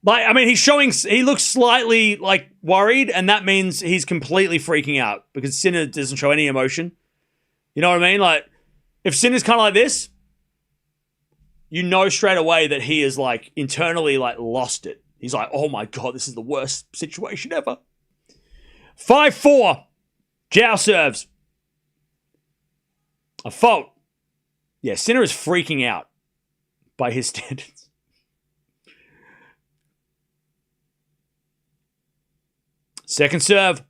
Like, I mean, he looks slightly, like, worried, and that means he's completely freaking out because Sinner doesn't show any emotion. You know what I mean? Like, if Sinner's kind of like this, you know straight away that he is, like, internally, like, lost it. He's like, oh my God, this is the worst situation ever. 5-4. Joao serves. A fault. Yeah, Sinner is freaking out by his standards. Second serve.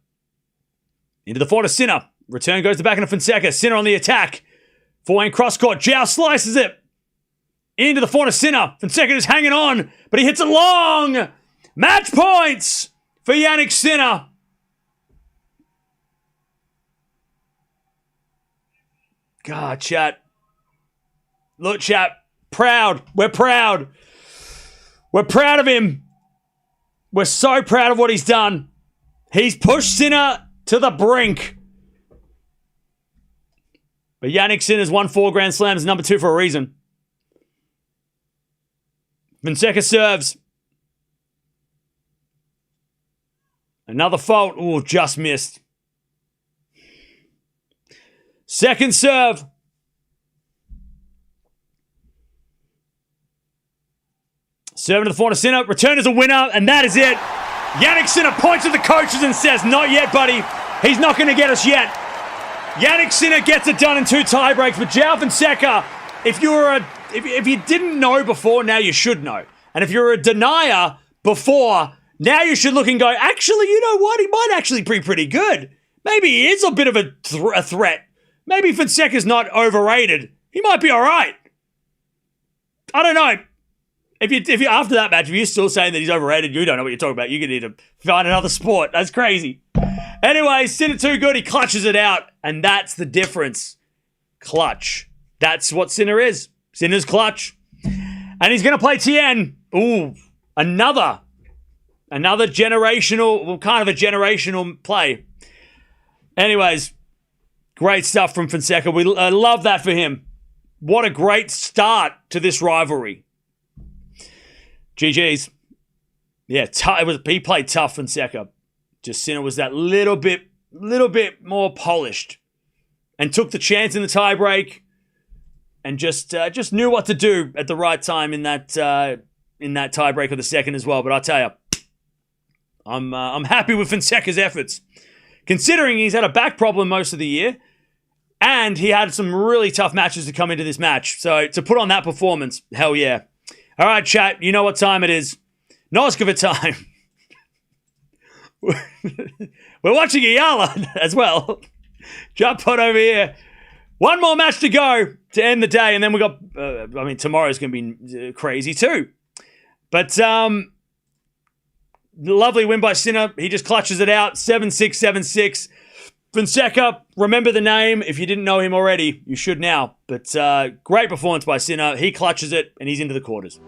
Into the forehand of Sinner. Return goes to the backhand of Fonseca. Sinner on the attack. Forehand cross court. Joao slices it. Into the forehand of Sinner. Fonseca is hanging on, but he hits it long. Match points for Jannik Sinner. God, chat. Look, chat. Proud. We're proud. We're proud of him. We're so proud of what he's done. He's pushed Sinner to the brink. But Jannik Sinner's won 4 Grand Slams, number 2 for a reason. Fonseca serves. Another fault. Oh, just missed. Second serve. Serving to the forehand of Sinner. Return is a winner, and that is it. Jannik Sinner points at the coaches and says, not yet, buddy. He's not going to get us yet. Jannik Sinner gets it done in 2 tie breaks. But Joao Fonseca, if you didn't know before, now you should know. And if you're a denier before, now you should look and go, actually, you know what? He might actually be pretty good. Maybe he is a bit of a threat. Maybe Fonseca's not overrated. He might be all right. I don't know. If you after that match, if you're still saying that he's overrated, you don't know what you're talking about. You're going to need to find another sport. That's crazy. Anyway, Sinner too good. He clutches it out. And that's the difference. Clutch. That's what Sinner is. Sinner's clutch. And he's going to play Tien. Ooh, another generational, well, kind of a generational play. Anyways, great stuff from Fonseca. I love that for him. What a great start to this rivalry. GG's. Yeah, he played tough, Fonseca. Just Sinner was that little bit more polished and took the chance in the tiebreak and just knew what to do at the right time in that tiebreak of the second as well. But I'll tell you, I'm happy with Fonseca's efforts, considering he's had a back problem most of the year and he had some really tough matches to come into this match. So to put on that performance, hell yeah. All right, chat, you know what time it is. Noskova time. We're watching Eala as well. Jump on over here. One more match to go to end the day, and then we got, tomorrow's going to be crazy too. But lovely win by Sinner. He just clutches it out, 7-6, 7-6. Fonseca, remember the name. If you didn't know him already, you should now. But great performance by Sinner. He clutches it, and he's into the quarters.